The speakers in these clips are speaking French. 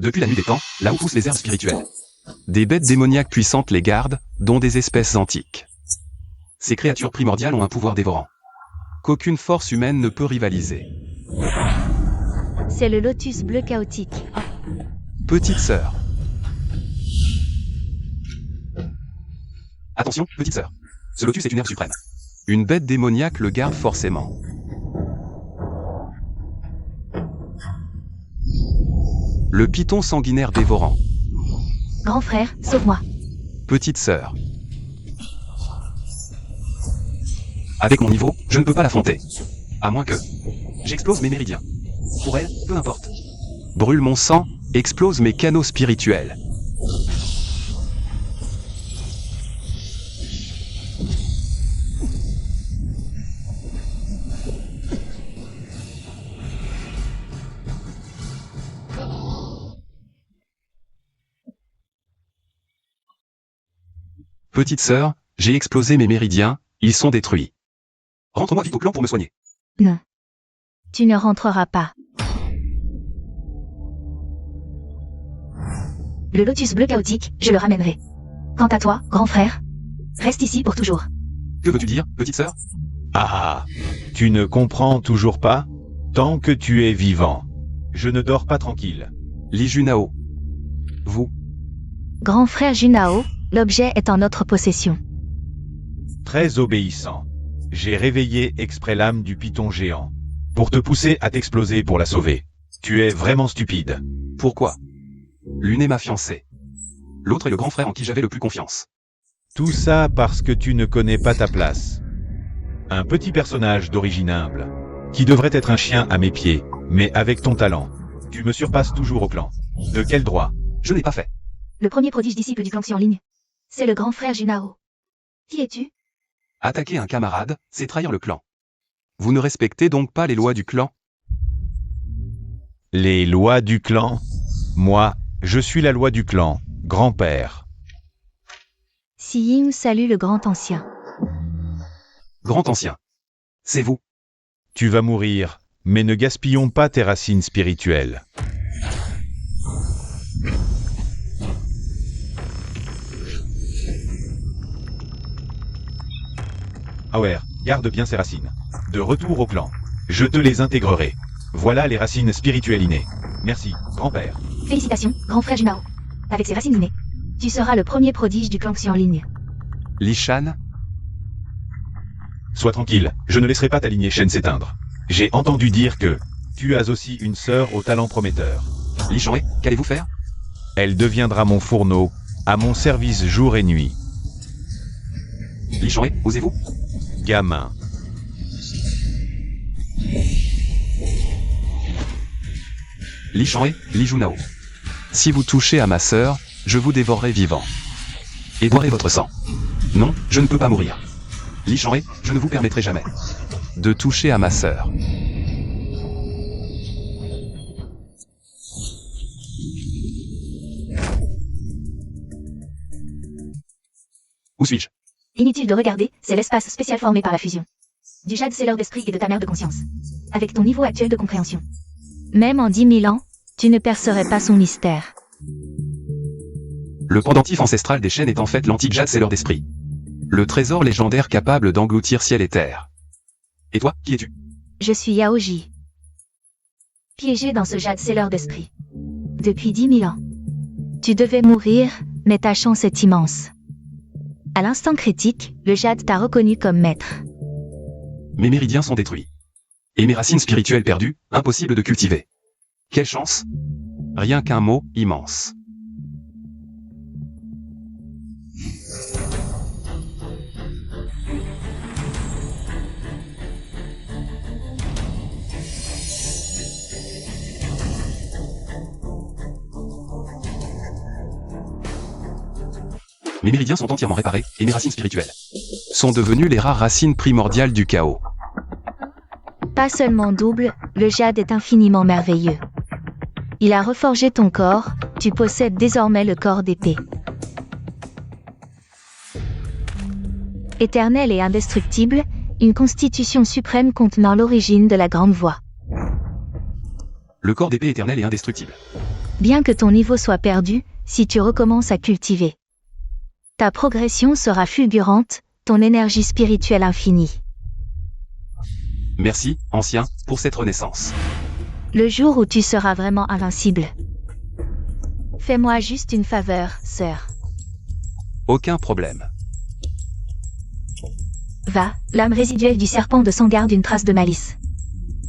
Depuis la nuit des temps, là où poussent les herbes spirituelles. Des bêtes démoniaques puissantes les gardent, dont des espèces antiques. Ces créatures primordiales ont un pouvoir dévorant qu'aucune force humaine ne peut rivaliser. C'est le lotus bleu chaotique. Petite sœur. Attention, petite sœur. Ce lotus est une herbe suprême. Une bête démoniaque le garde forcément. Le python sanguinaire dévorant. Grand frère, sauve-moi. Petite sœur. Avec mon niveau, je ne peux pas l'affronter. À moins que j'explose mes méridiens. Pour elle, peu importe. Brûle mon sang, explose mes canaux spirituels. Petite sœur, j'ai explosé mes méridiens, ils sont détruits. Rentre-moi vite au clan pour me soigner. Non. Tu ne rentreras pas. Le lotus bleu chaotique, je le ramènerai. Quant à toi, grand frère, reste ici pour toujours. Que veux-tu dire, petite sœur? Ah, tu ne comprends toujours pas? Tant que tu es vivant, je ne dors pas tranquille. Li Junao. Vous. Grand frère Junao, l'objet est en notre possession. Très obéissant. J'ai réveillé exprès l'âme du python géant. Pour te pousser à t'exploser pour la sauver. Tu es vraiment stupide. Pourquoi? L'une est ma fiancée. L'autre est le grand frère en qui j'avais le plus confiance. Tout ça parce que tu ne connais pas ta place. Un petit personnage d'origine humble, qui devrait être un chien à mes pieds, mais avec ton talent, tu me surpasses toujours au clan. De quel droit? Je n'ai pas fait. Le premier prodige disciple du clan Xi en ligne. C'est le grand frère Junao. Qui es-tu? Attaquer un camarade, c'est trahir le clan. Vous ne respectez donc pas les lois du clan? Les lois du clan? Moi, je suis la loi du clan, grand-père. Si Ying salue le grand ancien. Grand ancien. C'est vous. Tu vas mourir, mais ne gaspillons pas tes racines spirituelles. Awer, garde bien ces racines. De retour au clan. Je te les intégrerai. Voilà les racines spirituelles innées. Merci, grand-père. Félicitations, grand frère Junao. Avec ses racines innées, tu seras le premier prodige du clan Xi en ligne. Li Shan. Sois tranquille, je ne laisserai pas ta lignée Shen s'éteindre. J'ai entendu dire que tu as aussi une sœur au talent prometteur. Li Shanwei, qu'allez-vous faire? Elle deviendra mon fourneau, à mon service jour et nuit. Li Shanwei, osez-vous? Gamin. Li Shanwei, Li Junao. Si vous touchez à ma sœur, je vous dévorerai vivant. Et boirai votre sang. Non, je ne peux pas mourir. Li Shanwei, je ne vous permettrai jamais de toucher à ma sœur. Où suis-je? Inutile de regarder, c'est l'espace spécial formé par la fusion. Du jade scelleur d'esprit et de ta mère de conscience. Avec ton niveau actuel de compréhension. Même en 10 000 ans, tu ne percerais pas son mystère. Le pendentif ancestral des chaînes est en fait l'antique jade scelleur d'esprit. Le trésor légendaire capable d'engloutir ciel et terre. Et toi, qui es-tu? Je suis Yaoji. Piégé dans ce jade scelleur d'esprit. Depuis 10 000 ans. Tu devais mourir, mais ta chance est immense. À l'instant critique, le jade t'a reconnu comme maître. Mes méridiens sont détruits. Et mes racines spirituelles perdues, impossible de cultiver. Quelle chance? Rien qu'un mot immense. Mes méridiens sont entièrement réparés, et mes racines spirituelles sont devenues les rares racines primordiales du chaos. Pas seulement double, le jade est infiniment merveilleux. Il a reforgé ton corps, tu possèdes désormais le corps d'épée. Éternel et indestructible, une constitution suprême contenant l'origine de la grande voie. Le corps d'épée éternel et indestructible. Bien que ton niveau soit perdu, si tu recommences à cultiver, ta progression sera fulgurante, ton énergie spirituelle infinie. Merci, ancien, pour cette renaissance. Le jour où tu seras vraiment invincible. Fais-moi juste une faveur, sœur. Aucun problème. Va, l'âme résiduelle du serpent de sang garde une trace de malice.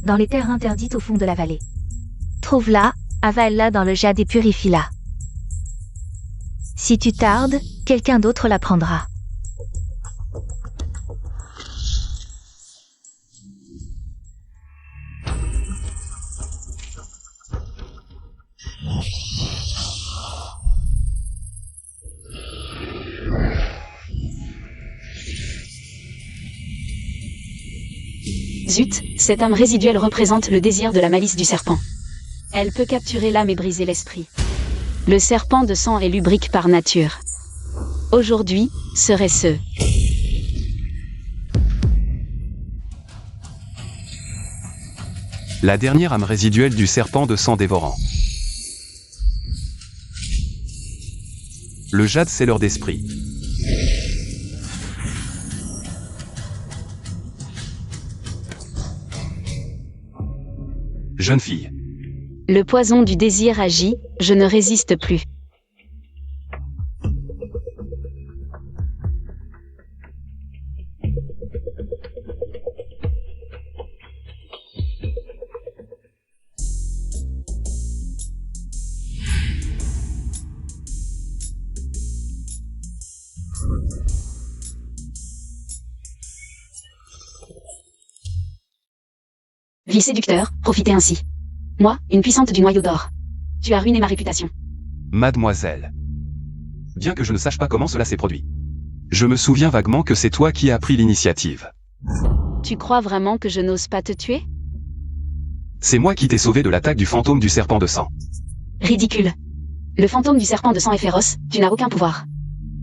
Dans les terres interdites au fond de la vallée. Trouve-la, avale-la dans le jade et purifie-la. Si tu tardes, quelqu'un d'autre la prendra. Zut, cette âme résiduelle représente le désir de la malice du serpent. Elle peut capturer l'âme et briser l'esprit. Le serpent de sang est lubrique par nature. Aujourd'hui, serait ce. La dernière âme résiduelle du serpent de sang dévorant. Le jade scelleur d'esprit. Jeune fille. Le poison du désir agit, je ne résiste plus. Vie séducteur, profitez ainsi. Moi, une puissante du noyau d'or. Tu as ruiné ma réputation. Mademoiselle. Bien que je ne sache pas comment cela s'est produit. Je me souviens vaguement que c'est toi qui as pris l'initiative. Tu crois vraiment que je n'ose pas te tuer? C'est moi qui t'ai sauvé de l'attaque du fantôme du serpent de sang. Ridicule. Le fantôme du serpent de sang est féroce, tu n'as aucun pouvoir.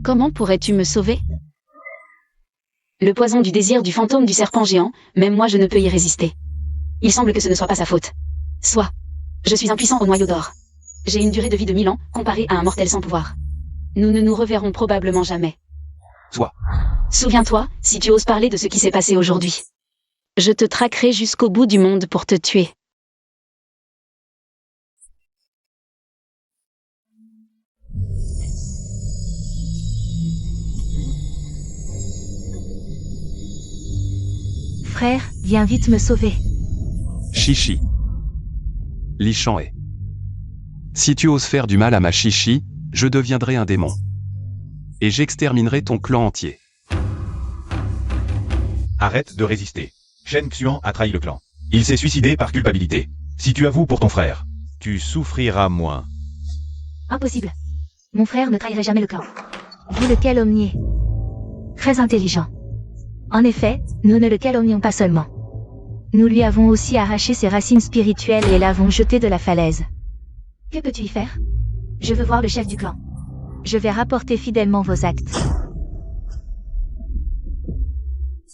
Comment pourrais-tu me sauver? Le poison du désir du fantôme du serpent géant, même moi je ne peux y résister. Il semble que ce ne soit pas sa faute. Soit. Je suis impuissant au noyau d'or. J'ai une durée de vie de 1000 ans, comparée à un mortel sans pouvoir. Nous ne nous reverrons probablement jamais. Toi. Souviens-toi, si tu oses parler de ce qui s'est passé aujourd'hui. Je te traquerai jusqu'au bout du monde pour te tuer. Frère, viens vite me sauver. Chichi. Li Shanhe. Si tu oses faire du mal à ma Chichi, je deviendrai un démon. Et j'exterminerai ton clan entier. Arrête de résister. Shen Xuan a trahi le clan. Il s'est suicidé par culpabilité. Si tu avoues pour ton frère, tu souffriras moins. Impossible. Mon frère ne trahirait jamais le clan. Vous le calomniez. Très intelligent. En effet, nous ne le calomnions pas seulement. Nous lui avons aussi arraché ses racines spirituelles et l'avons jeté de la falaise. Que peux-tu y faire? Je veux voir le chef du clan. Je vais rapporter fidèlement vos actes.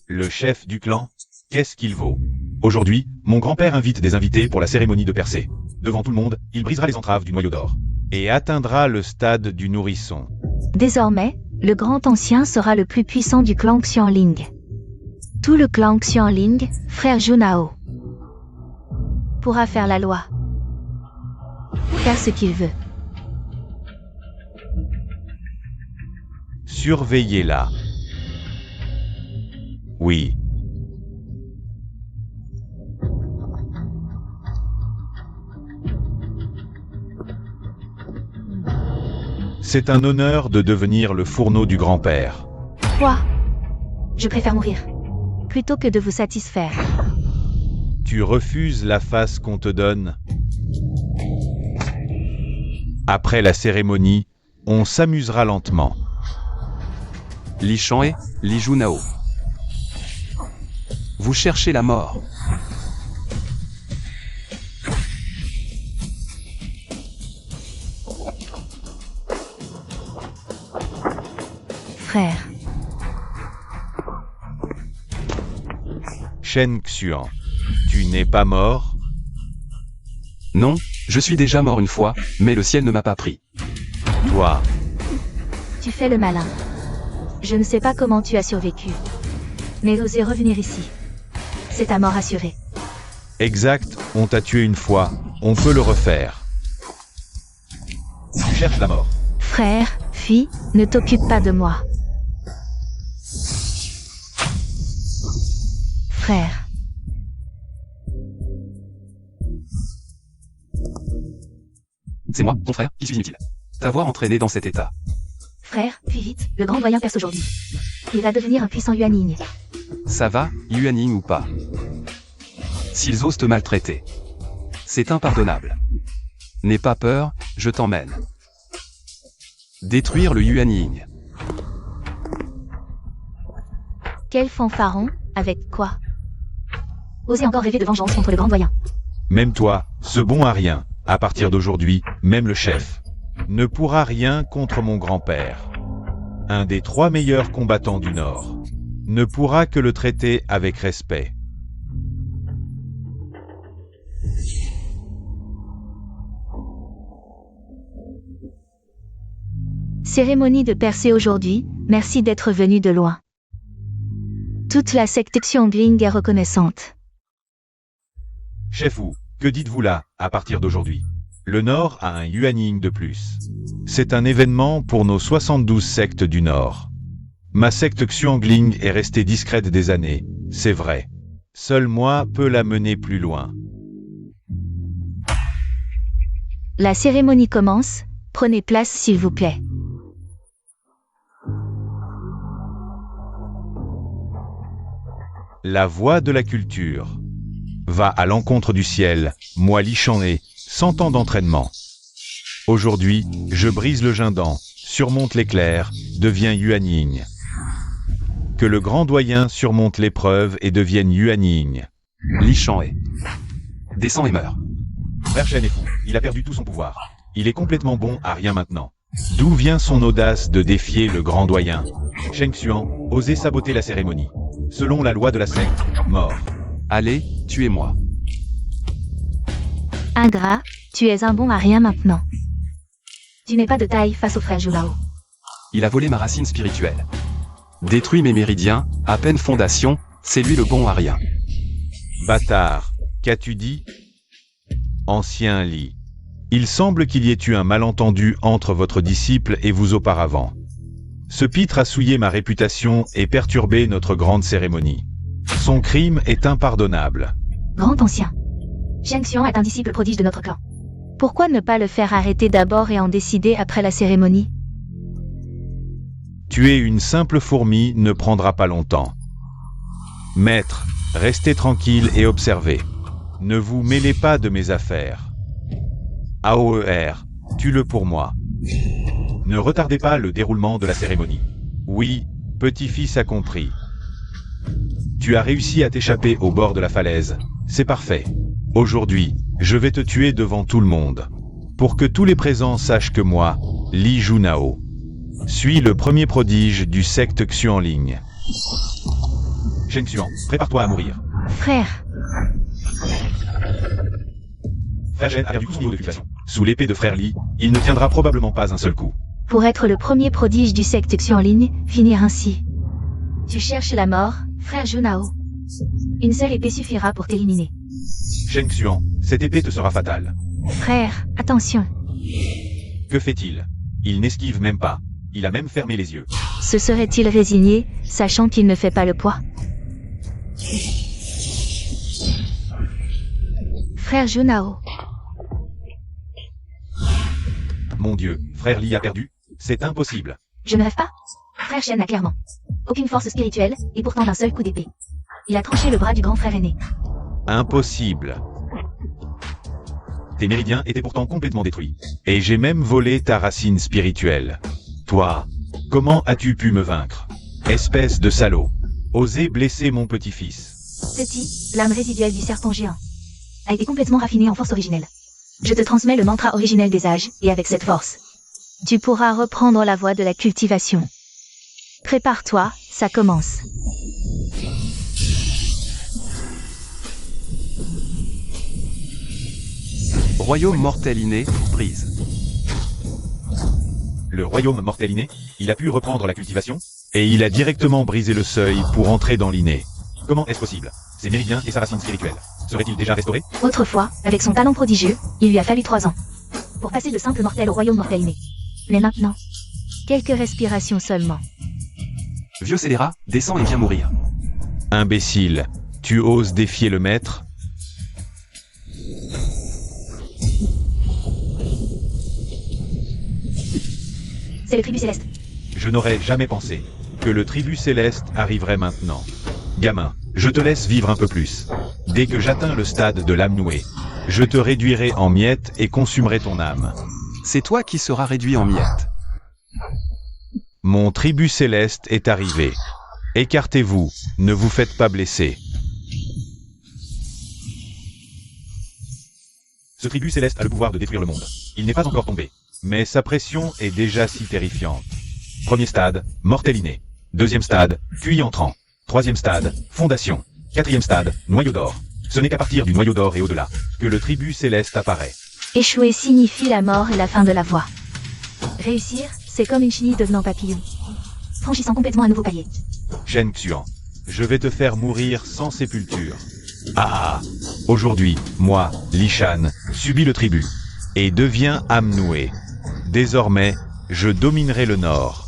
Le chef du clan, qu'est-ce qu'il vaut? Aujourd'hui, mon grand-père invite des invités pour la cérémonie de percée. Devant tout le monde, il brisera les entraves du noyau d'or. Et atteindra le stade du nourrisson. Désormais, le grand ancien sera le plus puissant du clan Xianling. Tout le clan Xianling, frère Junao, pourra faire la loi. Faire ce qu'il veut. Surveillez-la. Oui. C'est un honneur de devenir le fourneau du grand-père. Quoi? Je préfère mourir, plutôt que de vous satisfaire. Tu refuses la face qu'on te donne. Après la cérémonie, on s'amusera lentement. Li Shanhe, Li Junao. Vous cherchez la mort. Frère. Shen Xuan, tu n'es pas mort? Non, Je suis déjà mort une fois, mais le ciel ne m'a pas pris. Toi, Tu fais le malin. Je ne sais pas comment tu as survécu. Mais oser revenir ici. C'est ta mort assurée. exact, on t'a tué une fois, on peut le refaire. Tu cherches la mort. Frère, fille, ne t'occupe pas de moi. Frère. C'est moi, ton frère, qui suis inutile. T'avoir entraîné dans cet état. Frère, puis vite, le grand doyen perce aujourd'hui. Il va devenir un puissant Yuaning. Ça va, Yuaning ou pas. S'ils osent te maltraiter. C'est impardonnable. N'aie pas peur, je t'emmène. Détruire le Yuaning. Quel fanfaron, avec quoi? Osez encore rêver de vengeance contre le grand doyen. Même toi, ce bon à rien, à partir d'aujourd'hui, même le chef, ne pourra rien contre mon grand-père. Un des 3 meilleurs combattants du Nord ne pourra que le traiter avec respect. Cérémonie de percée aujourd'hui, merci d'être venu de loin. Toute la secte Xiongling est reconnaissante. Chef Wu, que dites-vous là, à partir d'aujourd'hui? Le Nord a un Yuaning de plus. C'est un événement pour nos 72 sectes du Nord. Ma secte Xiongling est restée discrète des années, c'est vrai. Seul moi peux la mener plus loin. La cérémonie commence, prenez place s'il vous plaît. La voie de la culture va à l'encontre du ciel, moi Li Shan'e, 100 ans d'entraînement. Aujourd'hui, je brise le Jindan, surmonte l'éclair, deviens Yuaning. Que le grand doyen surmonte l'épreuve et devienne Yuaning. Li Shan'e. Descends et meurs. Frère Shen est fou, il a perdu tout son pouvoir. Il est complètement bon à rien maintenant. D'où vient son audace de défier le grand doyen? Sheng Xuan, osait saboter la cérémonie. Selon la loi de la secte, mort. Allez, tuez-moi. Ingrat, tu es un bon à rien maintenant. Tu n'es pas de taille face au frère Julao. Il a volé ma racine spirituelle. Détruit mes méridiens, à peine fondation, c'est lui le bon à rien. Bâtard, qu'as-tu dit? Ancien Li. Il semble qu'il y ait eu un malentendu entre votre disciple et vous auparavant. Ce pitre a souillé ma réputation et perturbé notre grande cérémonie. Son crime est impardonnable. Grand ancien. Sheng Xuan est un disciple prodige de notre clan. Pourquoi ne pas le faire arrêter d'abord et en décider après la cérémonie? Tuer une simple fourmi ne prendra pas longtemps. Maître, restez tranquille et observez. Ne vous mêlez pas de mes affaires. AOER, tue-le pour moi. Ne retardez pas le déroulement de la cérémonie. Oui, petit-fils a compris. Tu as réussi à t'échapper au bord de la falaise. C'est parfait. Aujourd'hui, je vais te tuer devant tout le monde. Pour que tous les présents sachent que moi, Li Junao, suis le premier prodige du secte Xiongling. Sheng Xuan, prépare-toi à mourir. Frère, Frère Shen a perdu tout son niveau de cultivation. Sous l'épée de frère Li, il ne tiendra probablement pas un seul coup. pour être le premier prodige du secte Xiongling, finir ainsi. Tu cherches la mort, frère Junao. Une seule épée suffira pour t'éliminer. Sheng Xuan, cette épée te sera fatale. Frère, attention. Que fait-il? Il n'esquive même pas. Il a même fermé les yeux. Se serait-il résigné, sachant qu'il ne fait pas le poids? Frère Junao. Mon Dieu, frère Li a perdu? C'est impossible. Je ne rêve pas. Frère Shen a clairement aucune force spirituelle, et pourtant d'un seul coup d'épée. Il a tranché le bras du grand frère aîné. Impossible. Tes méridiens étaient pourtant complètement détruits. Et j'ai même volé ta racine spirituelle. Toi, comment as-tu pu me vaincre? Espèce de salaud. Oser blesser mon petit-fils. Petit, l'âme résiduelle du serpent géant a été complètement raffinée en force originelle. Je te transmets le mantra originel des âges, et avec cette force, tu pourras reprendre la voie de la cultivation. Prépare-toi, ça commence. Royaume mortel inné, brise. Le royaume mortel inné, il a pu reprendre la cultivation, et il a directement brisé le seuil pour entrer dans l'inné. Comment est-ce possible? Ses méridiens et sa racine spirituelle seraient-ils déjà restaurés? Autrefois, avec son talent prodigieux, il lui a fallu 3 ans pour passer de simple mortel au royaume mortel inné. Mais maintenant, quelques respirations seulement. Vieux scélérat, descends et viens mourir. Imbécile, tu oses défier le maître? C'est le tribut céleste. Je n'aurais jamais pensé que le tribut céleste arriverait maintenant. Gamin, je te laisse vivre un peu plus. Dès que j'atteins le stade de l'âme nouée, je te réduirai en miettes et consumerai ton âme. C'est toi qui seras réduit en miettes. Mon tribut céleste est arrivé. Écartez-vous, ne vous faites pas blesser. Ce tribut céleste a le pouvoir de détruire le monde. Il n'est pas encore tombé, mais sa pression est déjà si terrifiante. Premier stade, mortel inné. Deuxième stade, QI entrant. Troisième stade, fondation. Quatrième stade, noyau d'or. Ce n'est qu'à partir du noyau d'or et au-delà que le tribut céleste apparaît. Échouer signifie la mort et la fin de la voie. Réussir, c'est comme une chenille devenant papillon, franchissant complètement un nouveau palier. Shen Xuan, je vais te faire mourir sans sépulture. Ah, aujourd'hui, moi, Li Shan, subis le tribut et deviens âme nouée. Désormais, je dominerai le Nord.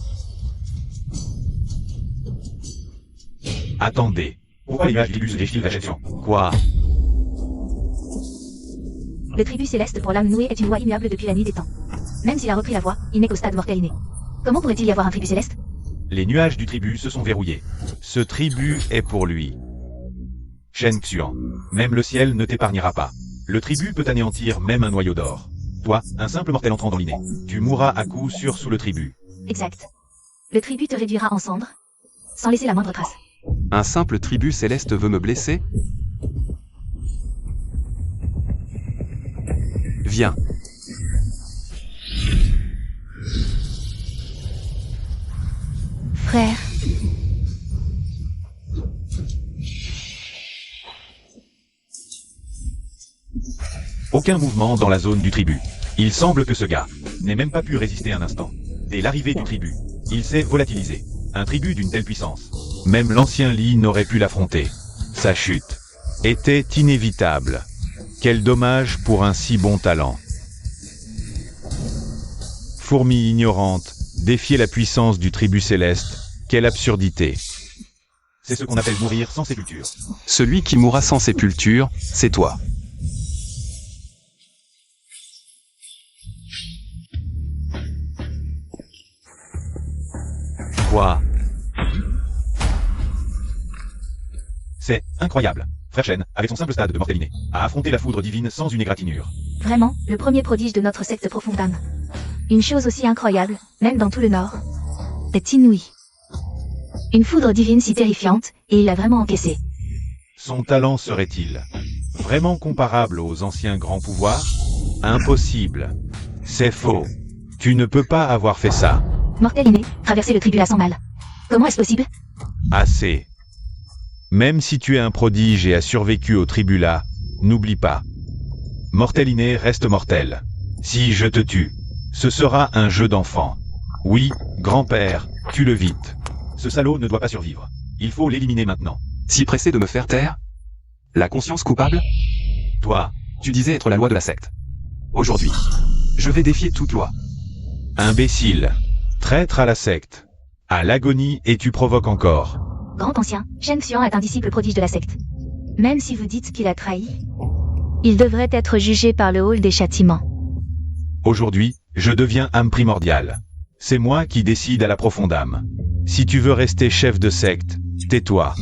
Attendez, pourquoi les nuages du tribut se dirigent-ils vers Shen Xuan? Quoi? Le tribut céleste pour l'âme nouée est une voie immuable depuis la nuit des temps. Même s'il a repris la voie, il n'est qu'au stade mortel inné. Comment pourrait-il y avoir un tribut céleste? Les nuages du tribut se sont verrouillés. Ce tribut est pour lui. Shen Xuan, même le ciel ne t'épargnera pas. Le tribut peut anéantir même un noyau d'or. Toi, un simple mortel entrant dans l'inné, tu mourras à coup sûr sous le tribut. Exact. Le tribut te réduira en cendres, sans laisser la moindre trace. Un simple tribut céleste veut me blesser? Viens. Frère, Aucun mouvement dans la zone du tribut. Il semble que ce gars n'ait même pas pu résister un instant. Dès l'arrivée du tribut, il s'est volatilisé. Un tribut d'une telle puissance. Même l'ancien Li n'aurait pu l'affronter. Sa chute était inévitable. Quel dommage pour un si bon talent. Fourmi ignorante, défier la puissance du tribut céleste, quelle absurdité. C'est ce qu'on appelle mourir sans sépulture. Celui qui mourra sans sépulture, c'est toi. Quoi? C'est incroyable. Frère Shen, avec son simple stade de mortel inné, a affronté la foudre divine sans une égratignure. vraiment, le premier prodige de notre secte profonde âme. Une chose aussi incroyable, même dans tout le Nord, est inouïe. Une foudre divine si terrifiante, et il l'a vraiment encaissée. Son talent serait-il vraiment comparable aux anciens grands pouvoirs? Impossible. C'est faux. Tu ne peux pas avoir fait ça. Mortel inné, traverser le tribut à 100 balles. Comment est-ce possible? Assez. Même si tu es un prodige et as survécu au tribut-là, n'oublie pas. Mortel inné reste mortel. Si je te tue, ce sera un jeu d'enfant. Oui, grand-père, tue-le vite. Ce salaud ne doit pas survivre. Il faut l'éliminer maintenant. Si pressé de me faire taire? La conscience coupable? Toi, Tu disais être la loi de la secte. Aujourd'hui, je vais défier toute loi. imbécile, traître à la secte, à l'agonie et tu provoques encore. Grand ancien, Shen Xuan est un disciple prodige de la secte. Même si vous dites qu'il a trahi, il devrait être jugé par le hall des châtiments. Aujourd'hui, je deviens âme primordiale. C'est moi qui décide à la profonde âme. Si tu veux rester chef de secte, tais-toi.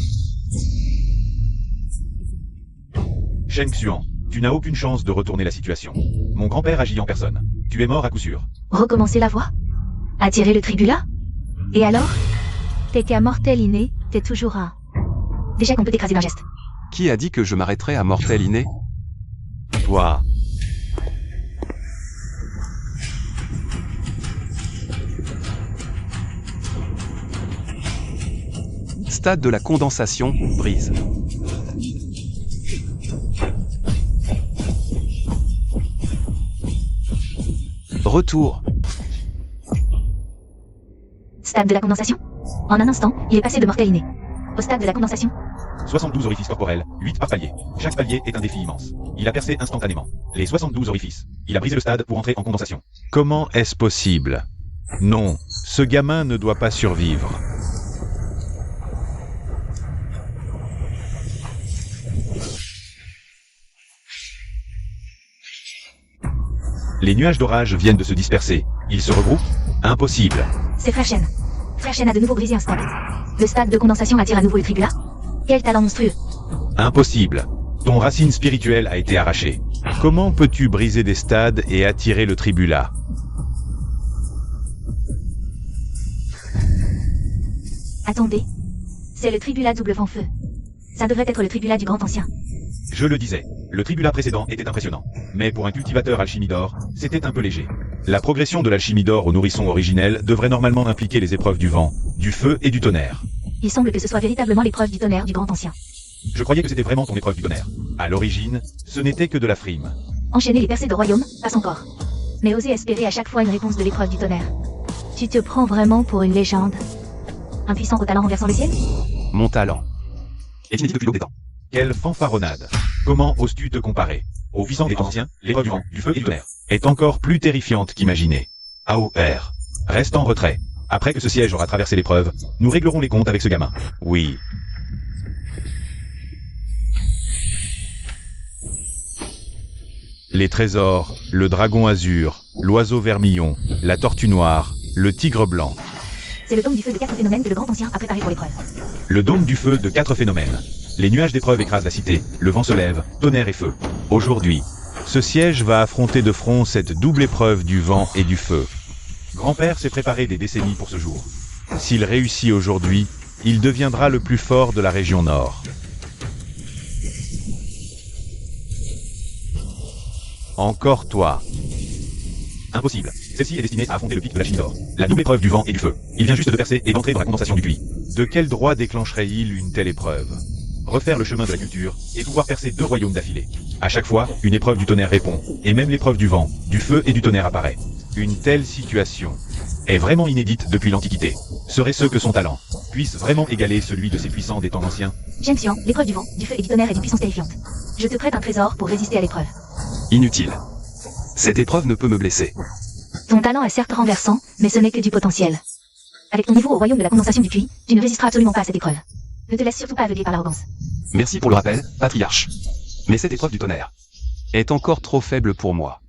Shen Xuan, tu n'as aucune chance de retourner la situation. Mon grand-père agit en personne. Tu es mort à coup sûr. Recommencer la voie? Attirer le tribut là? Et alors? T'es qu'à mortel inné, t'es toujours un. Déjà qu'on peut t'écraser d'un geste. Qui a dit que je m'arrêterais à mortel inné? Toi. Stade de la condensation, brise. retour. Stade de la condensation. En un instant, il est passé de mortel inné au stade de la condensation. 72 orifices corporels, 8 par palier. Chaque palier est un défi immense. Il a percé instantanément. Les 72 orifices. Il a brisé le stade pour entrer en condensation. Comment est-ce possible? Non, ce gamin ne doit pas survivre. Les nuages d'orage viennent de se disperser. Ils se regroupent? Impossible. C'est Frère Shen. Frère Shen a de nouveau brisé un stade. Le stade de condensation attire à nouveau le tribula. Quel talent monstrueux. Impossible. Ton racine spirituelle a été arrachée. Comment peux-tu briser des stades et attirer le tribula? Attendez. C'est le tribula double vent-feu. Ça devrait être le tribula du grand ancien. Je le disais, le tribula précédent était impressionnant. Mais pour un cultivateur alchimie d'or, c'était un peu léger. La progression de l'alchimie d'or au nourrisson originel devrait normalement impliquer les épreuves du vent, du feu et du tonnerre. Il semble que ce soit véritablement l'épreuve du tonnerre du grand ancien. Je croyais que c'était vraiment ton épreuve du tonnerre. À l'origine, ce n'était que de la frime. Enchaîner les percées de royaume, pas encore. Mais oser espérer à chaque fois une réponse de l'épreuve du tonnerre. Tu te prends vraiment pour une légende. Un puissant au talent renversant le ciel? Mon talent est inédit depuis l'aube des temps. Quelle fanfaronnade. Comment oses-tu te comparer? Aux puissants des temps anciens, l'épreuve du vent, du feu et du tonnerre est encore plus terrifiante qu'imaginée. AOR. Reste en retrait. Après que ce siège aura traversé l'épreuve, nous réglerons les comptes avec ce gamin. Oui. Les trésors, le dragon azur, l'oiseau vermillon, la tortue noire, le tigre blanc. C'est le dôme du feu de 4 phénomènes que le grand ancien a préparé pour l'épreuve. Le dôme du feu de 4 phénomènes. Les nuages d'épreuve écrasent la cité, le vent se lève, tonnerre et feu. Aujourd'hui, ce siège va affronter de front cette double épreuve du vent et du feu. Grand-père s'est préparé des décennies pour ce jour. S'il réussit aujourd'hui, il deviendra le plus fort de la région nord. Encore toi. Impossible. Celle-ci est destinée à affronter le pic de la chimie d'or. La double épreuve du vent et du feu. Il vient juste de percer et d'entrer dans la condensation du puits. De quel droit déclencherait-il une telle épreuve? Refaire le chemin de la culture et pouvoir percer 2 royaumes d'affilée. À chaque fois, une épreuve du tonnerre répond, et même l'épreuve du vent, du feu et du tonnerre apparaît. Une telle situation est vraiment inédite depuis l'Antiquité. Serait-ce que son talent puisse vraiment égaler celui de ces puissants des temps anciens? Zheng Xian, l'épreuve du vent, du feu et du tonnerre est d'une puissance terrifiante. Je te prête un trésor pour résister à l'épreuve. Inutile. Cette épreuve ne peut me blesser. Ton talent est certes renversant, mais ce n'est que du potentiel. Avec ton niveau au royaume de la condensation du puits, tu ne résisteras absolument pas à cette épreuve. Ne te laisse surtout pas aveugler par l'arrogance. Merci pour le rappel, patriarche. Mais cette épreuve du tonnerre est encore trop faible pour moi.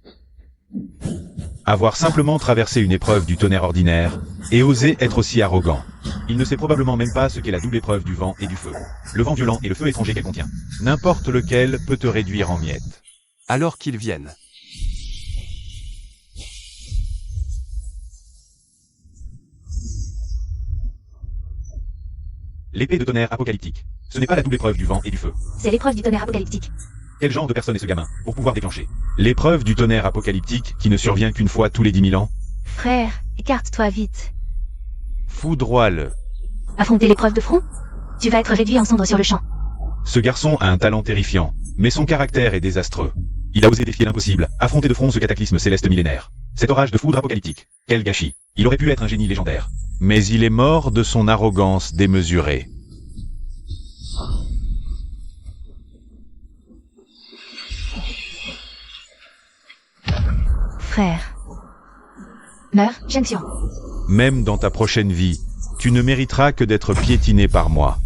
Avoir simplement traversé une épreuve du tonnerre ordinaire, et oser être aussi arrogant. Il ne sait probablement même pas ce qu'est la double épreuve du vent et du feu. Le vent violent et le feu étranger qu'elle contient. N'importe lequel peut te réduire en miettes. Alors qu'ils viennent. L'épée de tonnerre apocalyptique. Ce n'est pas la double épreuve du vent et du feu. C'est l'épreuve du tonnerre apocalyptique. Quel genre de personne est ce gamin, pour pouvoir déclencher l'épreuve du tonnerre apocalyptique qui ne survient qu'une fois tous les 10 000 ans? Frère, écarte-toi vite. Foudroie-le. Affronter l'épreuve de front? Tu vas être réduit en cendres sur le champ. Ce garçon a un talent terrifiant, mais son caractère est désastreux. Il a osé défier l'impossible, affronter de front ce cataclysme céleste millénaire. Cet orage de foudre apocalyptique. Quel gâchis. Il aurait pu être un génie légendaire. Mais il est mort de son arrogance démesurée. Frère. Meurs, Zheng Xian. Même dans ta prochaine vie, tu ne mériteras que d'être piétiné par moi.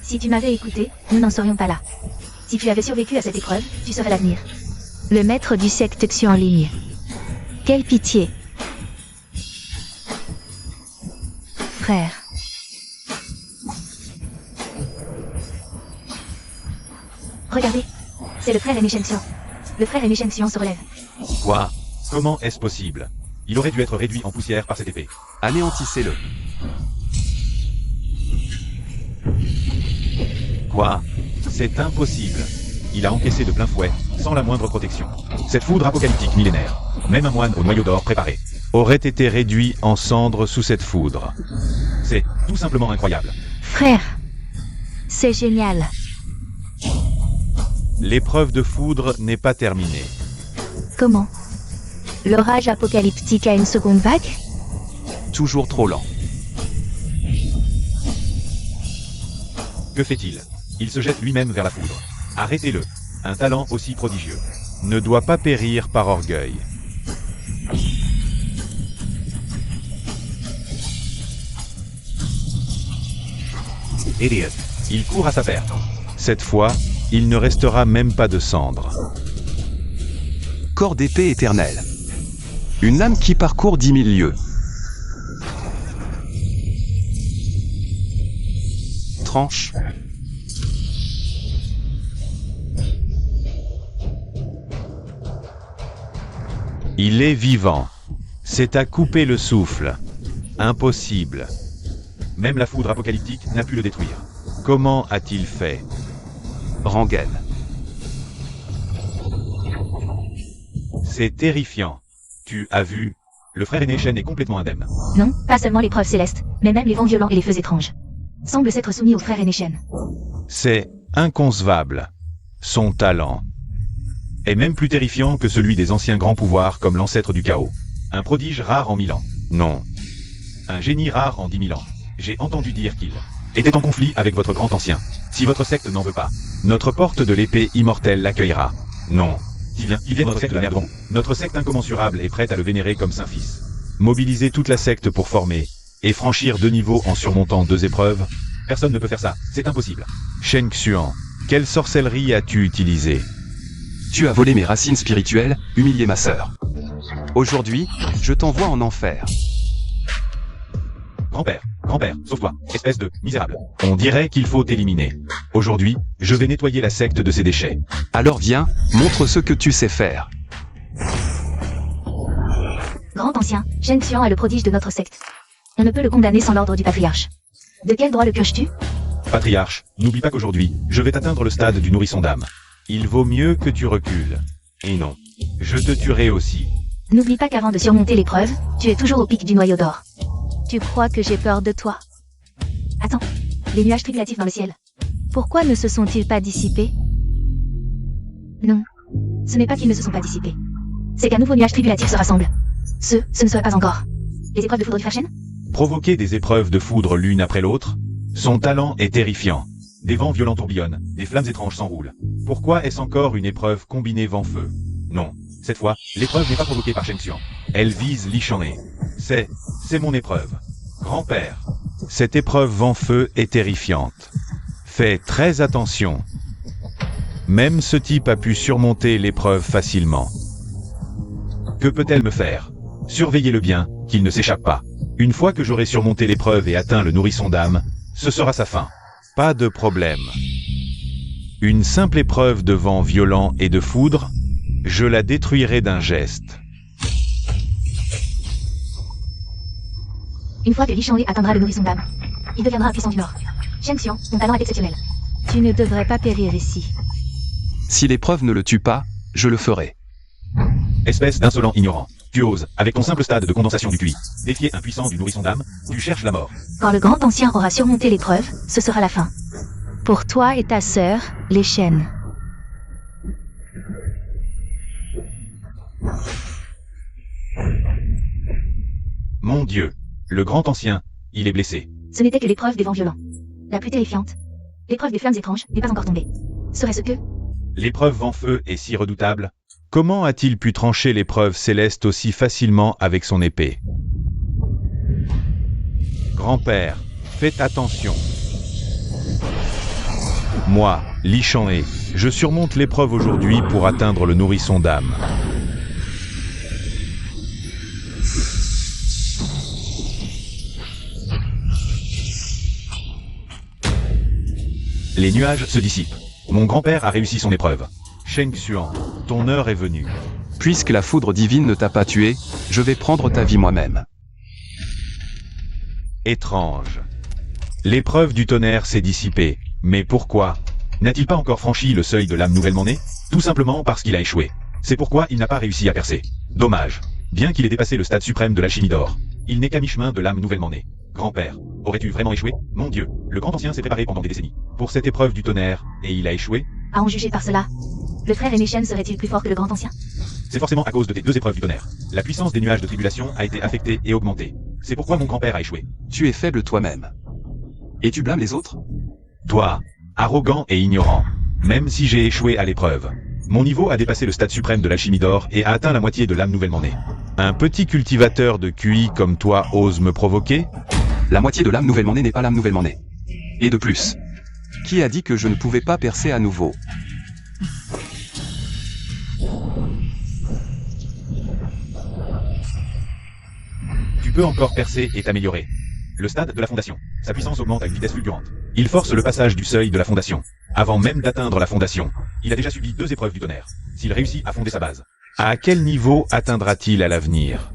Si tu m'avais écouté, nous n'en serions pas là. Si tu avais survécu à cette épreuve, tu serais l'avenir. Le maître du secte Xu en ligne. Quelle pitié. Frère. Regardez. C'est le frère aimé Zheng Xian. Le frère aimé Zheng Xian se relève. Quoi? Comment est-ce possible? Il aurait dû être réduit en poussière par cette épée. Anéantissez-le. Quoi? C'est impossible. Il a encaissé de plein fouet, sans la moindre protection. Cette foudre apocalyptique millénaire, même un moine au noyau d'or préparé, aurait été réduit en cendres sous cette foudre. C'est tout simplement incroyable. Frère. C'est génial. L'épreuve de foudre n'est pas terminée. Comment? L'orage apocalyptique a une seconde vague? Toujours trop lent. Que fait-il? Il se jette lui-même vers la foudre. Arrêtez-le. Un talent aussi prodigieux ne doit pas périr par orgueil. Idiot. Il court à sa perte. Cette fois, il ne restera même pas de cendres. Corps d'épée éternelle. Une lame qui parcourt 10 000 lieues. Tranche. Il est vivant. C'est à couper le souffle. Impossible. Même la foudre apocalyptique n'a pu le détruire. Comment a-t-il fait? Rengaine. C'est terrifiant. Tu as vu? Le frère aîné Shen est complètement indemne. Non, pas seulement l'épreuve céleste, mais même les vents violents et les feux étranges. Semble s'être soumis au frère Eneshen. C'est inconcevable. Son talent est même plus terrifiant que celui des anciens grands pouvoirs comme l'ancêtre du chaos. Un prodige rare en 1000 ans. Non. Un génie rare en 10 000 ans. J'ai entendu dire qu'il était en conflit avec votre grand ancien. Si votre secte n'en veut pas, notre porte de l'épée immortelle l'accueillera. Non. Il vient de notre secte de la Merdron. Notre secte incommensurable est prête à le vénérer comme saint fils. Mobiliser toute la secte pour former et franchir 2 niveaux en surmontant 2 épreuves. Personne ne peut faire ça. C'est impossible. Shen Xuan, quelle sorcellerie as-tu utilisée? Tu as volé mes racines spirituelles, humilié ma sœur. Aujourd'hui, je t'envoie en enfer. Grand-père, sauve-toi, espèce de misérable. On dirait qu'il faut t'éliminer. Aujourd'hui, je vais nettoyer la secte de ses déchets. Alors viens, montre ce que tu sais faire. Grand ancien, Shen Xian est le prodige de notre secte. On ne peut le condamner sans l'ordre du patriarche. De quel droit le purges-tu? Patriarche, n'oublie pas qu'aujourd'hui, je vais atteindre le stade du nourrisson d'âme. Il vaut mieux que tu recules. Et non, je te tuerai aussi. N'oublie pas qu'avant de surmonter l'épreuve, tu es toujours au pic du noyau d'or. Tu crois que j'ai peur de toi? Attends, les nuages tribulatifs dans le ciel. Pourquoi ne se sont-ils pas dissipés? Non, ce n'est pas qu'ils ne se sont pas dissipés. C'est qu'un nouveau nuage tribulatif se rassemble. Ce ne serait pas encore les épreuves de foudre du frère Shen? Provoquer des épreuves de foudre l'une après l'autre, son talent est terrifiant. Des vents violents tourbillonnent, des flammes étranges s'enroulent. Pourquoi est-ce encore une épreuve combinée vent-feu? Non, cette fois, l'épreuve n'est pas provoquée par Shen Xian. Elle vise Li Shan'e. C'est mon épreuve. Grand-père. Cette épreuve vent-feu est terrifiante. Fais très attention. Même ce type a pu surmonter l'épreuve facilement. Que peut-elle me faire? Surveillez-le bien, qu'il ne s'échappe pas. Une fois que j'aurai surmonté l'épreuve et atteint le nourrisson d'âme, ce sera sa fin. Pas de problème. Une simple épreuve de vent violent et de foudre, je la détruirai d'un geste. Une fois que Li Shan'e atteindra le nourrisson d'âme, il deviendra un puissant du Nord. Shen Xian, ton talent est exceptionnel. Tu ne devrais pas périr ici. Si l'épreuve ne le tue pas, je le ferai. Espèce d'insolent ignorant. Tu oses, avec ton simple stade de condensation du QI, défier un puissant du nourrisson d'âme, tu cherches la mort. Quand le grand ancien aura surmonté l'épreuve, ce sera la fin. Pour toi et ta sœur, les Shen. Mon Dieu, le grand ancien, il est blessé. Ce n'était que l'épreuve des vents violents. La plus terrifiante. L'épreuve des flammes étranges n'est pas encore tombée. Serait-ce que... L'épreuve vent-feu est si redoutable. Comment a-t-il pu trancher l'épreuve céleste aussi facilement avec son épée? Grand-père, faites attention. Moi, Li Shan'e, je surmonte l'épreuve aujourd'hui pour atteindre le nourrisson d'âme. Les nuages se dissipent. Mon grand-père a réussi son épreuve. Shen Xuan, ton heure est venue. Puisque la foudre divine ne t'a pas tué, je vais prendre ta vie moi-même. Étrange. L'épreuve du tonnerre s'est dissipée. Mais pourquoi? N'a-t-il pas encore franchi le seuil de l'âme nouvellement née? Tout simplement parce qu'il a échoué. C'est pourquoi il n'a pas réussi à percer. Dommage. Bien qu'il ait dépassé le stade suprême de l'alchimie d'or, il n'est qu'à mi-chemin de l'âme nouvellement née. Grand-père, aurais-tu vraiment échoué? Mon Dieu, le grand ancien s'est préparé pendant des décennies pour cette épreuve du tonnerre, et il a échoué? À en juger par cela, le frère Eneshen serait-il plus fort que le grand ancien? C'est forcément à cause de tes 2 épreuves du tonnerre. La puissance des nuages de tribulation a été affectée et augmentée. C'est pourquoi mon grand-père a échoué. Tu es faible toi-même. Et tu blâmes les autres? Toi, arrogant et ignorant. Même si j'ai échoué à l'épreuve, mon niveau a dépassé le stade suprême de l'alchimie d'or et a atteint la moitié de l'âme nouvellement née. Un petit cultivateur de QI comme toi ose me provoquer? La moitié de l'âme nouvellement née n'est pas l'âme nouvellement née. Et de plus, qui a dit que je ne pouvais pas percer à nouveau? Tu peux encore percer et t'améliorer. Le stade de la fondation. Sa puissance augmente à une vitesse fulgurante. Il force le passage du seuil de la fondation. Avant même d'atteindre la fondation, il a déjà subi 2 épreuves du tonnerre. S'il réussit à fonder sa base. À quel niveau atteindra-t-il à l'avenir?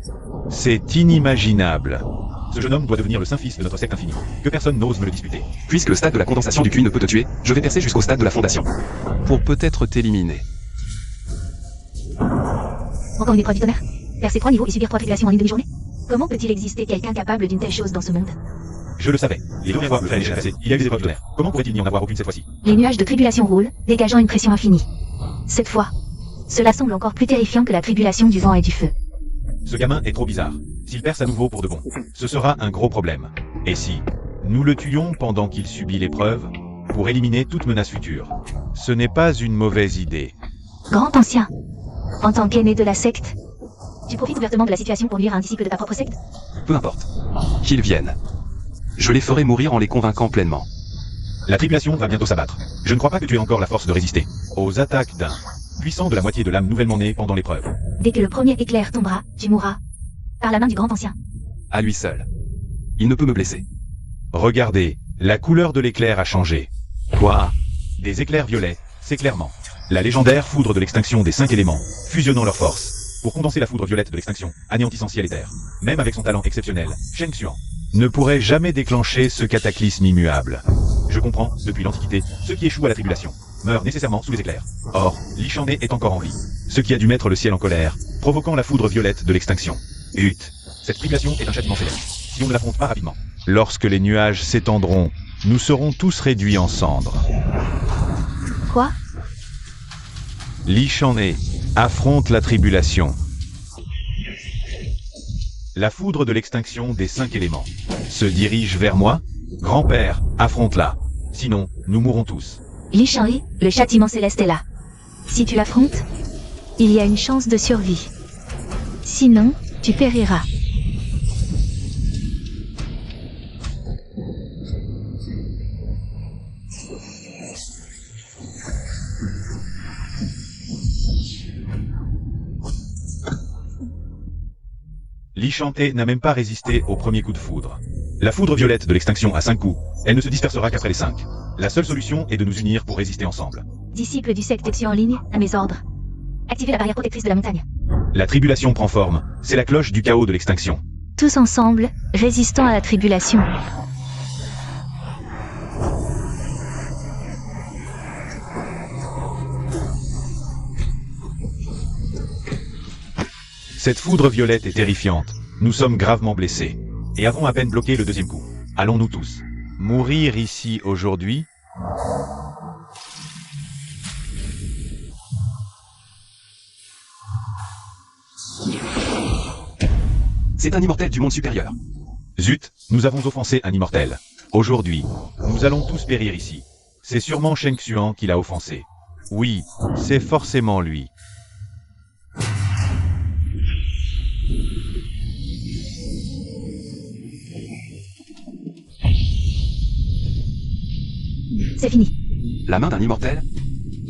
C'est inimaginable. Ce jeune homme doit devenir le saint-fils de notre secte infinie. Que personne n'ose me le disputer. Puisque le stade de la condensation du QI ne peut te tuer, je vais percer jusqu'au stade de la fondation. Pour peut-être t'éliminer. Encore une épreuve du tonnerre. Percer 3 niveaux et subir 3 tribulations en une demi-journée. Comment peut-il exister quelqu'un capable d'une telle chose dans ce monde? Je le savais. Les dernières fois, fallait passer. Il y a eu des épreuves de tonnerre. Comment pourrait-il n'y en avoir aucune cette fois-ci? Les nuages de tribulation roulent, dégageant une pression infinie. Cette fois, cela semble encore plus terrifiant que la tribulation du vent et du feu. Ce gamin est trop bizarre. S'il perce à nouveau pour de bon, ce sera un gros problème. Et si nous le tuions pendant qu'il subit l'épreuve, pour éliminer toute menace future? Ce n'est pas une mauvaise idée. Grand ancien, en tant qu'aîné de la secte, tu profites ouvertement de la situation pour nuire à un disciple de ta propre secte? Peu importe. Qu'ils viennent. Je les ferai mourir en les convainquant pleinement. La tribulation va bientôt s'abattre. Je ne crois pas que tu aies encore la force de résister aux attaques d'un puissant de la moitié de l'âme nouvellement née pendant l'épreuve. Dès que le premier éclair tombera, tu mourras. Par la main du grand ancien. À lui seul. Il ne peut me blesser. Regardez, la couleur de l'éclair a changé. Quoi? Des éclairs violets, c'est clairement la légendaire foudre de l'extinction des 5 éléments, fusionnant leurs forces, pour condenser la foudre violette de l'extinction, anéantissant ciel et terre. Même avec son talent exceptionnel, Shen Xuan ne pourrait jamais déclencher ce cataclysme immuable. Je comprends, depuis l'Antiquité, ceux qui échouent à la tribulation meurent nécessairement sous les éclairs. Or, Li Shan'e est encore en vie, ce qui a dû mettre le ciel en colère, provoquant la foudre violette de l'extinction. Cette tribulation est un châtiment céleste, si on ne l'affronte pas rapidement. Lorsque les nuages s'étendront, nous serons tous réduits en cendres. Quoi? Li Shan'e affronte la tribulation. La foudre de l'extinction des 5 éléments se dirige vers moi. Grand-père, affronte-la. Sinon, nous mourrons tous. Li Shan'e, le châtiment céleste est là. Si tu l'affrontes, il y a une chance de survie. Sinon, tu périras. Li Shan'e n'a même pas résisté au premier coup de foudre. La foudre violette de l'extinction a 5 coups. Elle ne se dispersera qu'après les 5. La seule solution est de nous unir pour résister ensemble. Disciple du secte Epsilon en ligne, à mes ordres. Activez la barrière protectrice de la montagne. La tribulation prend forme. C'est la cloche du chaos de l'extinction. Tous ensemble, résistons à la tribulation. Cette foudre violette est terrifiante. Nous sommes gravement blessés. Et avons à peine bloqué le deuxième coup. Allons-nous tous mourir ici aujourd'hui? C'est un immortel du monde supérieur. Zut, nous avons offensé un immortel. Aujourd'hui, nous allons tous périr ici. C'est sûrement Shen Xuan qui l'a offensé. Oui, c'est forcément lui. C'est fini. La main d'un immortel?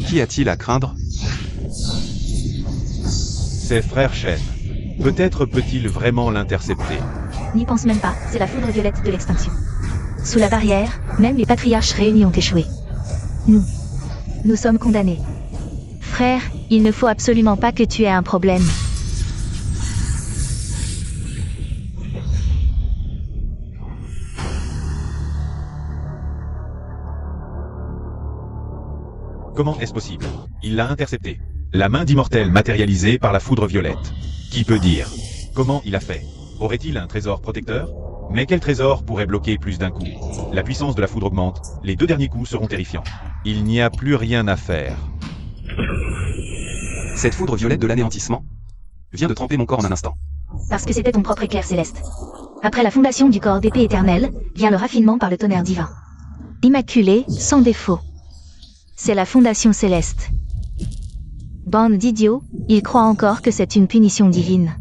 Qui a-t-il à craindre? C'est frère Shen. Peut-être peut-il vraiment l'intercepter. N'y pense même pas, c'est la foudre violette de l'extinction. Sous la barrière, même les patriarches réunis ont échoué. Nous sommes condamnés. Frère, il ne faut absolument pas que tu aies un problème. Comment est-ce possible? Il l'a intercepté. La main d'immortel matérialisée par la foudre violette. Qui peut dire? Comment il a fait? Aurait-il un trésor protecteur? Mais quel trésor pourrait bloquer plus d'un coup? La puissance de la foudre augmente. Les 2 derniers coups seront terrifiants. Il n'y a plus rien à faire. Cette foudre violette de l'anéantissement? viens de tremper mon corps en un instant. Parce que c'était ton propre éclair céleste. Après la fondation du corps d'épée éternelle, vient le raffinement par le tonnerre divin. Immaculé, sans défaut. C'est la fondation céleste. Bande d'idiots, ils croient encore que c'est une punition divine.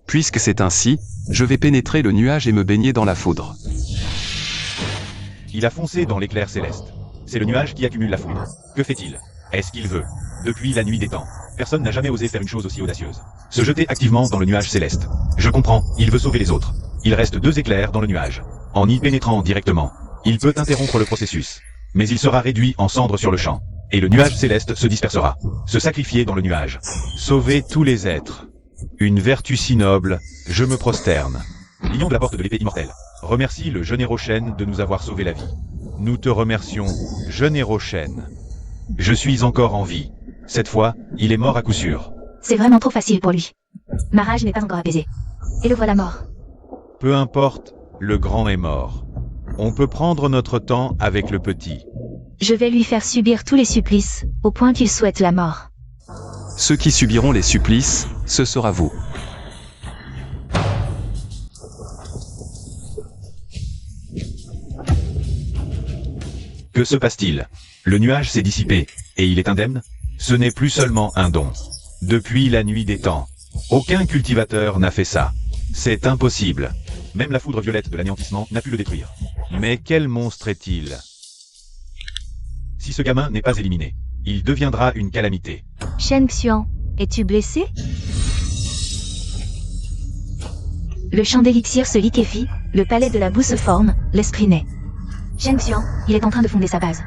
Puisque c'est ainsi, je vais pénétrer le nuage et me baigner dans la foudre. Il a foncé dans l'éclair céleste. C'est le nuage qui accumule la foudre. Que fait-il? Est-ce qu'il veut? Depuis la nuit des temps, personne n'a jamais osé faire une chose aussi audacieuse. Se jeter activement dans le nuage céleste. Je comprends, il veut sauver les autres. Il reste 2 éclairs dans le nuage. En y pénétrant directement, il peut interrompre le processus. Mais il sera réduit en cendres sur le champ. Et le nuage céleste se dispersera. Se sacrifier dans le nuage. Sauver tous les êtres. Une vertu si noble, je me prosterne. Lion de la porte de l'épée immortelle. Remercie le jeune Hérochène de nous avoir sauvé la vie. Nous te remercions, jeune Hérochène. Je suis encore en vie. Cette fois, il est mort à coup sûr. C'est vraiment trop facile pour lui. Ma rage n'est pas encore apaisée. Et le voilà mort. Peu importe, le grand est mort. On peut prendre notre temps avec le petit. Je vais lui faire subir tous les supplices, au point qu'il souhaite la mort. Ceux qui subiront les supplices, ce sera vous. Que se passe-t-il? Le nuage s'est dissipé, et il est indemne? Ce n'est plus seulement un don. Depuis la nuit des temps, aucun cultivateur n'a fait ça. C'est impossible. Même la foudre violette de l'anéantissement n'a pu le détruire. Mais quel monstre est-il? Si ce gamin n'est pas éliminé, il deviendra une calamité. Shen Xuan, es-tu blessé? Le champ d'élixir se liquéfie, le palais de la boue se forme, l'esprit naît. Shen Xuan, il est en train de fonder sa base.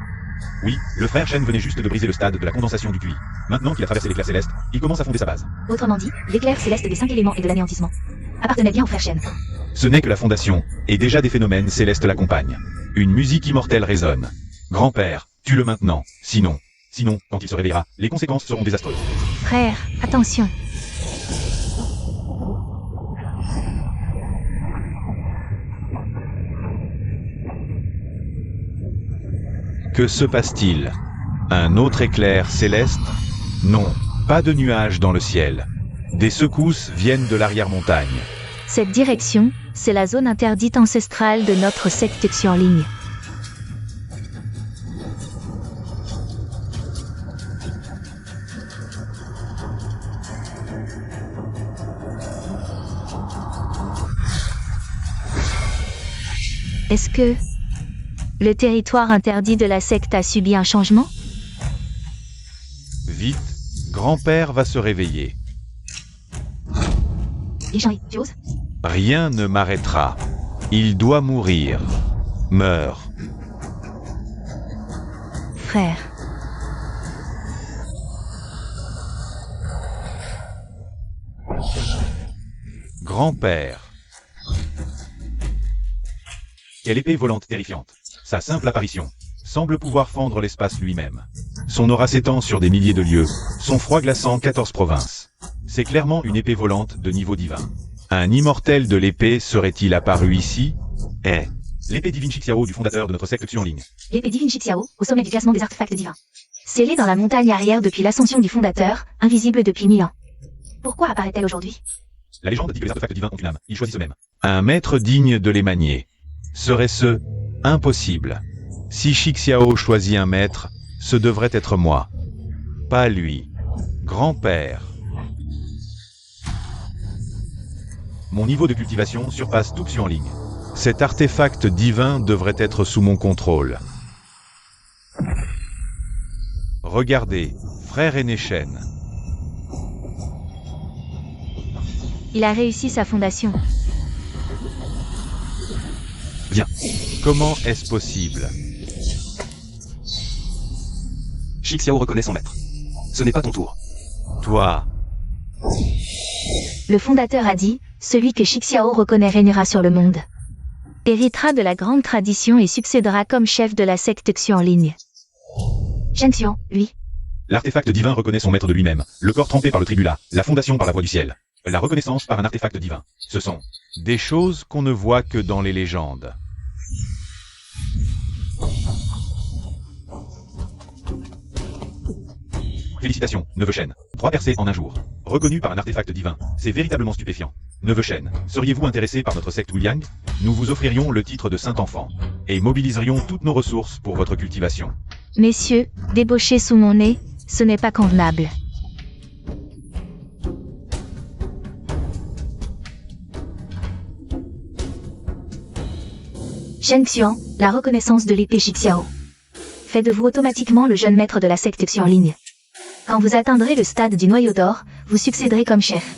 Oui, le frère Shen venait juste de briser le stade de la condensation du QI. Maintenant qu'il a traversé l'éclair céleste, il commence à fonder sa base. Autrement dit, l'éclair céleste des 5 éléments et de l'anéantissement appartenait bien au frère Shen. Ce n'est que la fondation, et déjà des phénomènes célestes l'accompagnent. Une musique immortelle résonne. Grand-père, tue-le maintenant, sinon, quand il se réveillera, les conséquences seront désastreuses. Frère, attention. Que se passe-t-il? Un autre éclair céleste? Non, pas de nuages dans le ciel. Des secousses viennent de l'arrière-montagne. Cette direction, c'est la zone interdite ancestrale de notre secte Xianling. Est-ce que le territoire interdit de la secte a subi un changement? Vite, grand-père va se réveiller. Les gens, tu oses? Rien ne m'arrêtera. Il doit mourir. Meurs. Frère. Grand-père. Quelle épée volante terrifiante. Sa simple apparition semble pouvoir fendre l'espace lui-même. Son aura s'étend sur des milliers de lieues, son froid glaçant 14 provinces. C'est clairement une épée volante de niveau divin. Un immortel de l'épée serait-il apparu ici? L'épée divine Shixiao du fondateur de notre secte Xianling. L'épée divine Shixiao, au sommet du classement des artefacts divins. Scellée dans la montagne arrière depuis l'ascension du fondateur, invisible depuis 1000 ans. Pourquoi apparaît-elle aujourd'hui? La légende dit que les artefacts divins ont une âme, ils choisissent eux-mêmes. Un maître digne de les manier. Serait-ce impossible? Si Shixiao choisit un maître, ce devrait être moi. Pas lui. Grand-père. Mon niveau de cultivation surpasse tout Xianling. Cet artefact divin devrait être sous mon contrôle. Regardez, frère aîné Shen. Il a réussi sa fondation. Viens. Comment est-ce possible? Shixiao reconnaît son maître. Ce n'est pas ton tour. Toi, Le fondateur a dit, celui que Shixiao reconnaît régnera sur le monde. Héritera de la grande tradition et succédera comme chef de la secte Xianling. Shen Xian, lui. l'artefact divin reconnaît son maître de lui-même, le corps trempé par le tribula, la fondation par la voie du ciel, la reconnaissance par un artefact divin. Ce sont des choses qu'on ne voit que dans les légendes. Félicitations, Neveu Shen. 3 percées en un jour. Reconnu par un artefact divin. C'est véritablement stupéfiant. Neveu Shen, seriez-vous intéressé par notre secte Wuliang? Nous vous offririons le titre de Saint-Enfant. Et mobiliserions toutes nos ressources pour votre cultivation. Messieurs, débaucher sous mon nez, ce n'est pas convenable. Shen Xuan, la reconnaissance de l'épée Shixiao. Fait de vous automatiquement le jeune maître de la secte Xu en ligne. Quand vous atteindrez le stade du noyau d'or, vous succéderez comme chef.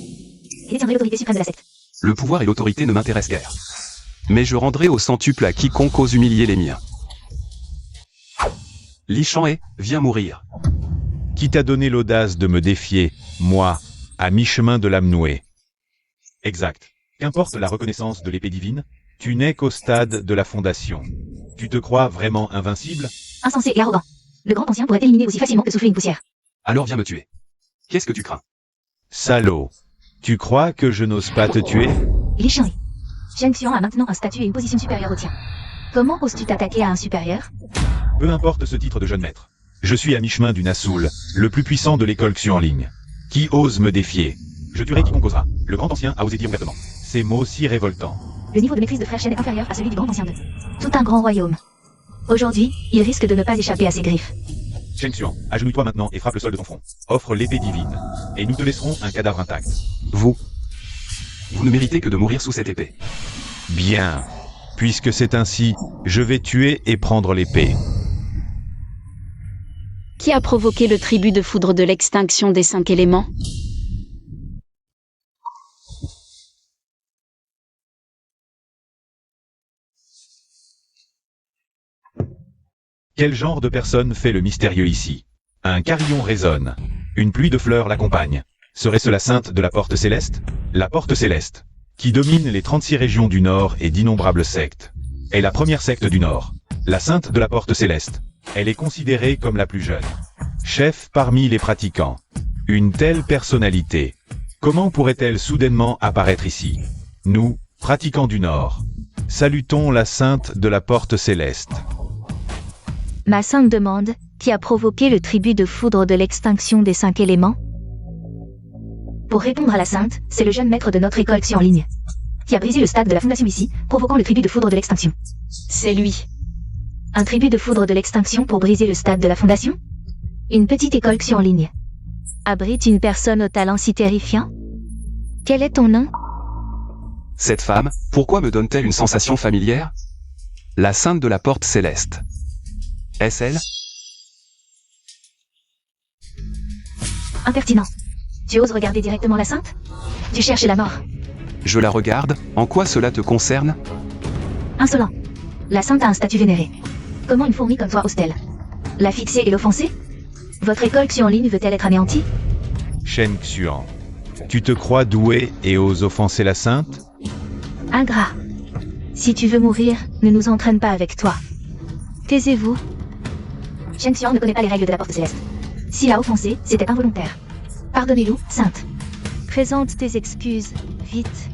Et détiendrez l'autorité suprême de la secte. Le pouvoir et l'autorité ne m'intéressent guère. Mais je rendrai au centuple à quiconque ose humilier les miens. Li Shanhe, viens mourir. Qui t'a donné l'audace de me défier, moi, à mi-chemin de l'âme nouée? Exact. Qu'importe la reconnaissance de l'épée divine, tu n'es qu'au stade de la fondation. Tu te crois vraiment invincible? Insensé et arrogant. Le grand ancien pourrait éliminer aussi facilement que souffler une poussière. Alors viens me tuer. Qu'est-ce que tu crains? Salaud. Tu crois que je n'ose pas te tuer? Li Shanhe. Shen Xuan a maintenant un statut et une position supérieure au tien. Comment oses-tu t'attaquer à un supérieur? Peu importe ce titre de jeune maître. Je suis à mi-chemin du Nasoul, le plus puissant de l'école Xu en ligne. Qui ose me défier? Je tuerai quiconque osera. Le grand ancien a osé dire ouvertement. Ces mots si révoltants. Le niveau de maîtrise de frère Shen est inférieur à celui du grand ancien de tout un grand royaume. Aujourd'hui, il risque de ne pas échapper à ses griffes. Shen Xuan, agenouille-toi maintenant et frappe le sol de ton front. Offre l'épée divine. Et nous te laisserons un cadavre intact. Vous ne méritez que de mourir sous cette épée. Bien. Puisque c'est ainsi, je vais tuer et prendre l'épée. Qui a provoqué le tribut de foudre de l'extinction des 5 éléments? Quel genre de personne fait le mystérieux ici? Un carillon résonne. Une pluie de fleurs l'accompagne. Serait-ce la sainte de la porte céleste? La porte céleste, qui domine les 36 régions du Nord et d'innombrables sectes, est la première secte du Nord. La sainte de la porte céleste. Elle est considérée comme la plus jeune. Chef parmi les pratiquants. Une telle personnalité. Comment pourrait-elle soudainement apparaître ici? Nous, pratiquants du Nord, salutons la sainte de la porte céleste. Ma sainte demande, qui a provoqué le tribut de foudre de l'extinction des 5 éléments? Pour répondre à la sainte, c'est le jeune maître de notre école Xu en ligne, qui a brisé le stade de la fondation ici, provoquant le tribut de foudre de l'extinction. C'est lui. Un tribut de foudre de l'extinction pour briser le stade de la fondation? Une petite école Xu en ligne abrite une personne au talent si terrifiant? Quel est ton nom? Cette femme, pourquoi me donne-t-elle une sensation familière? La sainte de la porte céleste. Est-ce elle? Impertinent. Tu oses regarder directement la sainte? Tu cherches la mort. Je la regarde, en quoi cela te concerne? Insolent. La sainte a un statut vénéré. Comment une fourmi comme toi ose-t-elle la fixer et l'offenser? Votre école Xu en ligne veut-elle être anéantie? Shen Xuan, tu te crois doué et oses offenser la sainte? Ingrat. Si tu veux mourir, ne nous entraîne pas avec toi. Taisez-vous. Shen Xuan ne connaît pas les règles de la porte céleste. S'il a offensé, c'était involontaire. Pardonnez-nous, sainte. Présente tes excuses, vite.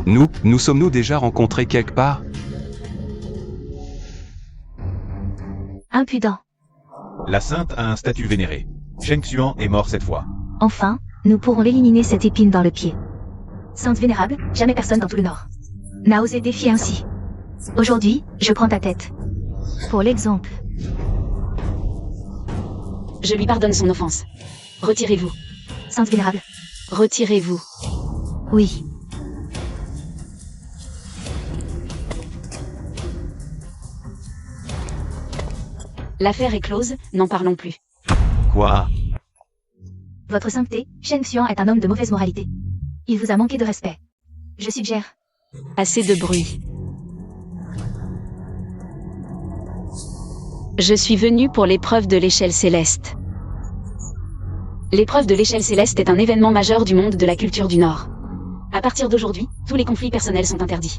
Nous sommes-nous déjà rencontrés quelque part? Impudent. La sainte a un statut vénéré. Shen Xuan est mort cette fois. Enfin, nous pourrons l'éliminer cette épine dans le pied. Sainte vénérable, jamais personne dans tout le Nord n'a osé défier ainsi. Aujourd'hui, je prends ta tête. Pour l'exemple. Je lui pardonne son offense. Retirez-vous. Sainte vénérable. Retirez-vous. Oui. L'affaire est close, n'en parlons plus. Quoi? Votre sainteté, Shen Xuan est un homme de mauvaise moralité. Il vous a manqué de respect. Je suggère. Assez de bruit. Je suis venu pour l'épreuve de l'échelle céleste. L'épreuve de l'échelle céleste est un événement majeur du monde de la culture du Nord. À partir d'aujourd'hui, tous les conflits personnels sont interdits.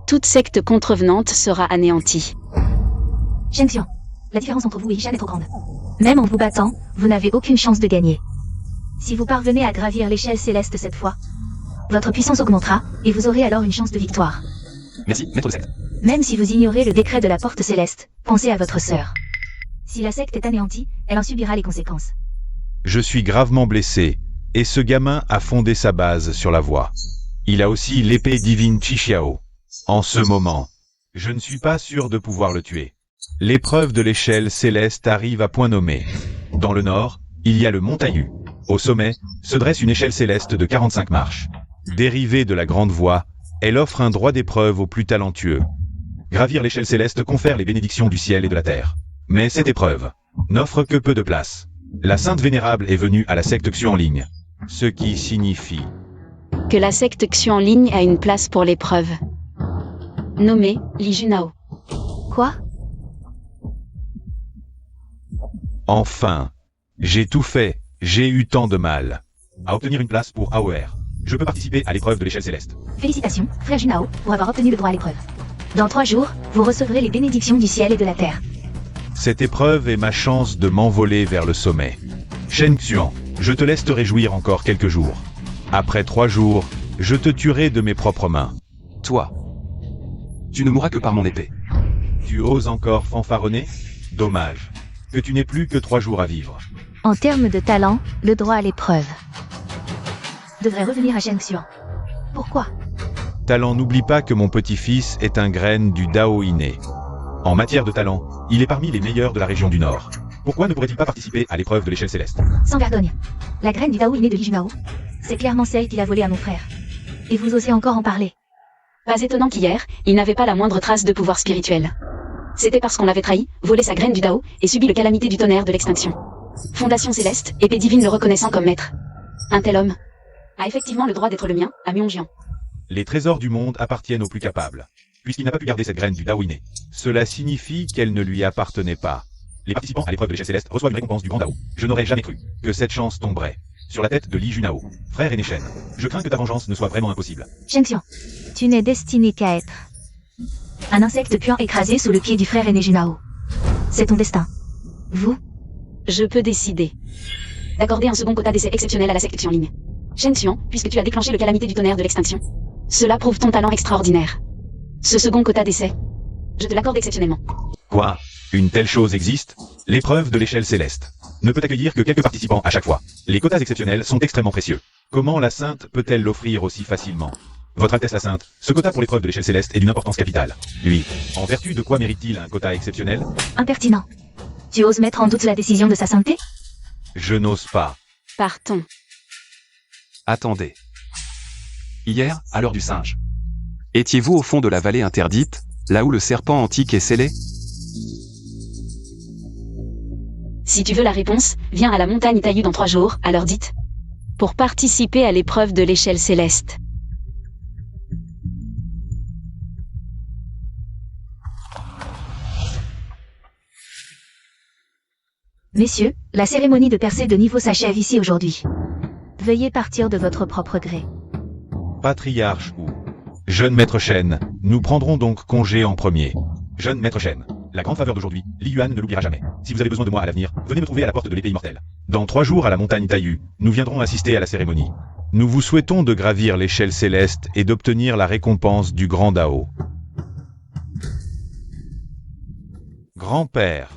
Toute secte contrevenante sera anéantie. Shen Xuan, la différence entre vous et Ishan est trop grande. Même en vous battant, vous n'avez aucune chance de gagner. Si vous parvenez à gravir l'échelle céleste cette fois, votre puissance augmentera, et vous aurez alors une chance de victoire. Merci, maître de secte. Même si vous ignorez le décret de la porte céleste, pensez à votre sœur. Si la secte est anéantie, elle en subira les conséquences. Je suis gravement blessé, et ce gamin a fondé sa base sur la voie. Il a aussi l'épée divine Chixiao. En ce moment, je ne suis pas sûr de pouvoir le tuer. L'épreuve de l'échelle céleste arrive à point nommé. Dans le nord, il y a le mont Taillu. Au sommet, se dresse une échelle céleste de 45 marches. Dérivée de la grande voie, elle offre un droit d'épreuve aux plus talentueux. Gravir l'échelle céleste confère les bénédictions du ciel et de la terre. Mais cette épreuve n'offre que peu de place. La Sainte Vénérable est venue à la secte Xu en ligne, ce qui signifie Que la secte Xu en ligne a une place pour l'épreuve. Nommé Li Junao. Quoi? enfin. J'ai tout fait, j'ai eu tant de mal à obtenir une place pour AOR. Je peux participer à l'épreuve de l'échelle céleste. Félicitations, frère Junao, pour avoir obtenu le droit à l'épreuve. Dans 3 jours, vous recevrez les bénédictions du ciel et de la terre. Cette épreuve est ma chance de m'envoler vers le sommet. Shen Xuan, je te laisse te réjouir encore quelques jours. Après 3 jours, je te tuerai de mes propres mains. Toi. Tu ne mourras que par mon épée. Tu oses encore fanfaronner? Dommage. Que tu n'aies plus que 3 jours à vivre. En termes de talent, le droit à l'épreuve devrait revenir à Shen Xuan. Pourquoi? Talent, n'oublie pas que mon petit-fils est un graine du Dao inné. En matière de talent, il est parmi les meilleurs de la région du Nord. Pourquoi ne pourrait-il pas participer à l'épreuve de l'échelle céleste? Sans vergogne. La graine du Dao inné de Li Junao, c'est clairement celle qu'il a volée à mon frère. Et vous osez encore en parler. Pas étonnant qu'hier, il n'avait pas la moindre trace de pouvoir spirituel. C'était parce qu'on l'avait trahi, volé sa graine du Dao, et subi le calamité du tonnerre de l'extinction. Fondation céleste, épée divine le reconnaissant comme maître. Un tel homme a effectivement le droit d'être le mien, à Myongjian. Les trésors du monde appartiennent aux plus capables, puisqu'il n'a pas pu garder cette graine du Dao inné. Cela signifie qu'elle ne lui appartenait pas. Les participants à l'épreuve de l'échelle céleste reçoivent une récompense du grand Dao. Je n'aurais jamais cru que cette chance tomberait sur la tête de Li Junao, frère aîné Shen. Je crains que ta vengeance ne soit vraiment impossible. Shen Xuan, tu n'es destiné qu'à être un insecte puant écrasé sous le pied du frère aîné Junao. C'est ton destin. Vous? Je peux décider d'accorder un second quota d'essai exceptionnel à la secte Xu en ligne. Shen Xuan, puisque tu as déclenché le calamité du tonnerre de l'extinction. Cela prouve ton talent extraordinaire. Ce second quota d'essai, je te l'accorde exceptionnellement. Quoi? Une telle chose existe? L'épreuve de l'échelle céleste ne peut accueillir que quelques participants à chaque fois. Les quotas exceptionnels sont extrêmement précieux. Comment la Sainte peut-elle l'offrir aussi facilement? Votre Altesse la Sainte, ce quota pour l'épreuve de l'échelle céleste est d'une importance capitale. Lui, en vertu de quoi mérite-t-il un quota exceptionnel? Impertinent. Tu oses mettre en doute la décision de sa sainteté? Je n'ose pas. Partons. Attendez. Hier, à l'heure du singe. Étiez-vous au fond de la vallée interdite, là où le serpent antique est scellé? Si tu veux la réponse, viens à la montagne Taillu dans 3 jours, à l'heure dite, pour participer à l'épreuve de l'échelle céleste. Messieurs, la cérémonie de percée de niveau s'achève ici aujourd'hui. Veuillez partir de votre propre gré. Patriarche ou jeune maître Shen, nous prendrons donc congé en premier. Jeune maître Shen, la grande faveur d'aujourd'hui, Li Yuan ne l'oubliera jamais. Si vous avez besoin de moi à l'avenir, venez me trouver à la porte de l'épée immortelle. Dans 3 jours à la montagne Taillu, nous viendrons assister à la cérémonie. Nous vous souhaitons de gravir l'échelle céleste et d'obtenir la récompense du grand Dao. Grand-père.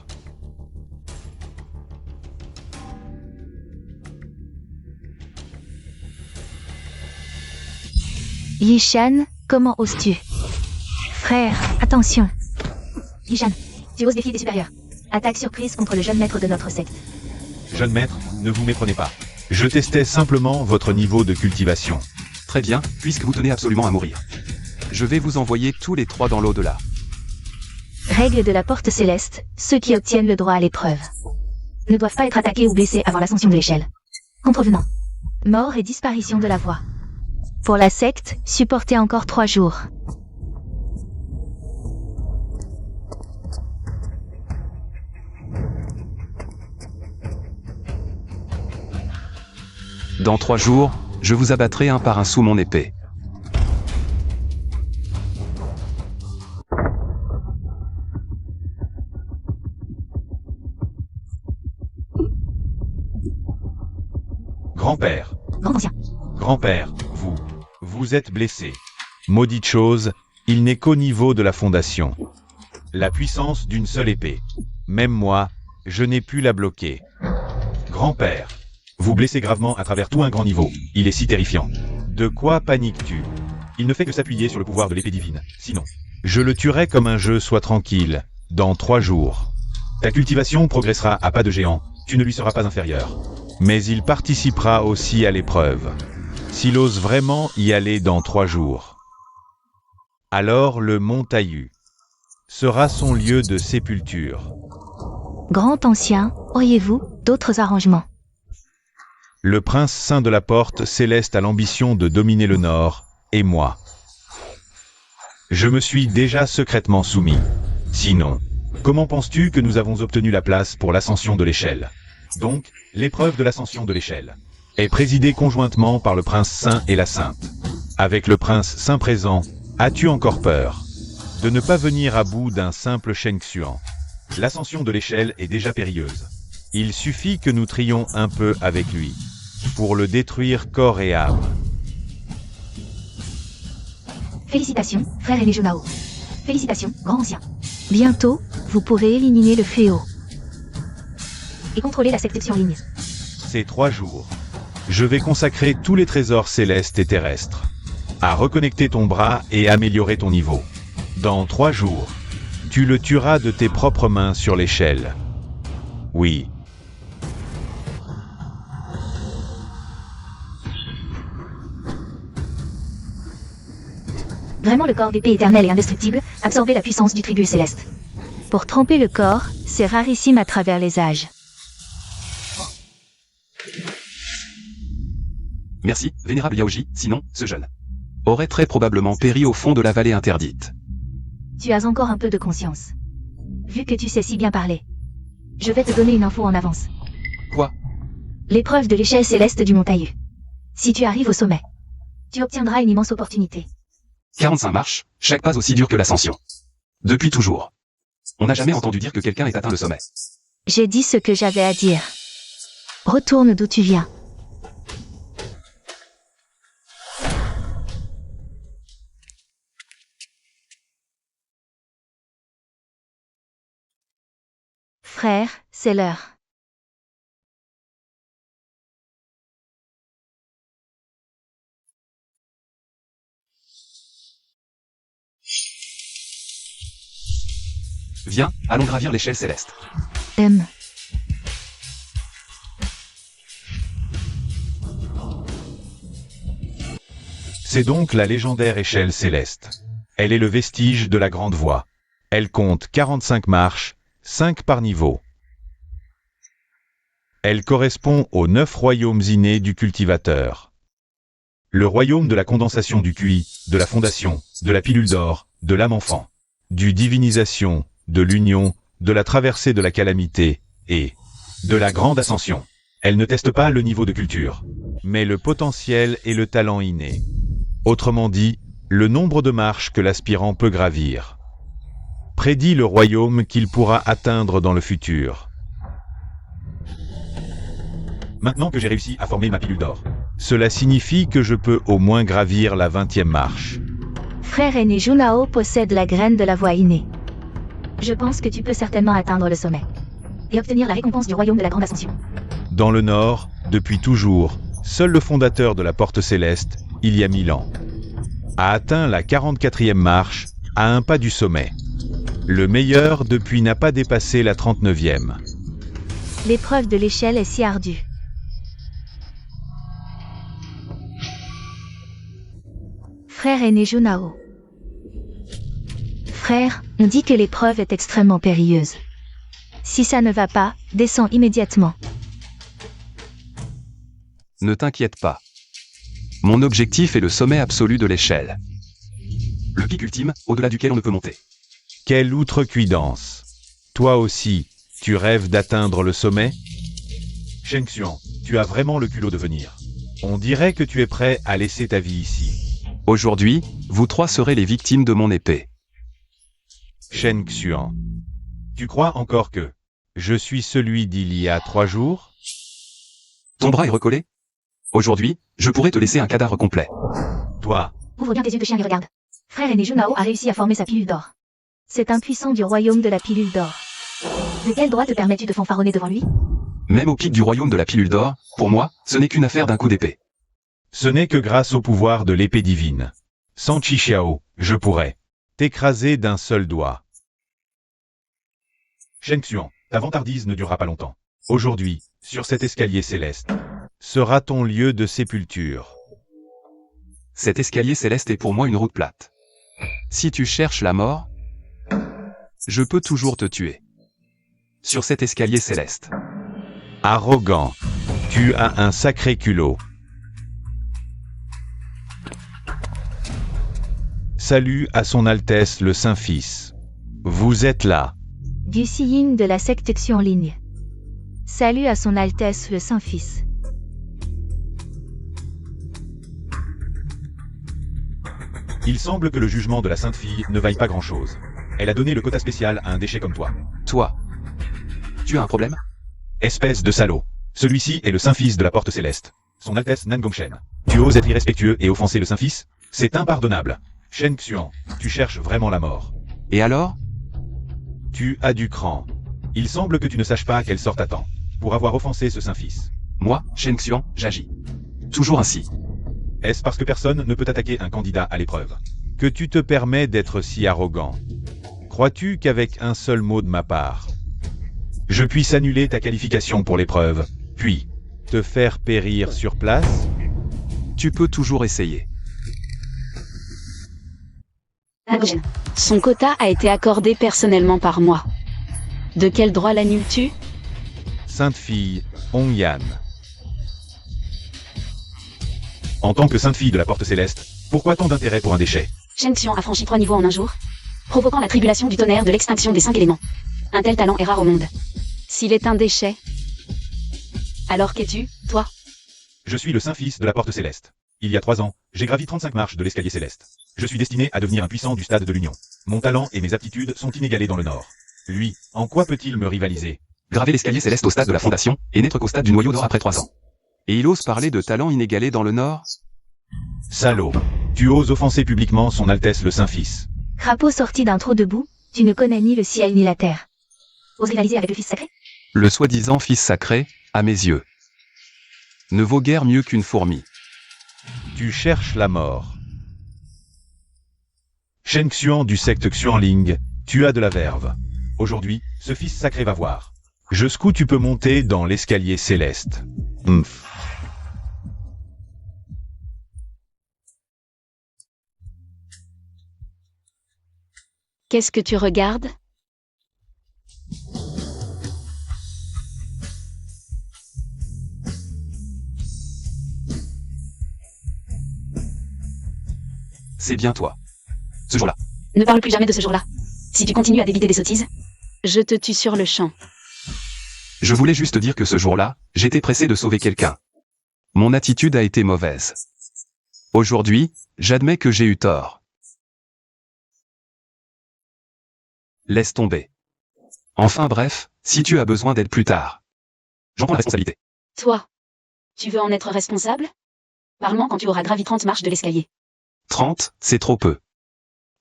Yishan, comment oses-tu? Frère, attention. Yishan, tu oses défier des supérieurs. Attaque surprise contre le jeune maître de notre secte. Jeune maître, ne vous méprenez pas. Je testais simplement votre niveau de cultivation. Très bien, puisque vous tenez absolument à mourir. Je vais vous envoyer tous les 3 dans l'au-delà. Règle de la porte céleste, ceux qui obtiennent le droit à l'épreuve ne doivent pas être attaqués ou blessés avant l'ascension de l'échelle. Contrevenant. Mort et disparition de la voie. Pour la secte, supportez encore 3 jours. Dans 3 jours, je vous abattrai un par un sous mon épée. Grand-père. Grand ancien. Grand-père, vous êtes blessé. Maudite chose, il n'est qu'au niveau de la fondation. La puissance d'une seule épée. Même moi, Je n'ai pu la bloquer. Grand-père. Vous blessez gravement à travers tout un grand niveau. Il est si terrifiant. De quoi paniques-tu? Il ne fait que s'appuyer sur le pouvoir de l'épée divine. Sinon, je le tuerai comme un jeu, sois tranquille. Dans 3 jours. Ta cultivation progressera à pas de géant. Tu ne lui seras pas inférieur. Mais il participera aussi à l'épreuve. S'il ose vraiment y aller dans 3 jours. Alors le mont Taillu sera son lieu de sépulture. Grand ancien, auriez-vous d'autres arrangements? Le prince saint de la porte céleste a l'ambition de dominer le nord, et moi. Je me suis déjà secrètement soumis. Sinon, comment penses-tu que nous avons obtenu la place pour l'ascension de l'échelle? Donc, l'épreuve de l'ascension de l'échelle est présidée conjointement par le prince saint et la sainte. Avec le prince saint présent, as-tu encore peur de ne pas venir à bout d'un simple Shen Xuan? L'ascension de l'échelle est déjà périlleuse. Il suffit que nous trions un peu avec lui pour le détruire corps et âme. Félicitations, frère Aîné Junao. Félicitations, grand ancien. Bientôt, vous pourrez éliminer le fléau. Et contrôler la secte en ligne. Ces 3 jours, je vais consacrer tous les trésors célestes et terrestres à reconnecter ton bras et améliorer ton niveau. Dans 3 jours, tu le tueras de tes propres mains sur l'échelle. Oui. Vraiment le corps d'épée éternel et indestructible, absorber la puissance du tribut céleste. Pour tremper le corps, c'est rarissime à travers les âges. Merci, vénérable Yaoji, sinon, ce jeune aurait très probablement péri au fond de la vallée interdite. Tu as encore un peu de conscience. Vu que tu sais si bien parler. Je vais te donner une info en avance. Quoi? L'épreuve de l'échelle céleste du mont Taillu. Si tu arrives au sommet, tu obtiendras une immense opportunité. 45 marches, chaque pas aussi dur que l'ascension. Depuis toujours. On n'a jamais entendu dire que quelqu'un ait atteint le sommet. J'ai dit ce que j'avais à dire. Retourne d'où tu viens. Frère, c'est l'heure. Viens, allons gravir l'échelle céleste. C'est donc la légendaire échelle céleste. Elle est le vestige de la grande voie. Elle compte 45 marches, 5 par niveau. Elle correspond aux 9 royaumes innés du cultivateur. Le royaume de la condensation du QI, de la fondation, de la pilule d'or, de l'âme enfant, du divinisation, de l'union, de la traversée de la calamité, et de la grande ascension. Elle ne teste pas le niveau de culture, mais le potentiel et le talent inné. Autrement dit, le nombre de marches que l'aspirant peut gravir. Prédit le royaume qu'il pourra atteindre dans le futur. Maintenant que j'ai réussi à former ma pilule d'or, cela signifie que je peux au moins gravir la 20e marche. Frère Aîné Junao possède la graine de la voie innée. Je pense que tu peux certainement atteindre le sommet et obtenir la récompense du royaume de la grande ascension. Dans le nord, depuis toujours, seul le fondateur de la porte céleste, il y a 1000 ans, a atteint la 44e marche, à un pas du sommet. Le meilleur depuis n'a pas dépassé la 39e. L'épreuve de l'échelle est si ardue. Frère Aîné Junao. Frère, on dit que l'épreuve est extrêmement périlleuse. Si ça ne va pas, descends immédiatement. Ne t'inquiète pas. Mon objectif est le sommet absolu de l'échelle. Le pic ultime, au-delà duquel on ne peut monter. Quelle outrecuidance! Toi aussi, tu rêves d'atteindre le sommet? Shen Xuan, tu as vraiment le culot de venir. On dirait que tu es prêt à laisser ta vie ici. Aujourd'hui, vous 3 serez les victimes de mon épée. Shen Xuan, tu crois encore que je suis celui d'il y a 3 jours? Ton bras est recollé? Aujourd'hui, je pourrais te laisser un cadavre complet. Toi, Ouvre bien tes yeux de chien et regarde. Frère Aîné Junao a réussi à former sa pilule d'or. C'est un puissant du royaume de la pilule d'or. De quel droit te permets-tu de fanfaronner devant lui? Même au pic du royaume de la pilule d'or, pour moi, ce n'est qu'une affaire d'un coup d'épée. Ce n'est que grâce au pouvoir de l'épée divine. Sans Chixiao, je pourrais t'écraser d'un seul doigt. Shen Xuan, ta vantardise ne durera pas longtemps. Aujourd'hui, sur cet escalier céleste, sera ton lieu de sépulture. Cet escalier céleste est pour moi une route plate. Si tu cherches la mort, je peux toujours te tuer. Sur cet escalier céleste. Arrogant. Tu as un sacré culot. Salut à son Altesse le Saint-Fils. Vous êtes là. Du Siyin de la secte Xu en ligne. Salut à son Altesse le Saint-Fils. Il semble que le jugement de la Sainte Fille ne vaille pas grand-chose. Elle a donné le quota spécial à un déchet comme toi. Toi, tu as un problème? Espèce de salaud. Celui-ci est le Saint-Fils de la Porte Céleste. Son Altesse Nangongchen. Tu oses être irrespectueux et offenser le Saint-Fils? C'est impardonnable. Shen Xuan, tu cherches vraiment la mort. Et alors? Tu as du cran. Il semble que tu ne saches pas quelle sorte t'attend pour avoir offensé ce Saint-Fils. Moi, Shen Xuan, j'agis. Toujours ainsi. Est-ce parce que personne ne peut attaquer un candidat à l'épreuve que tu te permets d'être si arrogant? Crois-tu qu'avec un seul mot de ma part, je puisse annuler ta qualification pour l'épreuve, puis te faire périr sur place? Tu peux toujours essayer. Son quota a été accordé personnellement par moi. De quel droit l'annules-tu? Sainte Fille, Hongyan. En tant que Sainte Fille de la Porte Céleste, pourquoi tant d'intérêt pour un déchet? Shen Xian a franchi 3 niveaux en un jour, provoquant la tribulation du tonnerre de l'extinction des 5 éléments. Un tel talent est rare au monde. S'il est un déchet, alors qu'es-tu, toi? Je suis le Saint-Fils de la Porte Céleste. Il y a 3 ans, j'ai gravi 35 marches de l'escalier céleste. Je suis destiné à devenir un puissant du stade de l'Union. Mon talent et mes aptitudes sont inégalés dans le Nord. Lui, en quoi peut-il me rivaliser? Graver l'escalier céleste au stade de la Fondation, et n'être qu'au stade du noyau d'or après 3 ans. Et il ose parler de talent inégalé dans le Nord? Salaud. Tu oses offenser publiquement son Altesse le Saint-Fils. Crapaud sorti d'un trou de boue, tu ne connais ni le ciel ni la terre. Ose rivaliser avec le Fils sacré? Le soi-disant fils sacré, à mes yeux, ne vaut guère mieux qu'une fourmi. Tu cherches la mort. Shen Xuan du secte Xuanling, tu as de la verve. Aujourd'hui, ce fils sacré va voir. Jusqu'où tu peux monter dans l'escalier céleste. Humph. Qu'est-ce que tu regardes? C'est bien toi. Ce jour-là. Ne parle plus jamais de ce jour-là. Si tu continues à débiter des sottises, je te tue sur le champ. Je voulais juste dire que ce jour-là, j'étais pressé de sauver quelqu'un. Mon attitude a été mauvaise. Aujourd'hui, j'admets que j'ai eu tort. Laisse tomber. Enfin bref, si tu as besoin d'aide plus tard, j'en prends la responsabilité. Toi, tu veux en être responsable? Parle-moi quand tu auras gravi 30 marches de l'escalier. 30, c'est trop peu.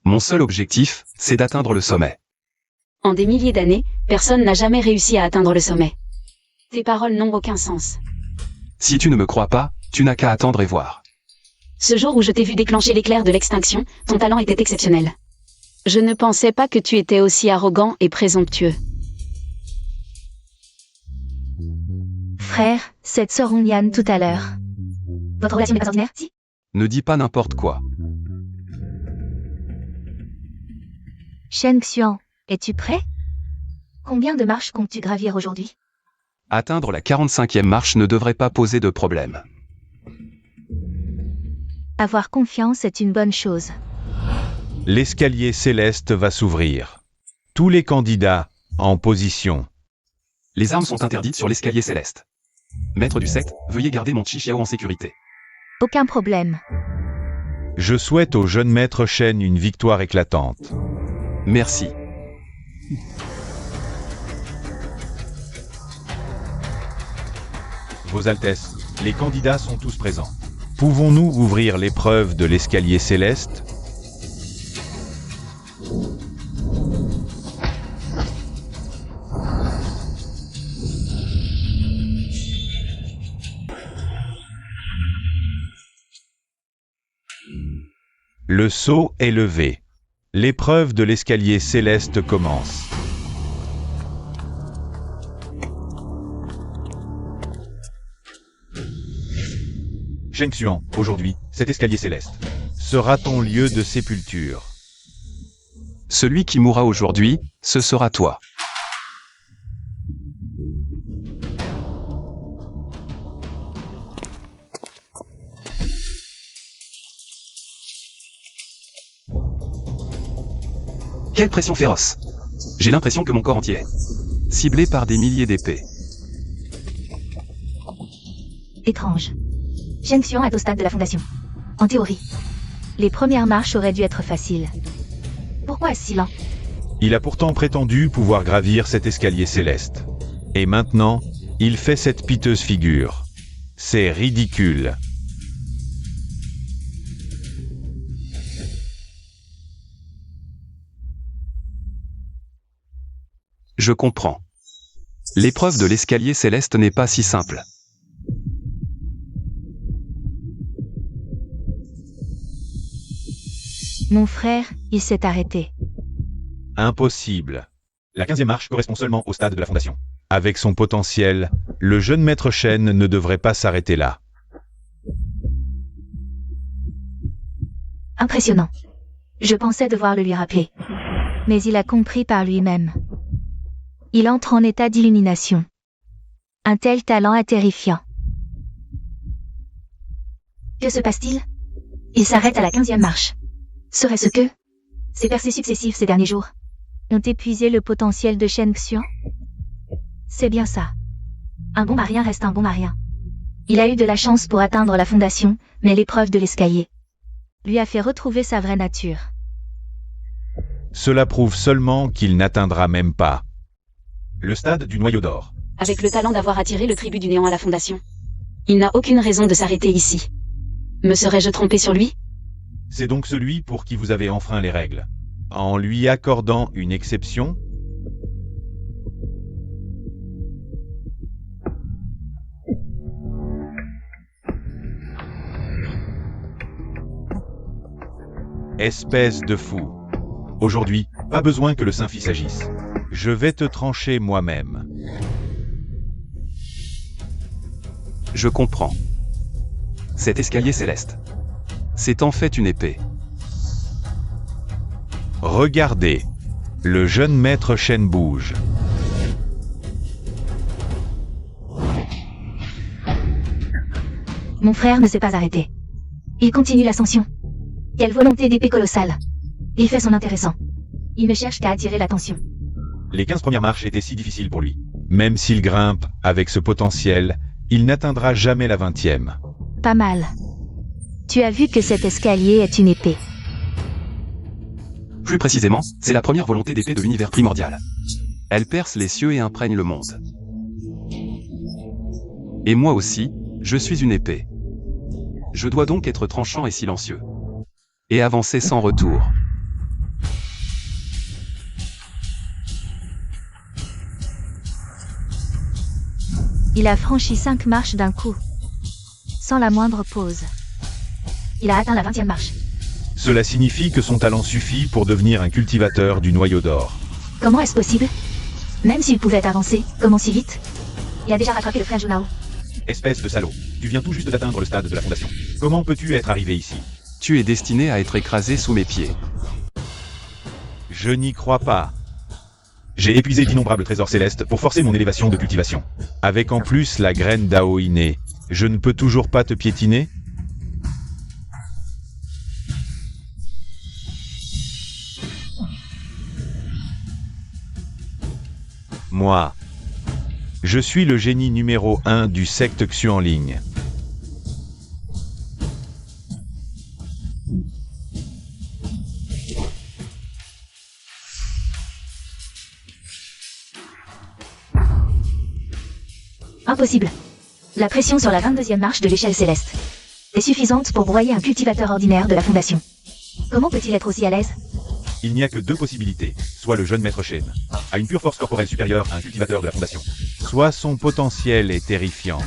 Mon seul objectif, c'est d'atteindre le sommet. En des milliers d'années, personne n'a jamais réussi à atteindre le sommet. Tes paroles n'ont aucun sens. Si tu ne me crois pas, tu n'as qu'à attendre et voir. Ce jour où je t'ai vu déclencher l'éclair de l'extinction, ton talent était exceptionnel. Je ne pensais pas que tu étais aussi arrogant et présomptueux. Frère, cette sœur Hongyan tout à l'heure. Votre relation n'est pas ordinaire, si? Ne dis pas n'importe quoi. Shen Xuan, es-tu prêt? Combien de marches comptes-tu gravir aujourd'hui? Atteindre la 45e marche ne devrait pas poser de problème. Avoir confiance est une bonne chose. L'escalier céleste va s'ouvrir. Tous les candidats, en position. Les armes sont interdites sur l'escalier céleste. Maître du secte, veuillez garder mon Chixiao en sécurité. Aucun problème. Je souhaite au jeune maître Shen une victoire éclatante. Merci. Vos Altesses, les candidats sont tous présents. Pouvons-nous ouvrir l'épreuve de l'escalier céleste? Le sceau est levé. L'épreuve de l'escalier céleste commence. Sheng Xuan, aujourd'hui, cet escalier céleste sera ton lieu de sépulture. Celui qui mourra aujourd'hui, ce sera toi. Quelle pression féroce! J'ai l'impression que mon corps entier est ciblé par des milliers d'épées. Étrange. Sheng Xuan est au stade de la fondation. En théorie, les premières marches auraient dû être faciles. Pourquoi est-ce si lent? Il a pourtant prétendu pouvoir gravir cet escalier céleste. Et maintenant, il fait cette piteuse figure. C'est ridicule. Je comprends. L'épreuve de l'escalier céleste n'est pas si simple. Mon frère, il s'est arrêté. Impossible. La 15e marche correspond seulement au stade de la fondation. Avec son potentiel, le jeune maître Shen ne devrait pas s'arrêter là. Impressionnant. Je pensais devoir le lui rappeler. Mais il a compris par lui-même. Il entre en état d'illumination. Un tel talent est terrifiant. Que se passe-t-il? Il s'arrête à la 15e marche. Serait-ce que ces percées successives ces derniers jours ont épuisé le potentiel de Sheng Xuan? C'est bien ça. Un bon marien reste un bon marien. Il a eu de la chance pour atteindre la fondation, mais l'épreuve de l'escalier lui a fait retrouver sa vraie nature. Cela prouve seulement qu'il n'atteindra même pas le stade du noyau d'or. Avec le talent d'avoir attiré le tribut du néant à la fondation. Il n'a aucune raison de s'arrêter ici. Me serais-je trompé sur lui? C'est donc celui pour qui vous avez enfreint les règles. En lui accordant une exception? Espèce de fou. Aujourd'hui, pas besoin que le Saint-Fils agisse. Je vais te trancher moi-même. Je comprends. Cet escalier céleste, c'est en fait une épée. Regardez. Le jeune maître Shen bouge. Mon frère ne s'est pas arrêté. Il continue l'ascension. Quelle volonté d'épée colossale. Il fait son intéressant. Il ne cherche qu'à attirer l'attention. Les 15 premières marches étaient si difficiles pour lui. Même s'il grimpe avec ce potentiel, il n'atteindra jamais la 20e. Pas mal. Tu as vu que cet escalier est une épée. Plus précisément, c'est la première volonté d'épée de l'univers primordial. Elle perce les cieux et imprègne le monde. Et moi aussi, je suis une épée. Je dois donc être tranchant et silencieux. Et avancer sans retour. Il a franchi 5 marches d'un coup. Sans la moindre pause. Il a atteint la 20e marche. Cela signifie que son talent suffit pour devenir un cultivateur du noyau d'or. Comment est-ce possible? Même s'il pouvait avancer, comment si vite? Il a déjà rattrapé le frère Junao. Espèce de salaud. Tu viens tout juste d'atteindre le stade de la fondation. Comment peux-tu être arrivé ici? Tu es destiné à être écrasé sous mes pieds. Je n'y crois pas. J'ai épuisé d'innombrables trésors célestes pour forcer mon élévation de cultivation. Avec en plus la graine d'Ao innée, je ne peux toujours pas te piétiner? Moi, je suis le génie numéro 1 du secte Xuanling. Impossible. La pression sur la 22e marche de l'échelle céleste est suffisante pour broyer un cultivateur ordinaire de la fondation. Comment peut-il être aussi à l'aise? Il n'y a que deux possibilités. Soit le jeune maître Shen a une pure force corporelle supérieure à un cultivateur de la fondation. Soit son potentiel est terrifiant,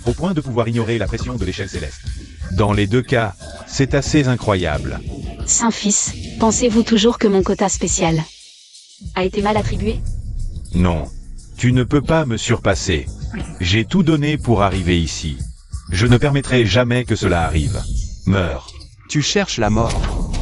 au point de pouvoir ignorer la pression de l'échelle céleste. Dans les deux cas, c'est assez incroyable. Saint-Fils, pensez-vous toujours que mon quota spécial a été mal attribué? Non. Tu ne peux pas me surpasser. J'ai tout donné pour arriver ici. Je ne permettrai jamais que cela arrive. Meurs. Tu cherches la mort.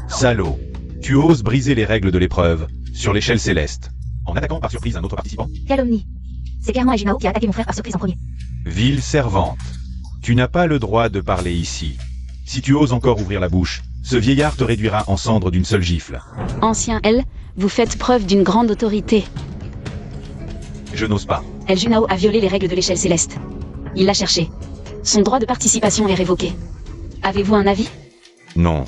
Salaud. Tu oses briser les règles de l'épreuve, sur l'échelle céleste, en attaquant par surprise un autre participant? Calomnie. C'est clairement Junao qui a attaqué mon frère par surprise en premier. Ville servante. Tu n'as pas le droit de parler ici. Si tu oses encore ouvrir la bouche, ce vieillard te réduira en cendres d'une seule gifle. Ancien El, vous faites preuve d'une grande autorité. Je n'ose pas. El Junao a violé les règles de l'échelle céleste. Il l'a cherché. Son droit de participation est révoqué. Avez-vous un avis? Non.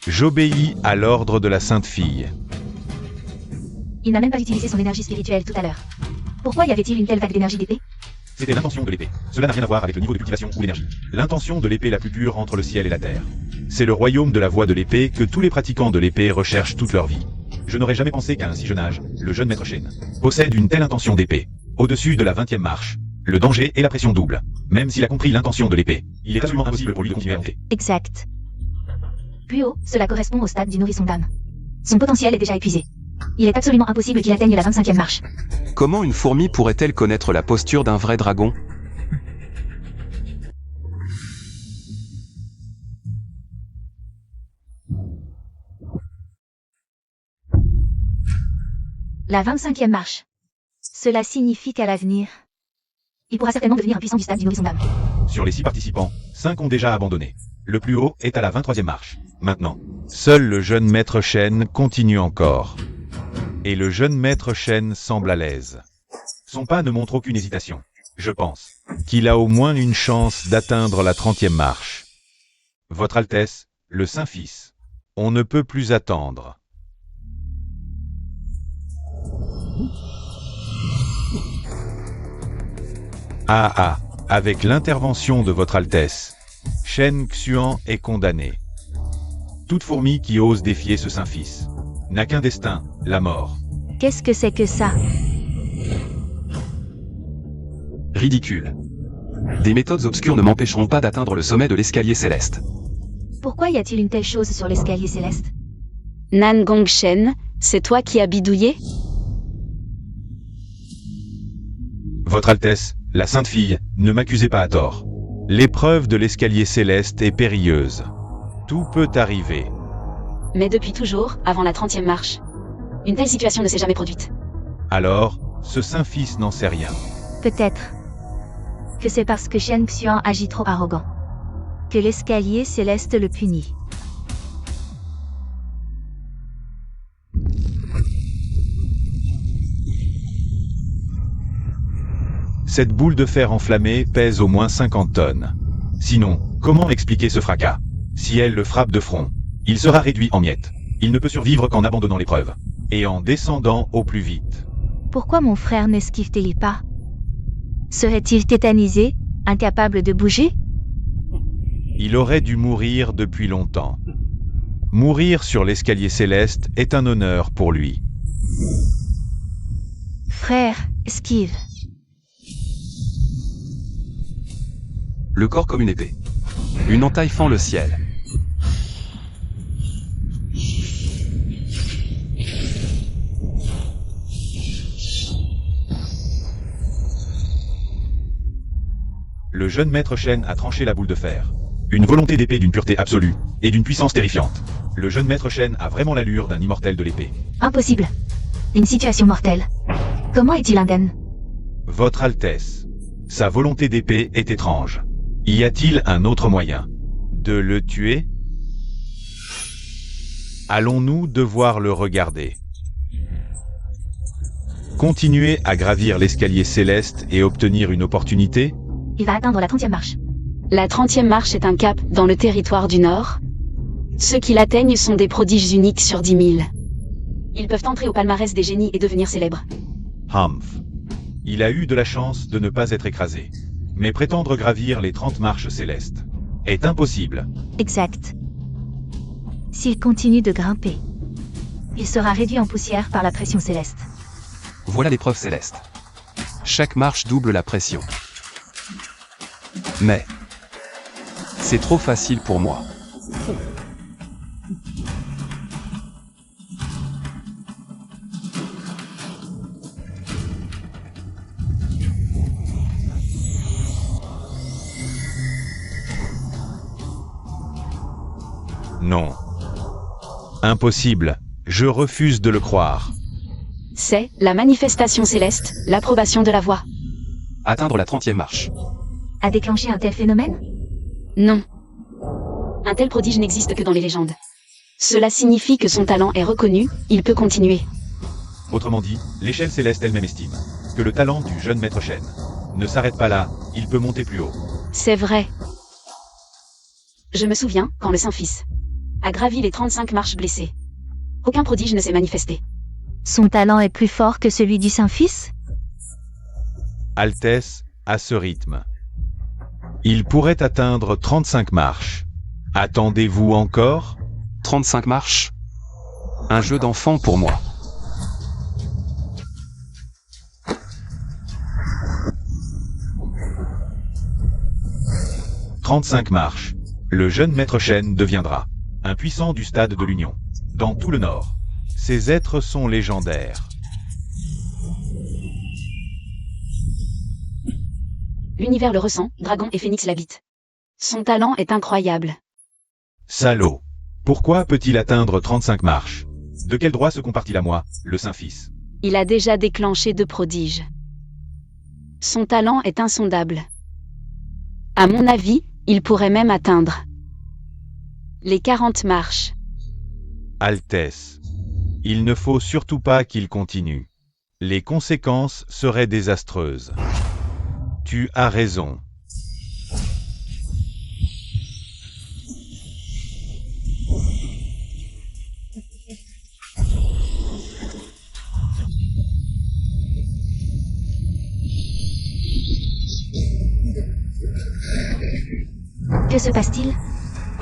J'obéis à l'ordre de la Sainte Fille. Il n'a même pas utilisé son énergie spirituelle tout à l'heure. Pourquoi y avait-il une telle vague d'énergie d'épée? C'était l'intention de l'épée. Cela n'a rien à voir avec le niveau de cultivation ou l'énergie. L'intention de l'épée la plus pure entre le ciel et la terre. C'est le royaume de la voie de l'épée que tous les pratiquants de l'épée recherchent toute leur vie. Je n'aurais jamais pensé qu'à un si jeune âge, le jeune maître Shen possède une telle intention d'épée. Au-dessus de la 20e marche, le danger et la pression double. Même s'il a compris l'intention de l'épée, il est absolument impossible pour lui de continuer à monter. Exact. Plus haut, cela correspond au stade du nourrisson d'âme. Son potentiel est déjà épuisé. Il est absolument impossible qu'il atteigne la 25e marche. Comment une fourmi pourrait-elle connaître la posture d'un vrai dragon? La 25e marche. Cela signifie qu'à l'avenir, il pourra certainement devenir un puissant du stade du nourrisson d'âme. Sur les 6 participants, 5 ont déjà abandonné. Le plus haut est à la 23e marche. Maintenant, seul le jeune maître Shen continue encore. Et le jeune maître Shen semble à l'aise. Son pas ne montre aucune hésitation. Je pense qu'il a au moins une chance d'atteindre la 30e marche. Votre Altesse, le Saint-Fils. On ne peut plus attendre. Avec l'intervention de Votre Altesse, Shen Xuan est condamné. Toute fourmi qui ose défier ce Saint-Fils n'a qu'un destin, la mort. Qu'est-ce que c'est que ça? Ridicule. Des méthodes obscures ne m'empêcheront pas d'atteindre le sommet de l'escalier céleste. Pourquoi y a-t-il une telle chose sur l'escalier céleste? Nan Gongshen, c'est toi qui as bidouillé? Votre Altesse, la Sainte Fille, ne m'accusez pas à tort. L'épreuve de l'escalier céleste est périlleuse. Tout peut arriver. Mais depuis toujours, avant la 30e marche, une telle situation ne s'est jamais produite. Alors, ce Saint-Fils n'en sait rien. Peut-être que c'est parce que Shen Xuan agit trop arrogant que l'escalier céleste le punit. Cette boule de fer enflammée pèse au moins 50 tonnes. Sinon, comment expliquer ce fracas? Si elle le frappe de front, il sera réduit en miettes. Il ne peut survivre qu'en abandonnant l'épreuve. Et en descendant au plus vite. Pourquoi mon frère n'esquive-t-il pas? Serait-il tétanisé, incapable de bouger? Il aurait dû mourir depuis longtemps. Mourir sur l'escalier céleste est un honneur pour lui. Frère, esquive. Le corps comme une épée. Une entaille fend le ciel. Le jeune maître Shen a tranché la boule de fer. Une volonté d'épée d'une pureté absolue, et d'une puissance terrifiante. Le jeune maître Shen a vraiment l'allure d'un immortel de l'épée. Impossible. Une situation mortelle. Comment est-il indemne? Votre Altesse, sa volonté d'épée est étrange. Y a-t-il un autre moyen de le tuer? Allons-nous devoir le regarder? Continuer à gravir l'escalier céleste et obtenir une opportunité? Il va atteindre la 30e marche. La 30e marche est un cap dans le territoire du Nord. Ceux qui l'atteignent sont des prodiges uniques sur 10 000. Ils peuvent entrer au palmarès des génies et devenir célèbres. Humph. Il a eu de la chance de ne pas être écrasé. Mais prétendre gravir les 30 marches célestes est impossible. Exact. S'il continue de grimper, il sera réduit en poussière par la pression céleste. Voilà l'épreuve céleste. Chaque marche double la pression. Mais c'est trop facile pour moi. Non. Impossible. Je refuse de le croire. C'est la manifestation céleste, l'approbation de la voix. Atteindre la 30e marche. A déclenché un tel phénomène? Non. Un tel prodige n'existe que dans les légendes. Cela signifie que son talent est reconnu, il peut continuer. Autrement dit, l'échelle céleste elle-même estime que le talent du jeune maître Shen ne s'arrête pas là, il peut monter plus haut. C'est vrai. Je me souviens, quand le Saint-Fils a gravi les 35 marches blessées. Aucun prodige ne s'est manifesté. Son talent est plus fort que celui du Saint-Fils? Altesse, à ce rythme, il pourrait atteindre 35 marches. Attendez-vous encore? 35 marches. Un jeu d'enfant pour moi. « 35 marches. Le jeune maître Shen deviendra un puissant du stade de l'Union, dans tout le Nord. Ces êtres sont légendaires. L'univers le ressent, Dragon et Phénix l'habitent. Son talent est incroyable. Salaud. Pourquoi peut-il atteindre 35 marches? De quel droit se compare-t-il à moi, le Saint-Fils? Il a déjà déclenché 2 prodiges. Son talent est insondable. À mon avis, il pourrait même atteindre les 40 marches. Altesse. Il ne faut surtout pas qu'il continue. Les conséquences seraient désastreuses. Tu as raison. Que se passe-t-il?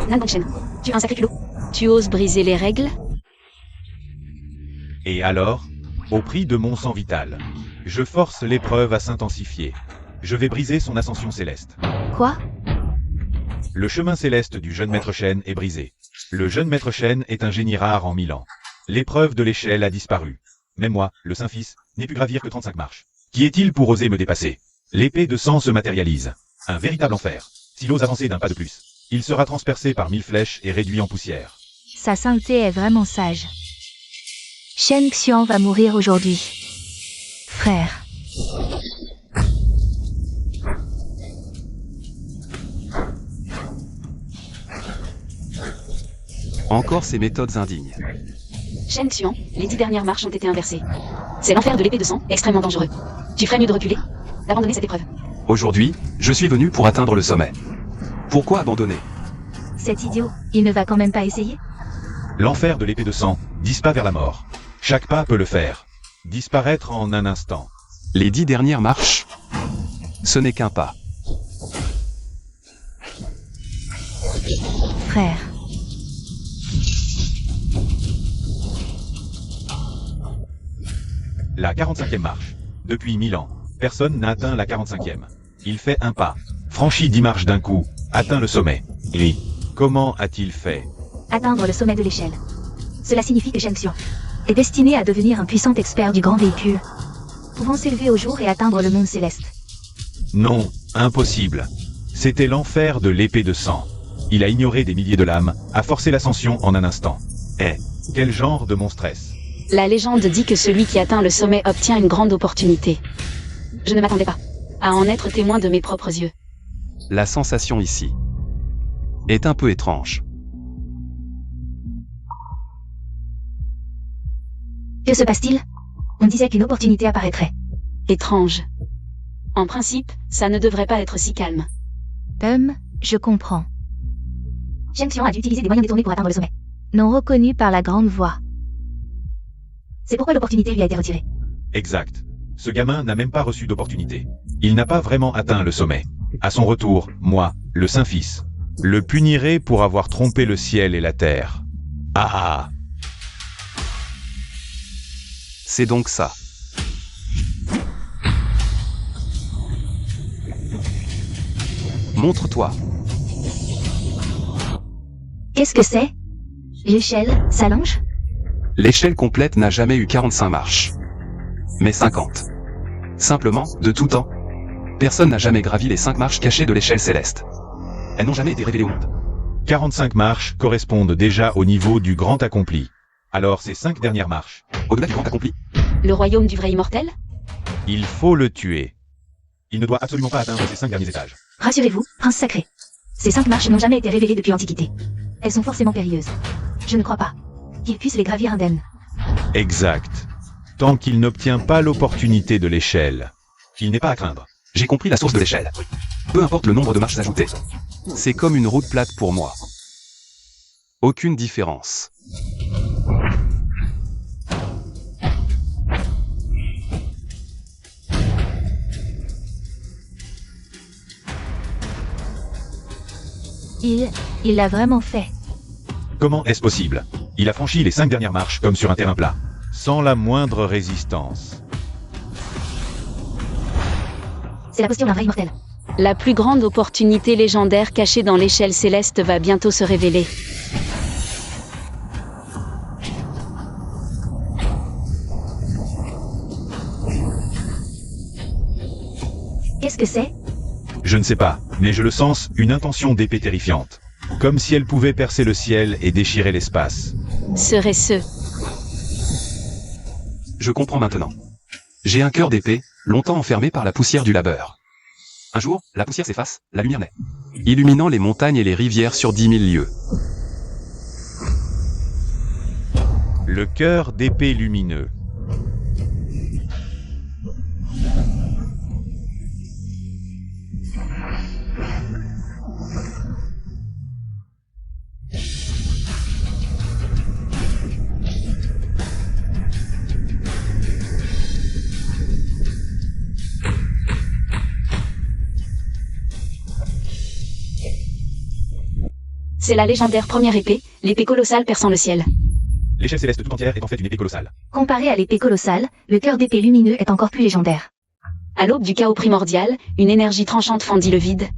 Nan Gongchen, tu es un sacré culot. Tu oses briser les règles? Et alors, au prix de mon sang vital, je force l'épreuve à s'intensifier. Je vais briser son ascension céleste. Quoi? Le chemin céleste du jeune maître Shen est brisé. Le jeune maître Shen est un génie rare en 1000 ans. L'épreuve de l'échelle a disparu. Même moi, le Saint-Fils, n'ai pu gravir que 35 marches. Qui est-il pour oser me dépasser? L'épée de sang se matérialise. Un véritable enfer. S'il ose avancer d'un pas de plus, il sera transpercé par 1000 flèches et réduit en poussière. Sa sainteté est vraiment sage. Shen Xian va mourir aujourd'hui. Frère. Encore ces méthodes indignes. Shen Xian, les 10 dernières marches ont été inversées. C'est l'enfer de l'épée de sang, extrêmement dangereux. Tu ferais mieux de reculer, d'abandonner cette épreuve. Aujourd'hui, je suis venu pour atteindre le sommet. Pourquoi abandonner? Cet idiot, il ne va quand même pas essayer? L'enfer de l'épée de sang, 10 pas vers la mort. Chaque pas peut le faire. Disparaître en un instant. Les 10 dernières marches? Ce n'est qu'un pas. Frère. La 45e marche. Depuis 1000 ans, personne n'a atteint la 45e. Il fait un pas, franchit 10 marches d'un coup, atteint le sommet. Et comment a-t-il fait? Atteindre le sommet de l'échelle. Cela signifie que Shen Xian est destiné à devenir un puissant expert du grand véhicule, pouvant s'élever au jour et atteindre le monde céleste. Non, impossible. C'était l'enfer de l'épée de sang. Il a ignoré des milliers de lames, a forcé l'ascension en un instant. Eh, quel genre de monstre est-ce? La légende dit que celui qui atteint le sommet obtient une grande opportunité. Je ne m'attendais pas à en être témoin de mes propres yeux. La sensation ici est un peu étrange. Que se passe-t-il? On disait qu'une opportunité apparaîtrait. Étrange. En principe, ça ne devrait pas être si calme. Je comprends. Shen Xian a dû utiliser des moyens détournés pour atteindre le sommet. Non reconnu par la grande voix. C'est pourquoi l'opportunité lui a été retirée. Exact. Ce gamin n'a même pas reçu d'opportunité. Il n'a pas vraiment atteint le sommet. À son retour, moi, le Saint-Fils, le punirai pour avoir trompé le ciel et la terre. Ah ah. C'est donc ça. Montre-toi. Qu'est-ce que c'est? L'échelle s'allonge? L'échelle complète n'a jamais eu 45 marches. Mais 50. Simplement, de tout temps. Personne n'a jamais gravi les 5 marches cachées de l'échelle céleste. Elles n'ont jamais été révélées au monde. 45 marches correspondent déjà au niveau du grand accompli. Alors ces 5 dernières marches, Au-delà du grand accompli. Le royaume du vrai immortel? il faut le tuer. Il ne doit absolument pas atteindre ces 5 derniers étages. Rassurez-vous, prince sacré. Ces 5 marches n'ont jamais été révélées depuis l'Antiquité. Elles sont forcément périlleuses. Je ne crois pas qu'il puisse les gravir indemne. Exact. Tant qu'il n'obtient pas l'opportunité de l'échelle, il n'est pas à craindre. J'ai compris la source de l'échelle. Peu importe le nombre de marches ajoutées. C'est comme une route plate pour moi. Aucune différence. Il l'a vraiment fait. Comment est-ce possible? Il a franchi les 5 dernières marches comme sur un terrain plat, sans la moindre résistance. C'est la posture d'un vrai immortel. La plus grande opportunité légendaire cachée dans l'échelle céleste va bientôt se révéler. Qu'est-ce que c'est? Je ne sais pas, mais je le sens, une intention d'épée terrifiante. Comme si elle pouvait percer le ciel et déchirer l'espace. Serait-ce Je comprends maintenant. J'ai un cœur d'épée, longtemps enfermé par la poussière du labeur. Un jour, la poussière s'efface, la lumière naît. Illuminant les montagnes et les rivières sur 10 000 lieues. Le cœur d'épée lumineux. C'est la légendaire première épée, l'épée colossale perçant le ciel. L'échelle céleste tout entière est en fait une épée colossale. Comparé à l'épée colossale, le cœur d'épée lumineux est encore plus légendaire. À l'aube du chaos primordial, une énergie tranchante fendit le vide,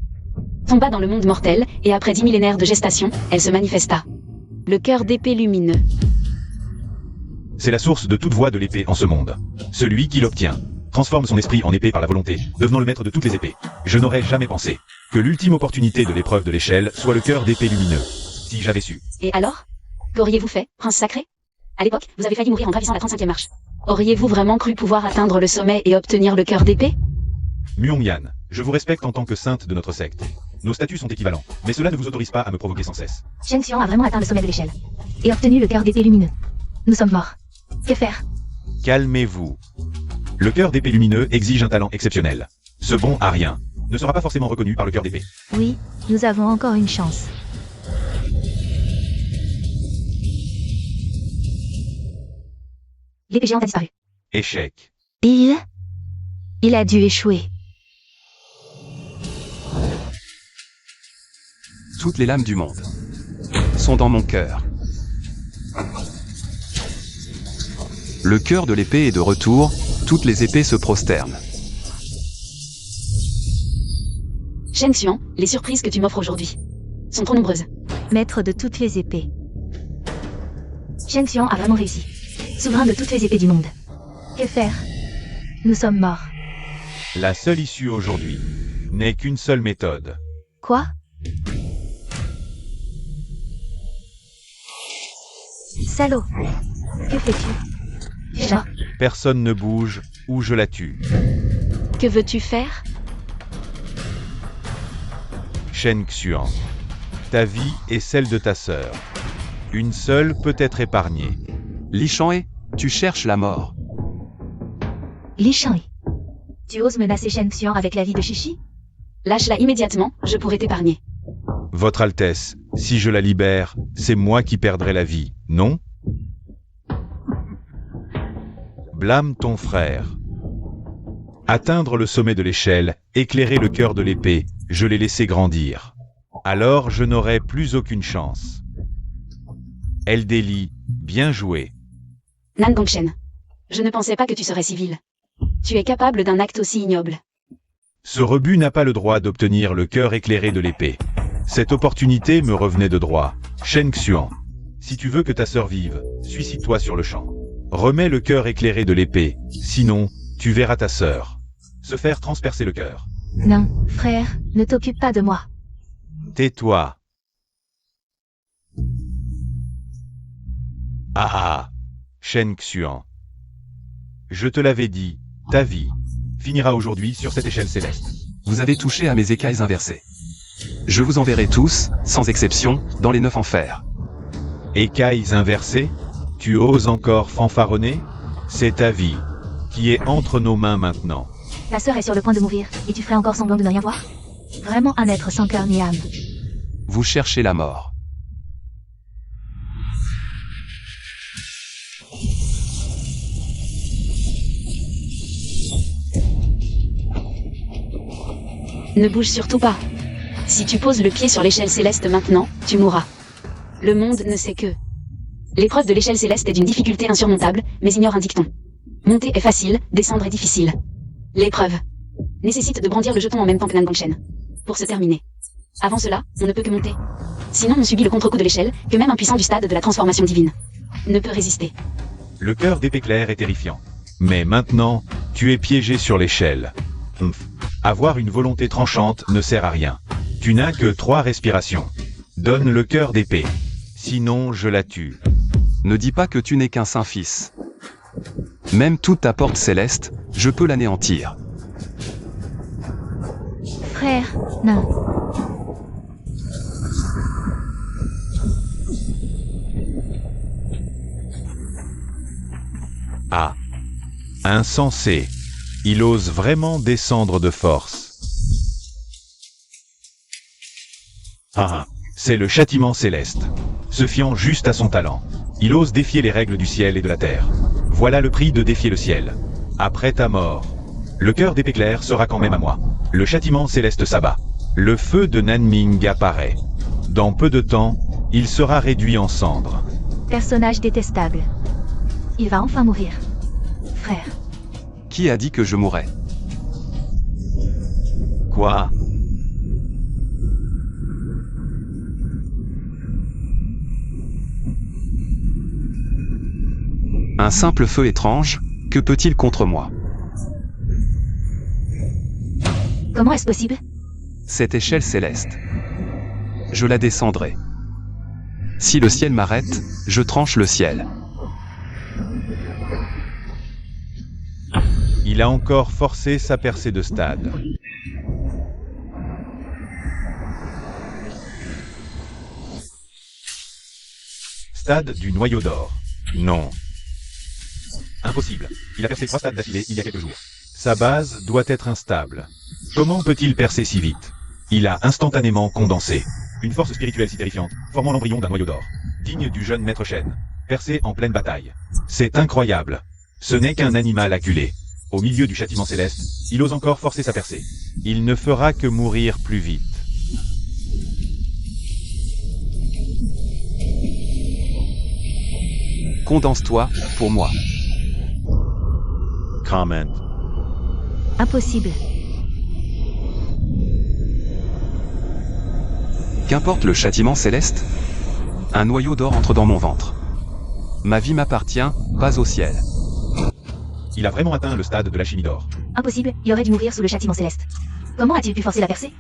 tomba dans le monde mortel, et après 10 millénaires de gestation, elle se manifesta. Le cœur d'épée lumineux. C'est la source de toute voie de l'épée en ce monde. Celui qui l'obtient transforme son esprit en épée par la volonté, devenant le maître de toutes les épées. Je n'aurais jamais pensé que l'ultime opportunité de l'épreuve de l'échelle soit le cœur d'épée lumineux. Si j'avais su. Et alors? Qu'auriez-vous fait, prince sacré? À l'époque, vous avez failli mourir en gravissant la 35e marche. Auriez-vous vraiment cru pouvoir atteindre le sommet et obtenir le cœur d'épée? Myung-Yan, je vous respecte en tant que sainte de notre secte. Nos statuts sont équivalents, mais cela ne vous autorise pas à me provoquer sans cesse. Shen Xiang a vraiment atteint le sommet de l'échelle. Et obtenu le cœur d'épée lumineux. Nous sommes morts. Que faire? Calmez-vous. Le cœur d'épée lumineux exige un talent exceptionnel. Ce bon à rien ne sera pas forcément reconnu par le cœur d'épée. Oui, nous avons encore une chance. L'épée géante a disparu. Échec. Il a dû échouer. Toutes les lames du monde sont dans mon cœur. Le cœur de l'épée est de retour, toutes les épées se prosternent. Shen Xiang, les surprises que tu m'offres aujourd'hui sont trop nombreuses. Maître de toutes les épées. Shen Xiang a vraiment réussi. Souverain de toutes les épées du monde. Que faire? Nous sommes morts. La seule issue aujourd'hui n'est qu'une seule méthode. Quoi? Salaud! Que fais-tu? Chat. Personne ne bouge ou je la tue. Que veux-tu faire? Shen Xiang, ta vie est celle de ta sœur. Une seule peut être épargnée. Li Shanhe, tu cherches la mort. Li Shanhe. Tu oses menacer Shen Xiang avec la vie de Chichi? Lâche-la immédiatement, je pourrai t'épargner. Votre Altesse, si je la libère, c'est moi qui perdrai la vie, non? Blâme ton frère. Atteindre le sommet de l'échelle, éclairer le cœur de l'épée, je l'ai laissé grandir. Alors je n'aurai plus aucune chance. Eldeli, bien joué. Nan Gongshen. Je ne pensais pas que tu serais civil. Tu es capable d'un acte aussi ignoble. Ce rebut n'a pas le droit d'obtenir le cœur éclairé de l'épée. Cette opportunité me revenait de droit. Shen Xuan. Si tu veux que ta sœur vive, suicide-toi sur le champ. Remets le cœur éclairé de l'épée, sinon, tu verras ta sœur se faire transpercer le cœur. Non, frère, ne t'occupe pas de moi. Tais-toi. Ah. Shen Xuan. Je te l'avais dit, ta vie finira aujourd'hui sur cette échelle céleste. Vous avez touché à mes écailles inversées. Je vous enverrai tous, sans exception, dans les 9 enfers. Écailles inversées? Tu oses encore fanfaronner? C'est ta vie qui est entre nos mains maintenant. Ta sœur est sur le point de mourir, et tu ferais encore semblant de ne rien voir? Vraiment un être sans cœur ni âme. Vous cherchez la mort. Ne bouge surtout pas. Si tu poses le pied sur l'échelle céleste maintenant, tu mourras. Le monde ne sait que. L'épreuve de l'échelle céleste est d'une difficulté insurmontable, mais ignore un dicton. Monter est facile, descendre est difficile. L'épreuve nécessite de brandir le jeton en même temps que Nan Gongshen. Pour se terminer. Avant cela, on ne peut que monter. Sinon on subit le contre-coup de l'échelle, que même un puissant du stade de la transformation divine ne peut résister. Le cœur d'épée claire est terrifiant. Mais maintenant, tu es piégé sur l'échelle. Avoir une volonté tranchante ne sert à rien. Tu n'as que 3 respirations. Donne le cœur d'épée. Sinon, je la tue. Ne dis pas que tu n'es qu'un saint fils. Même toute ta porte céleste, je peux l'anéantir. Frère, non. Ah. Insensé. Il ose vraiment descendre de force. Ah. C'est le châtiment céleste. Se fiant juste à son talent. Il ose défier les règles du ciel et de la terre. Voilà le prix de défier le ciel. Après ta mort, le cœur d'épée claire sera quand même à moi. Le châtiment céleste s'abat. Le feu de Nanming apparaît. Dans peu de temps, il sera réduit en cendres. Personnage détestable. Il va enfin mourir. Frère. Qui a dit que je mourrais? Quoi? Un simple feu étrange, que peut-il contre moi? Comment est-ce possible? Cette échelle céleste. Je la descendrai. Si le ciel m'arrête, je tranche le ciel. Il a encore forcé sa percée de stade. Stade du noyau d'or. Non. Impossible. Il a percé 3 stades d'affilée il y a quelques jours. Sa base doit être instable. Comment peut-il percer si vite? Il a instantanément condensé. Une force spirituelle si terrifiante, formant l'embryon d'un noyau d'or. Digne du jeune maître Shen. Percé en pleine bataille. C'est incroyable. Ce n'est qu'un animal acculé. Au milieu du châtiment céleste, il ose encore forcer sa percée. Il ne fera que mourir plus vite. Condense-toi, pour moi. Comment? Impossible. Qu'importe le châtiment céleste? Un noyau d'or entre dans mon ventre. Ma vie m'appartient, pas au ciel. Il a vraiment atteint le stade de l'alchimie d'or. Impossible, il aurait dû mourir sous le châtiment céleste. Comment a-t-il pu forcer la percée?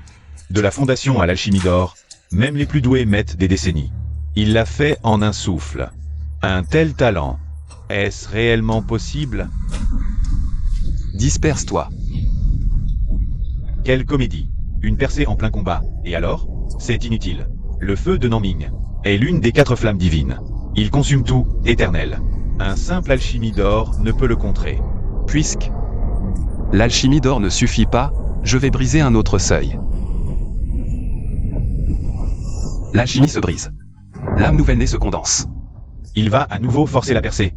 De la fondation à l'alchimie d'or, même les plus doués mettent des décennies. Il l'a fait en un souffle. Un tel talent, est-ce réellement possible? Disperse-toi. Quelle comédie! Une percée en plein combat, et alors? C'est inutile. Le feu de Nanming est l'une des 4 flammes divines. Il consume tout, éternel. Un simple alchimie d'or ne peut le contrer. Puisque l'alchimie d'or ne suffit pas, je vais briser un autre seuil. L'alchimie se brise. L'âme nouvelle-née se condense. Il va à nouveau forcer la percée.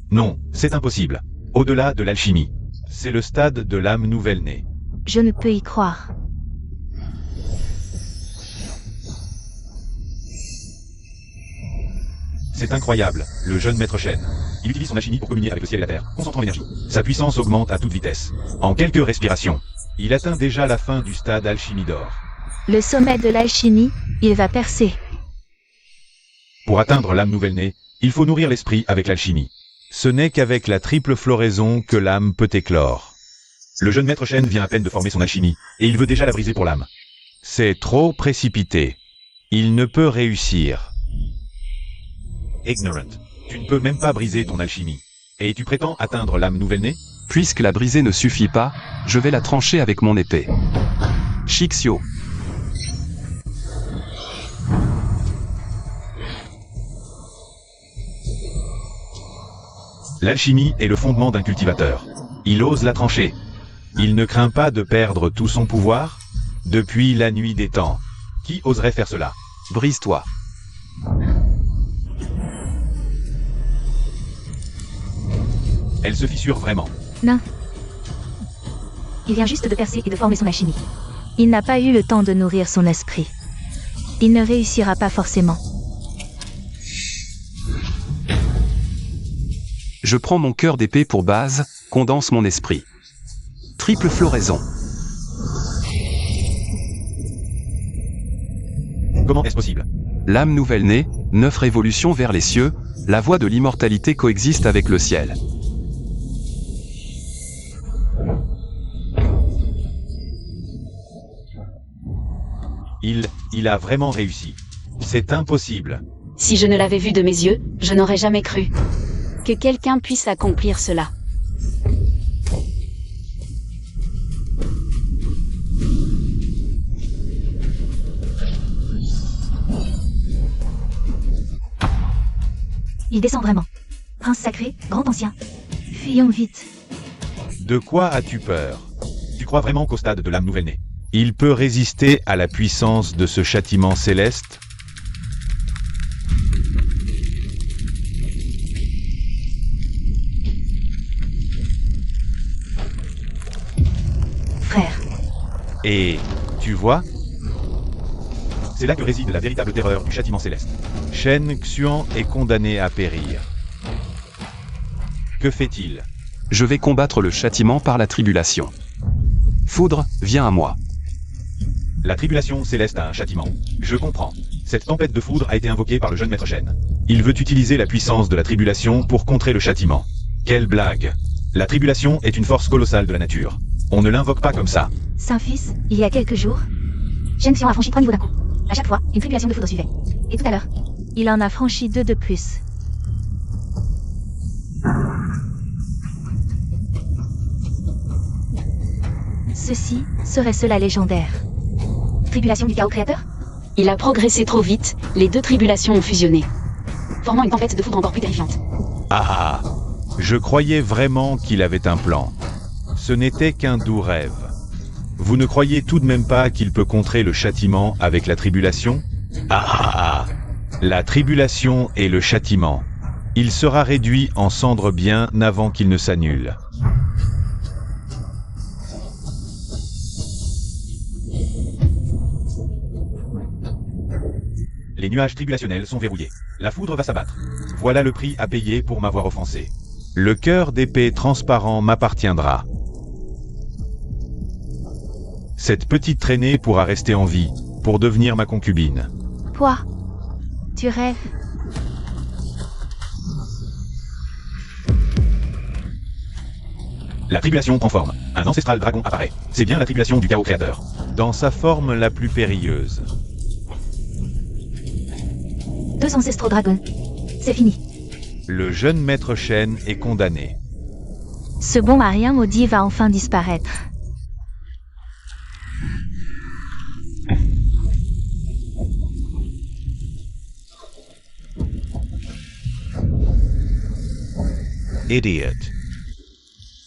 Non, c'est impossible. Au-delà de l'alchimie. C'est le stade de l'âme nouvelle-née. Je ne peux y croire. C'est incroyable, le jeune maître Shen. Il utilise son alchimie pour communier avec le ciel et la terre, concentrant l'énergie. Sa puissance augmente à toute vitesse. En quelques respirations, Il atteint déjà la fin du stade alchimie d'or. Le sommet de l'alchimie, il va percer. Pour atteindre l'âme nouvelle-née, il faut nourrir l'esprit avec l'alchimie. Ce n'est qu'avec la triple floraison que l'âme peut éclore. Le jeune maître Shen vient à peine de former son alchimie, et il veut déjà la briser pour l'âme. C'est trop précipité. Il ne peut réussir. Ignorant. Tu ne peux même pas briser ton alchimie. Et tu prétends atteindre l'âme nouvelle-née? Puisque la briser ne suffit pas, je vais la trancher avec mon épée. Shixio. L'alchimie est le fondement d'un cultivateur. Il ose la trancher. Il ne craint pas de perdre tout son pouvoir? Depuis la nuit des temps. Qui oserait faire cela? Brise-toi. Elle se fissure vraiment. Non, Il vient juste de percer et de former son alchimie. il n'a pas eu le temps de nourrir son esprit. Il ne réussira pas forcément. Je prends mon cœur d'épée pour base, condense mon esprit. Triple floraison. Comment est-ce possible? L'âme nouvelle-née, 9 révolutions vers les cieux, la voie de l'immortalité coexiste avec le ciel. Il a vraiment réussi. C'est impossible. Si je ne l'avais vu de mes yeux, je n'aurais jamais cru que quelqu'un puisse accomplir cela. Il descend vraiment. Prince sacré, grand ancien. Fuyons vite. De quoi as-tu peur? Tu crois vraiment qu'au stade de l'âme nouvelle-née, il peut résister à la puissance de ce châtiment céleste? Frère. Et, tu vois? C'est là que réside la véritable terreur du châtiment céleste. Shen Xuan est condamné à périr. Que fait-il? Je vais combattre le châtiment par la tribulation. Foudre, viens à moi. La tribulation céleste a un châtiment. Je comprends. Cette tempête de foudre a été invoquée par le jeune maître Shen. Il veut utiliser la puissance de la tribulation pour contrer le châtiment. Quelle blague! La tribulation est une force colossale de la nature. On ne l'invoque pas comme ça. Saint-Fils, il y a quelques jours, Shen Xian a franchi 3 niveaux d'un coup. À chaque fois, une tribulation de foudre suivait. Et tout à l'heure, Il en a franchi 2 de plus. Ceci serait cela légendaire. tribulation du chaos créateur? Il a progressé trop vite, les deux tribulations ont fusionné, formant une tempête de foudre encore plus terrifiante. Ah! Je croyais vraiment qu'il avait un plan. Ce n'était qu'un doux rêve. Vous ne croyez tout de même pas qu'il peut contrer le châtiment avec la tribulation? Ah! La tribulation et le châtiment. Il sera réduit en cendres bien avant qu'il ne s'annule. Les nuages tribulationnels sont verrouillés. La foudre va s'abattre. Voilà le prix à payer pour m'avoir offensé. Le cœur d'épée transparent m'appartiendra. Cette petite traînée pourra rester en vie, pour devenir ma concubine. Quoi? Tu rêves? La tribulation prend forme. Un ancestral dragon apparaît. C'est bien la tribulation du chaos créateur. Dans sa forme la plus périlleuse. 2 ancestraux dragons. C'est fini. Le jeune maître Shen est condamné. Ce bon à rien maudit va enfin disparaître. Idiot.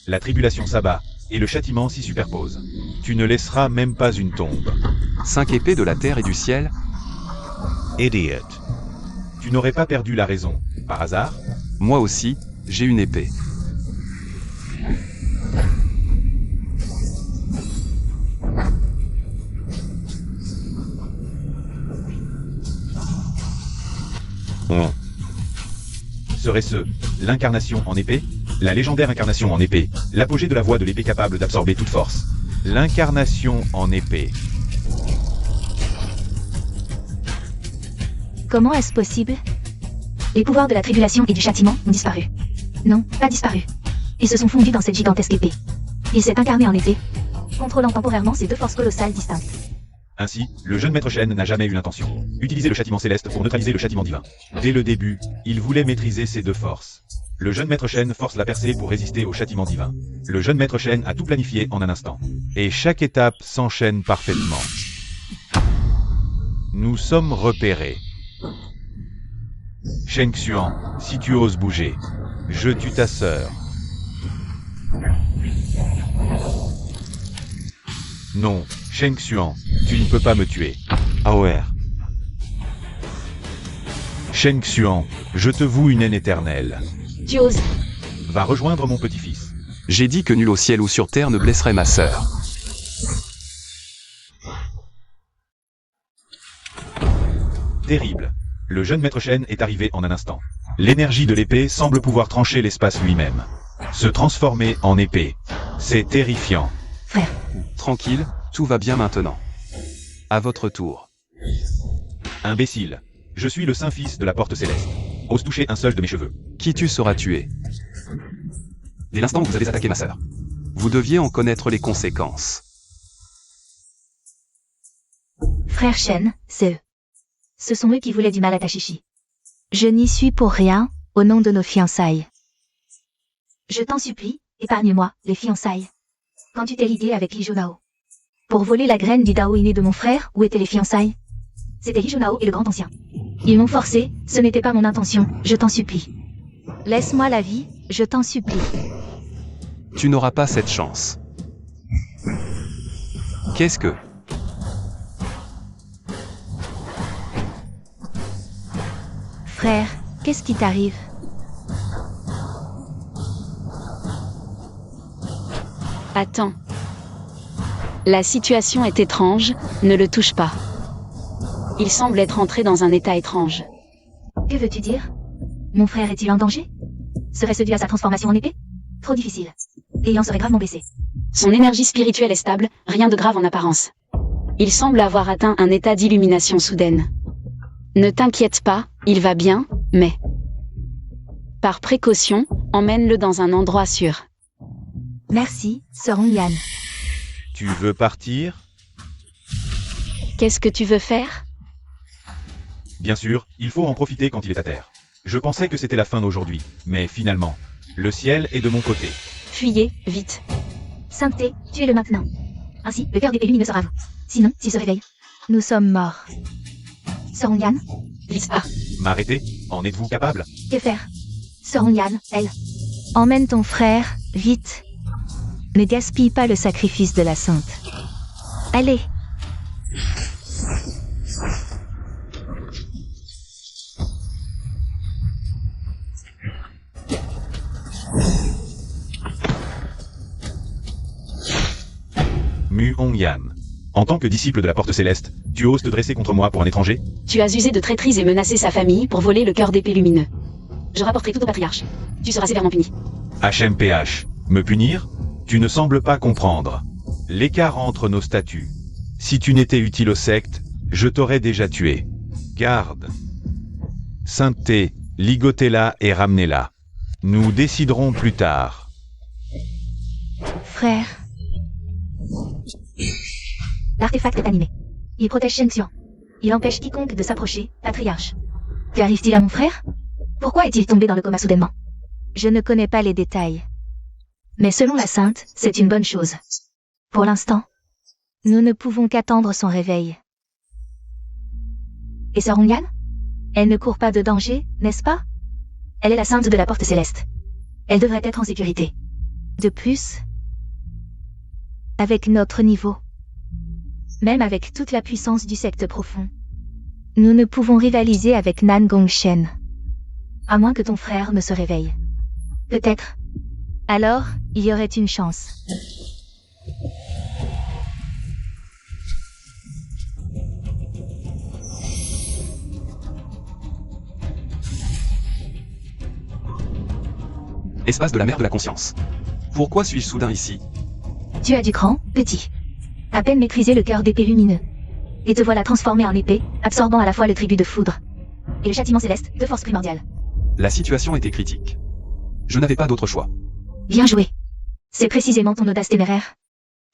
La tribulation s'abat, et le châtiment s'y superpose. Tu ne laisseras même pas une tombe. 5 épées de la terre et du ciel. Idiot. Tu n'aurais pas perdu la raison, par hasard? Moi aussi, j'ai une épée. Serait-ce l'incarnation en épée? La légendaire incarnation en épée, l'apogée de la voix de l'épée capable d'absorber toute force. L'incarnation en épée. Comment est-ce possible? Les pouvoirs de la tribulation et du châtiment ont disparu. Non, pas disparu. Ils se sont fondus dans cette gigantesque épée. Il s'est incarné en épée, contrôlant temporairement ces deux forces colossales distinctes. Ainsi, le jeune maître Shen n'a jamais eu l'intention d'utiliser le châtiment céleste pour neutraliser le châtiment divin. Dès le début, il voulait maîtriser ces deux forces. Le jeune maître Shen force la percée pour résister au châtiment divin. Le jeune maître Shen a tout planifié en un instant. Et chaque étape s'enchaîne parfaitement. Nous sommes repérés. Shen Xuan, si tu oses bouger, je tue ta sœur. Non, Shen Xuan, tu ne peux pas me tuer. AOR. Shen Xuan, je te voue une haine éternelle. Tu oses. Va rejoindre mon petit-fils. J'ai dit que nul au ciel ou sur terre ne blesserait ma sœur. Terrible. Le jeune maître Shen est arrivé en un instant. L'énergie de l'épée semble pouvoir trancher l'espace lui-même. Se transformer en épée. C'est terrifiant. Frère, Tranquille, tout va bien maintenant. À votre tour. Imbécile. Je suis le saint fils de la porte céleste. Ose toucher un seul de mes cheveux. Qui tu seras tué. Dès l'instant où vous avez attaqué ma sœur. Vous deviez en connaître les conséquences. frère Shen, c'est eux. Ce sont eux qui voulaient du mal à Tashishi. Je n'y suis pour rien, au nom de nos fiançailles. Je t'en supplie, épargne-moi, les fiançailles. Quand tu t'es ligué avec Li Junao. Pour voler la graine du Dao inné de mon frère, où étaient les fiançailles? C'était Li Junao et le grand ancien. Ils m'ont forcé, ce n'était pas mon intention, je t'en supplie. Laisse-moi la vie, je t'en supplie. Tu n'auras pas cette chance. Qu'est-ce que... Frère, qu'est-ce qui t'arrive? Attends. La situation est étrange, ne le touche pas. Il semble être entré dans un état étrange. Que veux-tu dire? Mon frère est-il en danger? Serait-ce dû à sa transformation en épée? Trop difficile. L'ayant serait gravement blessé. Son énergie spirituelle est stable, rien de grave en apparence. Il semble avoir atteint un état d'illumination soudaine. Ne t'inquiète pas, il va bien, mais... Par précaution, emmène-le dans un endroit sûr. Merci, Sœur Hongyan. Tu veux partir? Qu'est-ce que tu veux faire? Bien sûr, il faut en profiter quand il est à terre. Je pensais que c'était la fin d'aujourd'hui, mais finalement, le ciel est de mon côté. Fuyez, vite. Sainteté, tuez-le maintenant. Ainsi, le cœur d'épée lumineux sera vous. Sinon, s'il se réveille, nous sommes morts. Sœur Hongyan, Vite, ah. M'arrêter? En êtes-vous capable? que faire? Sœur Hongyan, elle. Emmène ton frère, vite. Ne gaspille pas le sacrifice de la sainte. Allez. Mu Hongyan. En tant que disciple de la porte céleste, tu oses te dresser contre moi pour un étranger? Tu as usé de traîtrise et menacé sa famille pour voler le cœur d'épée lumineux. Je rapporterai tout au patriarche. Tu seras sévèrement puni. HMPH. Me punir? Tu ne sembles pas comprendre. L'écart entre nos statuts. Si tu n'étais utile au secte, je t'aurais déjà tué. Garde. Sainteté, ligotez-la et ramenez-la. Nous déciderons plus tard. Frère. L'artefact est animé. Il protège Shen Xian. Il empêche quiconque de s'approcher, patriarche. Qu'arrive-t-il à mon frère? Pourquoi est-il tombé dans le coma soudainement? Je ne connais pas les détails. Mais selon la sainte, c'est une bonne chose. Pour l'instant, nous ne pouvons qu'attendre son réveil. Et Sœur Hongyan? Elle ne court pas de danger, n'est-ce pas? Elle est la sainte de la porte céleste. Elle devrait être en sécurité. De plus, avec notre niveau, même avec toute la puissance du secte profond, nous ne pouvons rivaliser avec Nan Gongshen. À moins que ton frère ne se réveille. Peut-être. Alors, il y aurait une chance. Espace de la mer de la conscience. Pourquoi suis-je soudain ici? Tu as du cran, petit. À peine maîtrisé le cœur d'épée lumineux. Et te voilà transformé en épée, absorbant à la fois le tribut de foudre et le châtiment céleste de force primordiale. La situation était critique. Je n'avais pas d'autre choix. Bien joué. C'est précisément ton audace téméraire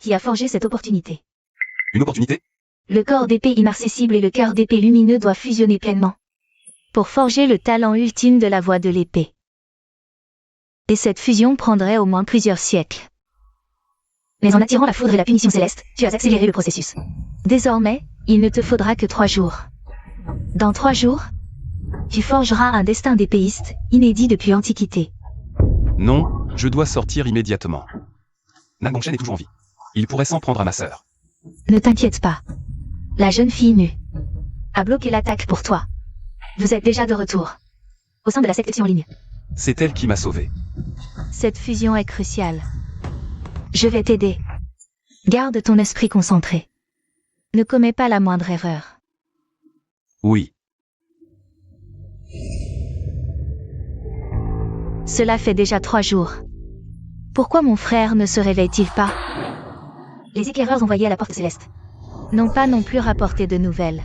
qui a forgé cette opportunité. Une opportunité? Le corps d'épée inaccessible et le cœur d'épée lumineux doivent fusionner pleinement pour forger le talent ultime de la voie de l'épée. Et cette fusion prendrait au moins plusieurs siècles. Mais en attirant la foudre et la punition céleste, tu as accéléré le processus. Désormais, il ne te faudra que 3 jours. Dans 3 jours, tu forgeras un destin d'épéiste, inédit depuis l'Antiquité. Non, je dois sortir immédiatement. Nagongchen est toujours en vie. Il pourrait s'en prendre à ma sœur. Ne t'inquiète pas. La jeune fille nue a bloqué l'attaque pour toi. Vous êtes déjà de retour. Au sein de la secte en ligne. C'est elle qui m'a sauvé. Cette fusion est cruciale. Je vais t'aider. Garde ton esprit concentré. Ne commets pas la moindre erreur. Oui. Cela fait déjà 3 jours. Pourquoi mon frère ne se réveille-t-il pas? Les éclaireurs envoyés à la porte céleste n'ont pas non plus rapporté de nouvelles.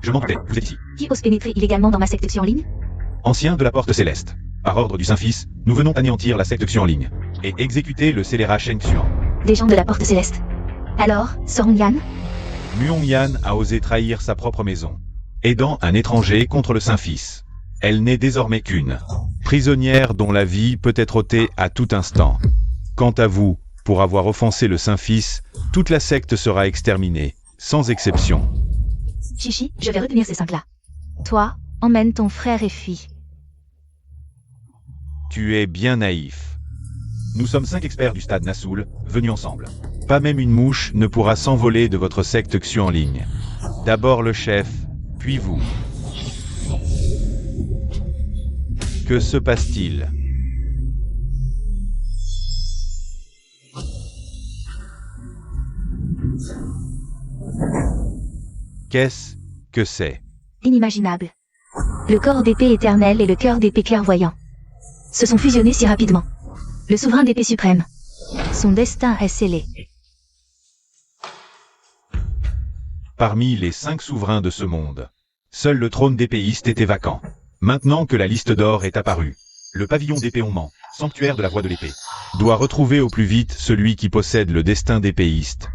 Je m'en doutais, vous êtes ici. Qui ose pénétrer illégalement dans ma secte en ligne? Ancien de la Porte Céleste. Par ordre du Saint-Fils, nous venons anéantir la secte en ligne et exécuter le scélérat Shen Xuan. Des gens de la porte céleste. Alors, Song Yan? Muong-Yan a osé trahir sa propre maison, aidant un étranger contre le Saint-Fils. Elle n'est désormais qu'une prisonnière dont la vie peut être ôtée à tout instant. Quant à vous, pour avoir offensé le Saint-Fils, toute la secte sera exterminée, sans exception. Chichi, je vais retenir ces 5-là. Toi, emmène ton frère et fuis. Tu es bien naïf. Nous sommes 5 experts du stade Nassoul, venus ensemble. Pas même une mouche ne pourra s'envoler de votre secte Xu en ligne. D'abord le chef, puis vous. Que se passe-t-il? Qu'est-ce que c'est? Inimaginable. Le corps d'épée éternel et le cœur d'épée clairvoyant se sont fusionnés si rapidement. Le souverain d'épée suprême. Son destin est scellé. Parmi les 5 souverains de ce monde, seul le trône d'épéiste était vacant. Maintenant que la liste d'or est apparue, le pavillon d'Épéonman, sanctuaire de la voie de l'épée, doit retrouver au plus vite celui qui possède le destin d'épéiste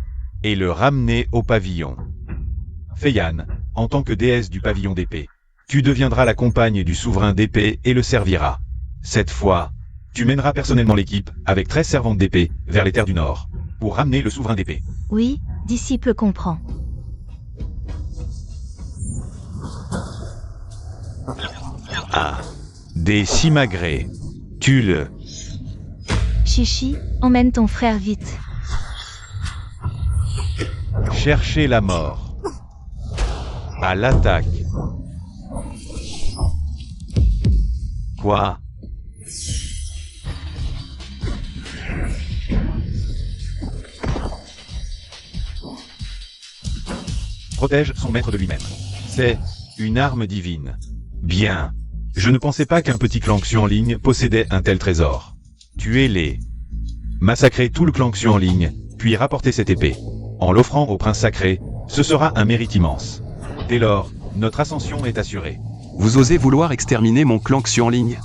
et le ramener au pavillon. Feiyan, en tant que déesse du pavillon d'épée, tu deviendras la compagne du souverain d'épée et le serviras. Cette fois, tu mèneras personnellement l'équipe, avec 13 servantes d'épée, vers les terres du Nord, pour ramener le souverain d'épée. Oui, disciple comprend. Ah, des simagrées. Tu le... Chichi, emmène ton frère vite. Cherchez la mort. À l'attaque. Quoi? Protège son maître de lui-même. C'est une arme divine. Bien. Je ne pensais pas qu'un petit clan Xu en ligne possédait un tel trésor. Tuez-les. Massacrez tout le clan Xu en ligne, puis rapportez cette épée. En l'offrant au prince sacré, ce sera un mérite immense. Dès lors, notre ascension est assurée. Vous osez vouloir exterminer mon clan Xu en ligne?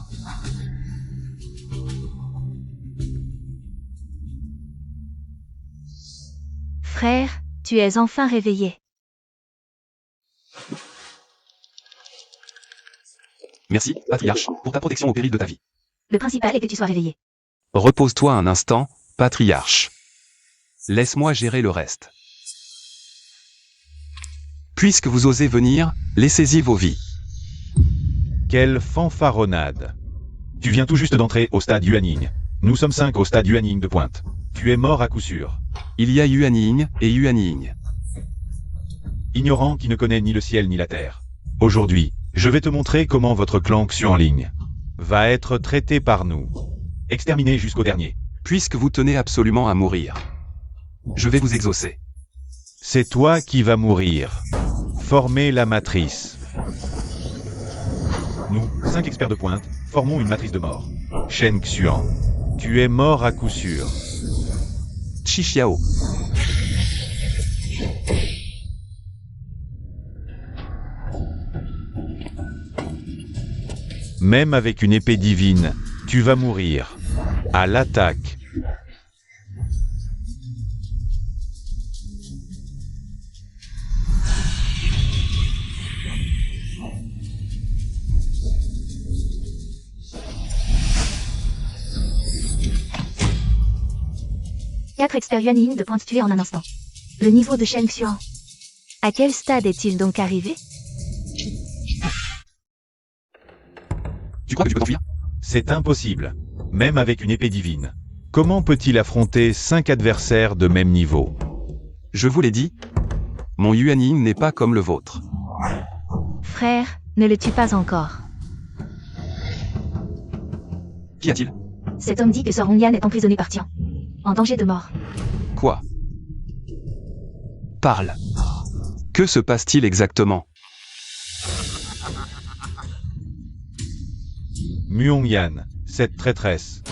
Frère, tu es enfin réveillé. Merci, patriarche, pour ta protection au péril de ta vie. Le principal est que tu sois réveillé. Repose-toi un instant, patriarche. Laisse-moi gérer le reste. Puisque vous osez venir, laissez-y vos vies. Quelle fanfaronnade. Tu viens tout juste d'entrer au stade Yuanying. Nous sommes 5 au stade Yuanying de pointe. Tu es mort à coup sûr. Il y a Yuanying et Yuanying. Ignorant qui ne connaît ni le ciel ni la terre. Aujourd'hui, je vais te montrer comment votre clan Xu en ligne va être traité par nous. Exterminé jusqu'au dernier. Puisque vous tenez absolument à mourir, je vais vous exaucer. C'est toi qui vas mourir. Former la matrice. Nous, 5 experts de pointe, formons une matrice de mort. Shen Xuan, tu es mort à coup sûr. Chi Xiao. Même avec une épée divine, tu vas mourir. À l'attaque. Quatre experts Yuan de pointe tués en un instant. Le niveau de Shen Xuan. À quel stade est-il donc arrivé? Tu crois que tu peux t'enfuir? C'est impossible. Même avec une épée divine. Comment peut-il affronter 5 adversaires de même niveau? Je vous l'ai dit, mon Yuan Ying n'est pas comme le vôtre. Frère, ne le tue pas encore. Qu'y a-t-il? Cet homme dit que Sir Hongyan est emprisonné par Tian. En danger de mort. Quoi? Parle. Que se passe-t-il exactement? Muongyan, cette traîtresse.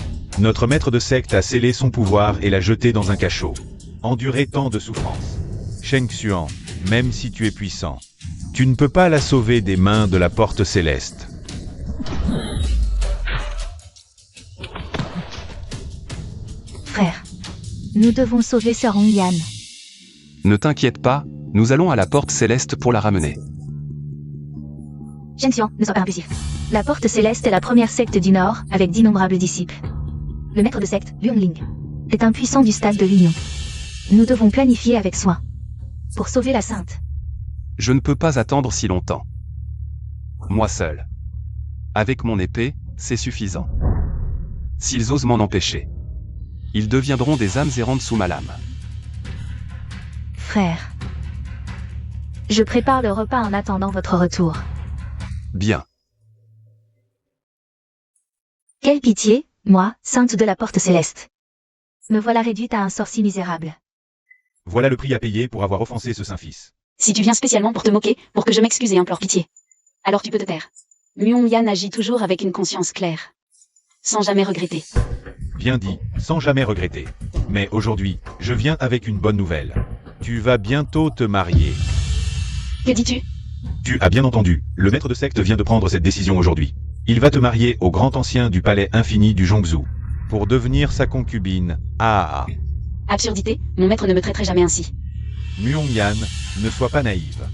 Notre maître de secte a scellé son pouvoir et l'a jeté dans un cachot. Enduré tant de souffrances. Shen Xuan, même si tu es puissant, tu ne peux pas la sauver des mains de la porte céleste. Frère. Nous devons sauver Sir Hongyan. Ne t'inquiète pas, nous allons à la porte céleste pour la ramener. Shen Xuan, ne sois pas impulsif. La Porte Céleste est la première secte du Nord, avec d'innombrables disciples. Le maître de secte, Luong Ling, est un puissant du stade de l'Union. Nous devons planifier avec soin. pour sauver la Sainte. Je ne peux pas attendre si longtemps. Moi seul. Avec mon épée, c'est suffisant. S'ils osent m'en empêcher, ils deviendront des âmes errantes sous ma lame. Frère. Je prépare le repas en attendant votre retour. Bien. Quelle pitié, moi, sainte de la Porte Céleste. Me voilà réduite à un sort si misérable. Voilà le prix à payer pour avoir offensé ce Saint-Fils. Si tu viens spécialement pour te moquer, pour que je m'excuse et implore pitié, alors tu peux te taire. Myung-Yan agit toujours avec une conscience claire. Sans jamais regretter. Bien dit, sans jamais regretter. Mais aujourd'hui, je viens avec une bonne nouvelle. Tu vas bientôt te marier. Que dis-tu? Tu as bien entendu, le maître de secte vient de prendre cette décision aujourd'hui. Il va te marier au grand ancien du palais infini du Zhongzhou, pour devenir sa concubine, Aa. Absurdité, mon maître ne me traiterait jamais ainsi. Myung-Yan, ne sois pas naïve.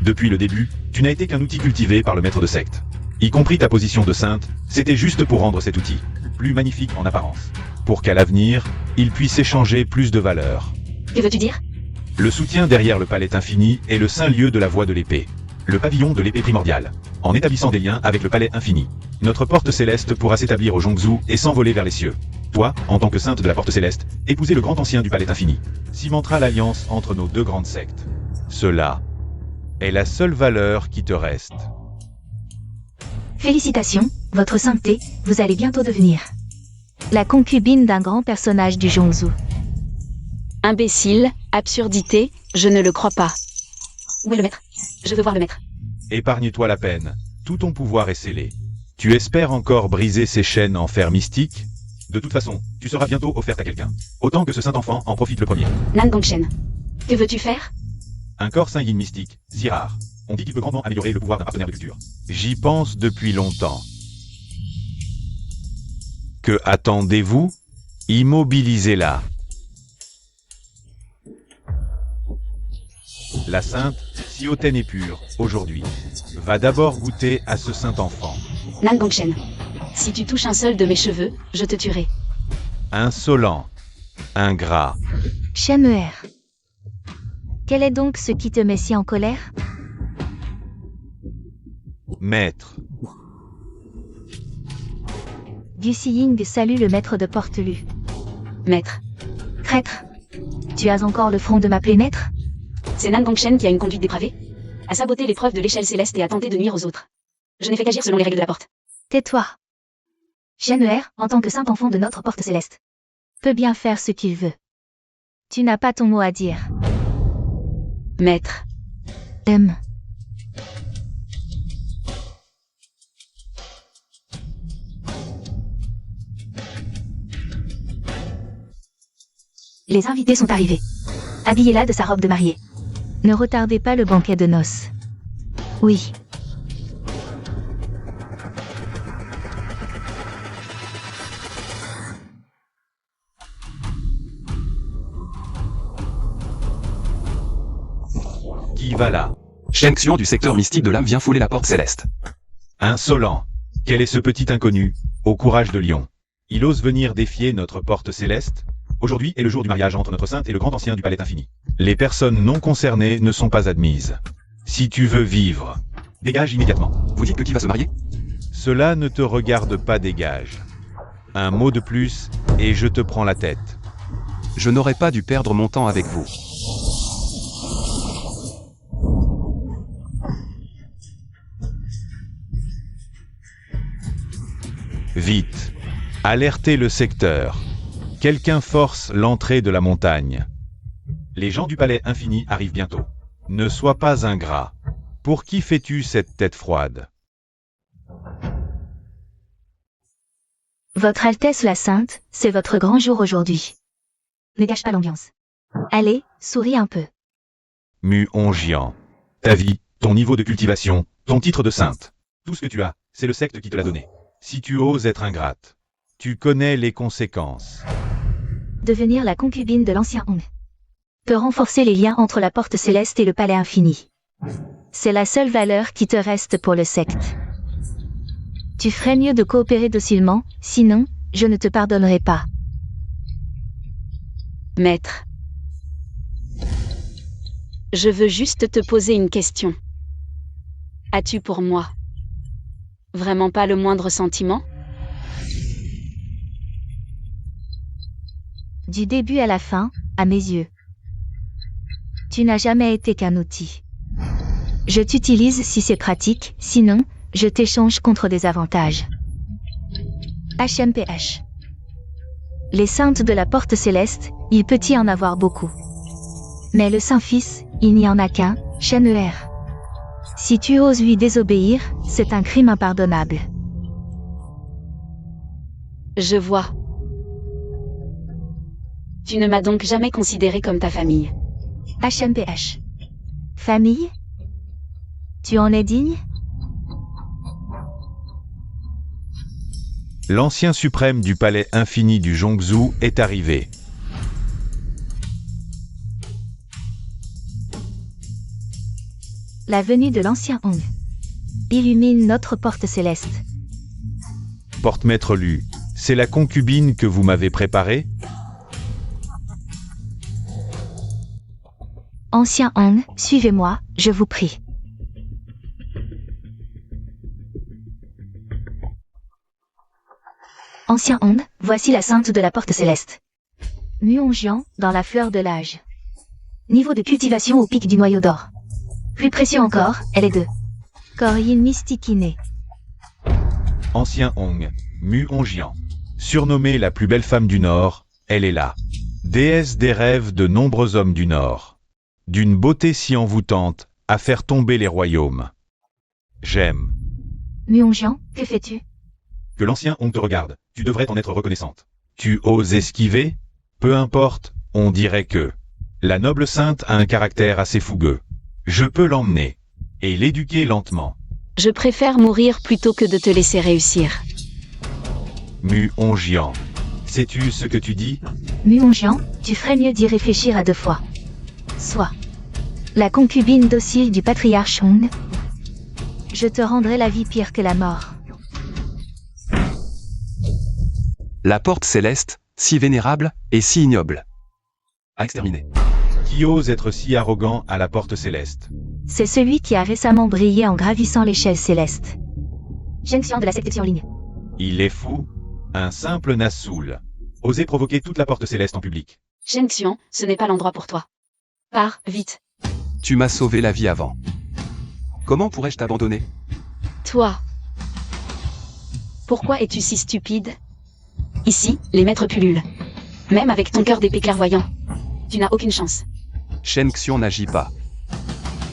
Depuis le début, tu n'as été qu'un outil cultivé par le maître de secte. Y compris ta position de sainte, c'était juste pour rendre cet outil plus magnifique en apparence. Pour qu'à l'avenir, il puisse échanger plus de valeur. Que veux-tu dire? Le soutien derrière le palais infini est le saint lieu de la voie de l'épée. Le pavillon de l'épée primordiale. En établissant des liens avec le palais infini, notre porte céleste pourra s'établir au Zhongzhou et s'envoler vers les cieux. Toi, en tant que sainte de la porte céleste, épouser le grand ancien du palais infini. Cimentera l'alliance entre nos deux grandes sectes. Cela est la seule valeur qui te reste. Félicitations, votre sainteté, vous allez bientôt devenir La concubine d'un grand personnage du Zhongzhou. Imbécile, absurdité, je ne le crois pas. Où est le maître? Je veux voir le maître. Épargne-toi la peine, tout ton pouvoir est scellé. Tu espères encore briser ces chaînes en fer mystique? De toute façon, tu seras bientôt offerte à quelqu'un. Autant que ce saint enfant en profite le premier. Nan Gongshen. Que veux-tu faire? Un corps sanguine mystique, si rare. On dit qu'il peut grandement améliorer le pouvoir d'un partenaire de culture. J'y pense depuis longtemps. Que attendez-vous? Immobilisez-la. La sainte, si hautaine et pure, aujourd'hui, va d'abord goûter à ce saint enfant. Nan Gongshen. Si tu touches un seul de mes cheveux, je te tuerai. Insolent. Ingrat. Shenmeer. Quel est donc ce qui te met si en colère? Maître. Du Ying salue le maître de Portelu. Maître. Traître. Tu as encore le front de m'appeler maître? C'est Nan Gongshen qui a une conduite dépravée. A saboté l'épreuve de l'échelle céleste et a tenté de nuire aux autres. Je n'ai fait qu'agir selon les règles de la porte. Tais-toi. Shenmeer, en tant que saint enfant de notre porte céleste, Peut bien faire ce qu'il veut. Tu n'as pas ton mot à dire. Maître. Les invités sont arrivés. Habillez-la de sa robe de mariée. Ne retardez pas le banquet de noces. Oui. Qui va là? Shen Xian du secteur mystique de l'âme vient fouler la porte céleste. Insolent. Quel est ce petit inconnu, au courage de lion? Il ose venir défier notre porte céleste? Aujourd'hui est le jour du mariage entre notre sainte et le grand ancien du palais infini. Les personnes non concernées ne sont pas admises. Si tu veux vivre, dégage immédiatement. Vous dites que qui va se marier? Cela ne te regarde pas, dégage. Un mot de plus, et je te prends la tête. Je n'aurais pas dû perdre mon temps avec vous. Vite. Alertez le secteur. Quelqu'un force l'entrée de la montagne. Les gens du palais infini arrivent bientôt. Ne sois pas ingrat. Pour qui fais-tu cette tête froide? Votre Altesse la Sainte, c'est votre grand jour aujourd'hui. Ne gâche pas l'ambiance. Allez, souris un peu. Mu-Ongian. Ta vie, ton niveau de cultivation, ton titre de sainte. Tout ce que tu as, c'est le secte qui te l'a donné. Si tu oses être ingrate, tu connais les conséquences. Devenir la concubine de l'ancien Hong. Peut renforcer les liens entre la porte céleste et le palais infini. C'est la seule valeur qui te reste pour le secte. Tu ferais mieux de coopérer docilement, sinon, je ne te pardonnerai pas. Maître. Je veux juste te poser une question. As-tu pour moi vraiment pas le moindre sentiment? Du début à la fin, à mes yeux. Tu n'as jamais été qu'un outil. Je t'utilise si c'est pratique, sinon, je t'échange contre des avantages. HMPH. Les saintes de la porte céleste, il peut y en avoir beaucoup. Mais le Saint-Fils, il n'y en a qu'un, Shen Er. Si tu oses lui désobéir, c'est un crime impardonnable. Je vois. Tu ne m'as donc jamais considéré comme ta famille. HMPH. Famille? Tu en es digne? L'ancien suprême du palais infini du Zhongzhou est arrivé. La venue de l'ancien Hong illumine notre porte céleste. Porte-maître Lu, c'est la concubine que vous m'avez préparée? Ancien Hong, suivez-moi, je vous prie. Ancien Hong, voici la sainte de la porte céleste. Mu-Ongian, dans la fleur de l'âge. Niveau de cultivation au pic du noyau d'or. Plus précieux encore, elle est de Coryin mystique inné. Ancien Hong, Mu-Ongian. Surnommée la plus belle femme du Nord, elle est là. Déesse des rêves de nombreux hommes du Nord. D'une beauté si envoûtante, à faire tomber les royaumes. J'aime. Mu-Ongian, que fais-tu? Que l'ancien Hong te regarde, tu devrais t'en être reconnaissante. Tu oses esquiver? Peu importe, on dirait que la noble sainte a un caractère assez fougueux. Je peux l'emmener et l'éduquer lentement. Je préfère mourir plutôt que de te laisser réussir. Mu-Ongian. Sais-tu ce que tu dis? Mu-Ongian, tu ferais mieux d'y réfléchir à deux fois. Sois la concubine docile du patriarche Hong. Je te rendrai la vie pire que la mort. La porte céleste, si vénérable et si ignoble. À exterminer. Qui ose être si arrogant à la porte céleste? C'est celui qui a récemment brillé en gravissant l'échelle céleste. Shen Xian de la secte en ligne. Il est fou, un simple Nassoul. Oser provoquer toute la porte céleste en public. Shen Xian, ce n'est pas l'endroit pour toi. Pars, vite. Tu m'as sauvé la vie avant. Comment pourrais-je t'abandonner? Toi. Pourquoi es-tu si stupide? Ici, les maîtres pullulent. Même avec ton cœur d'épée clairvoyant. Tu n'as aucune chance. Shen Xian n'agit pas.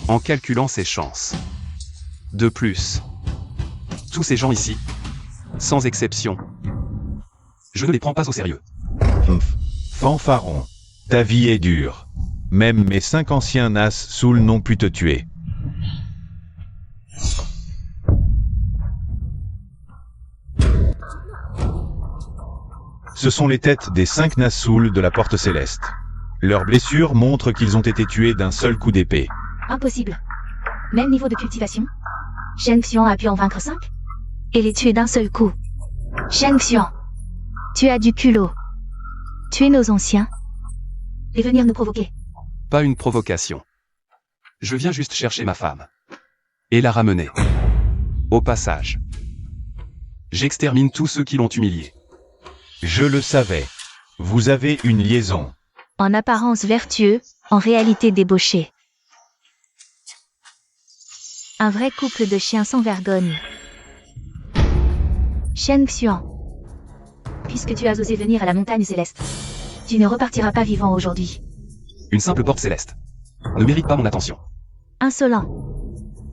En calculant ses chances. De plus, tous ces gens ici, sans exception, je ne les prends pas au sérieux. Fanfaron. Ta vie est dure. Même mes 5 anciens Nazgûl n'ont pu te tuer. Ce sont les têtes des 5 Nazgûl de la Porte Céleste. Leurs blessures montrent qu'ils ont été tués d'un seul coup d'épée. Impossible. Même niveau de cultivation. Shen Xian a pu en vaincre 5 et les tuer d'un seul coup. Shen Xian, tu as du culot. Tuer nos anciens et venir nous provoquer. Pas une provocation. Je viens juste chercher ma femme. Et la ramener. Au passage. J'extermine tous ceux qui l'ont humiliée. Je le savais. Vous avez une liaison. En apparence vertueux, en réalité débauché. Un vrai couple de chiens sans vergogne. Shen Xian, puisque tu as osé venir à la montagne céleste, tu ne repartiras pas vivant aujourd'hui. Une simple porte céleste. Ne mérite pas mon attention. Insolent.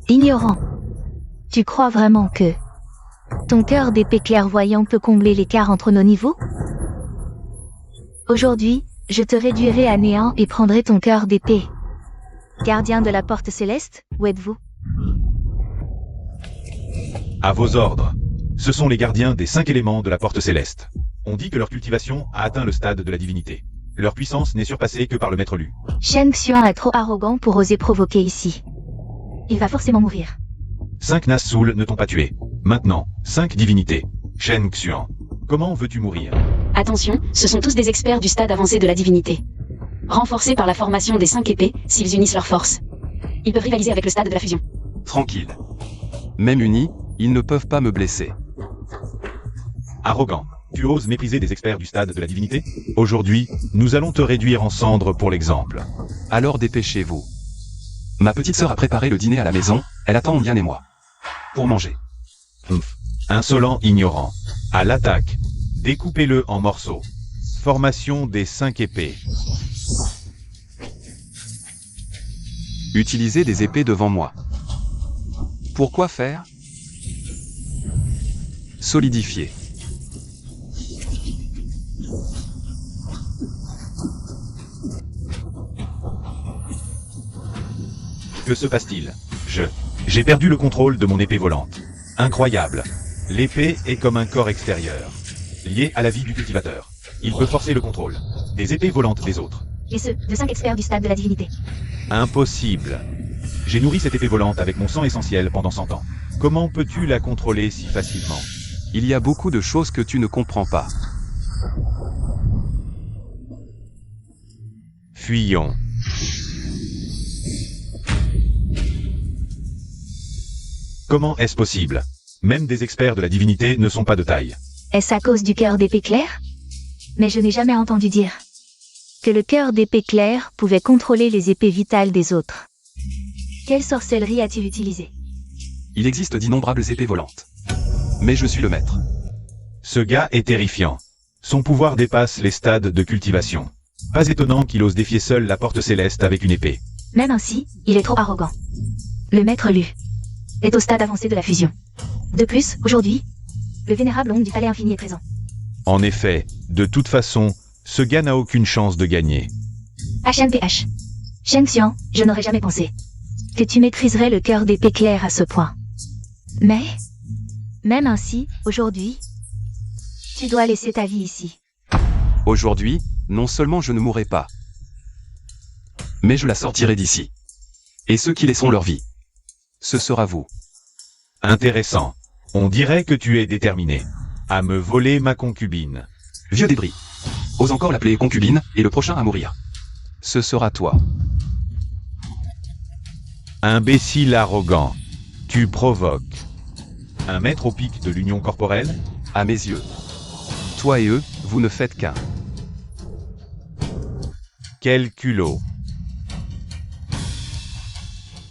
Ignorant. Tu crois vraiment que ton cœur d'épée clairvoyant peut combler l'écart entre nos niveaux? Aujourd'hui, je te réduirai à néant et prendrai ton cœur d'épée. Gardien de la porte céleste, où êtes-vous? À vos ordres. Ce sont les gardiens des 5 éléments de la Porte Céleste. On dit que leur cultivation a atteint le stade de la divinité. Leur puissance n'est surpassée que par le maître Lu. Shen Xian est trop arrogant pour oser provoquer ici. Il va forcément mourir. 5 Nazgûl ne t'ont pas tué. Maintenant, 5 divinités. Shen Xian, comment veux-tu mourir? Attention, ce sont tous des experts du stade avancé de la divinité. Renforcés par la formation des 5 épées, s'ils unissent leurs forces. Ils peuvent rivaliser avec le stade de la fusion. Tranquille. Même unis, ils ne peuvent pas me blesser. Arrogant. Tu oses mépriser des experts du stade de la divinité? Aujourd'hui, nous allons te réduire en cendres pour l'exemple. Alors dépêchez-vous. Ma petite sœur a préparé le dîner à la maison, elle attend Yan et moi. Pour manger. Insolent ignorant. À l'attaque. Découpez-le en morceaux. Formation des 5 épées. Utilisez des épées devant moi. Pourquoi faire? Solidifier. Que se passe-t-il? J'ai perdu le contrôle de mon épée volante. Incroyable. L'épée est comme un corps extérieur, lié à la vie du cultivateur. Il peut forcer le contrôle des épées volantes des autres. Et ceux de 5 experts du stade de la divinité. Impossible. J'ai nourri cette épée volante avec mon sang essentiel pendant 100 ans. Comment peux-tu la contrôler si facilement? Il y a beaucoup de choses que tu ne comprends pas. Fuyons. Comment est-ce possible? Même des experts de la divinité ne sont pas de taille. Est-ce à cause du cœur d'épée clair? Mais je n'ai jamais entendu dire que le cœur d'épée clair pouvait contrôler les épées vitales des autres. Quelle sorcellerie as-tu utilisée? Il existe d'innombrables épées volantes. Mais je suis le maître. Ce gars est terrifiant. Son pouvoir dépasse les stades de cultivation. Pas étonnant qu'il ose défier seul la porte céleste avec une épée. Même ainsi, il est trop arrogant. Le maître Lu est au stade avancé de la fusion. De plus, aujourd'hui, le vénérable oncle du palais infini est présent. En effet, de toute façon, ce gars n'a aucune chance de gagner. HMPH. Shen Xian, je n'aurais jamais pensé que tu maîtriserais le cœur d'épée clair à ce point. Mais, même ainsi, aujourd'hui, tu dois laisser ta vie ici. Aujourd'hui, non seulement je ne mourrai pas, mais je la sortirai d'ici. Et ceux qui laisseront leur vie, ce sera vous. Intéressant. On dirait que tu es déterminé à me voler ma concubine. Vieux débris. Ose encore l'appeler concubine, et le prochain à mourir. Ce sera toi. Imbécile arrogant. Tu provoques. Un maître au pic de l'union corporelle? À mes yeux. Toi et eux, vous ne faites qu'un. Quel culot.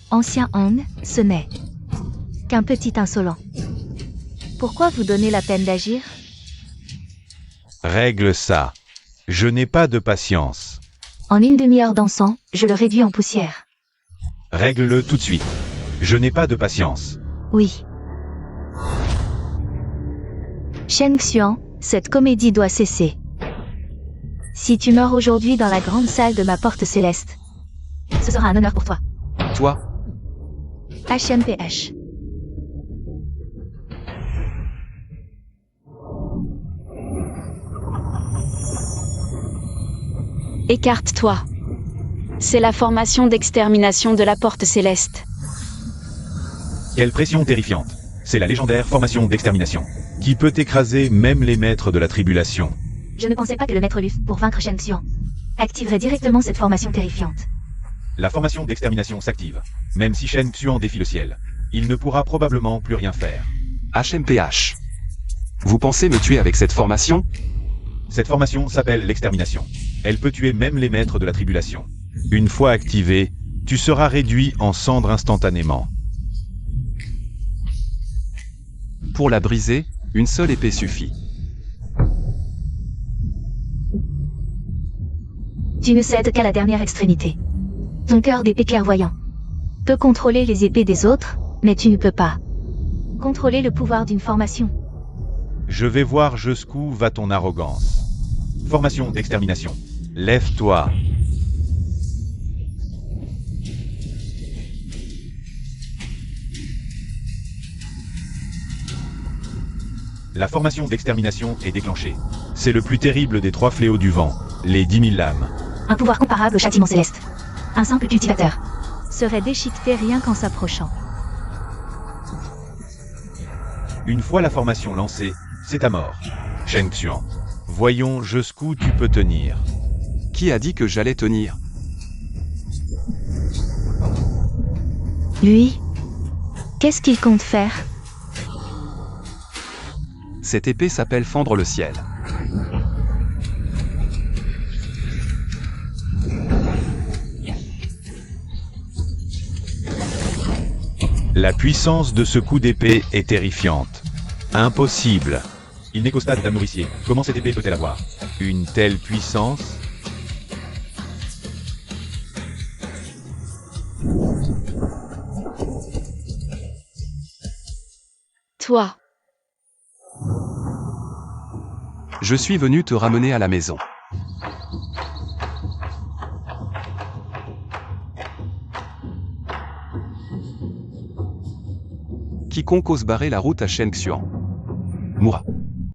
Ancien Hong, ce n'est qu'un petit insolent. Pourquoi vous donnez la peine d'agir? Règle ça. Je n'ai pas de patience. En une demi-heure d'encens, je le réduis en poussière. Règle-le tout de suite. Je n'ai pas de patience. Oui. Shen Xian, cette comédie doit cesser. Si tu meurs aujourd'hui dans la grande salle de ma porte céleste, Ce sera un honneur pour toi. Toi, HMPH. Écarte-toi. C'est la formation d'extermination de la porte céleste. Quelle pression terrifiante. C'est la légendaire formation d'extermination, qui peut écraser même les maîtres de la tribulation. Je ne pensais pas que le maître Luth, pour vaincre Shen Xian, activerait directement cette formation terrifiante. La formation d'extermination s'active. Même si Shen Xuan défie le ciel, il ne pourra probablement plus rien faire. HMPH. Vous pensez me tuer avec cette formation? Cette formation s'appelle l'extermination. Elle peut tuer même les maîtres de la tribulation. Une fois activée, tu seras réduit en cendres instantanément. Pour la briser, une seule épée suffit. Tu ne cèdes qu'à la dernière extrémité. Ton cœur d'épée clairvoyant Peut contrôler les épées des autres, mais tu ne peux pas contrôler le pouvoir d'une formation. Je vais voir jusqu'où va ton arrogance. Formation d'extermination. Lève-toi. La formation d'extermination est déclenchée. C'est le plus terrible des 3 fléaux du vent, les 10 000 lames. Un pouvoir comparable au châtiment céleste. Un simple cultivateur. Serait déchiqueté rien qu'en s'approchant. Une fois la formation lancée, c'est ta mort. Shen Xuan. Voyons jusqu'où tu peux tenir. Qui a dit que j'allais tenir? Lui, qu'est-ce qu'il compte faire? Cette épée s'appelle fendre le ciel. La puissance de ce coup d'épée est terrifiante. Impossible. Il n'est qu'au stade d'un nourricier. Comment cette épée peut-elle avoir une telle puissance? Toi. Je suis venu te ramener à la maison. Quiconque ose barrer la route à Shen Xuan mourra.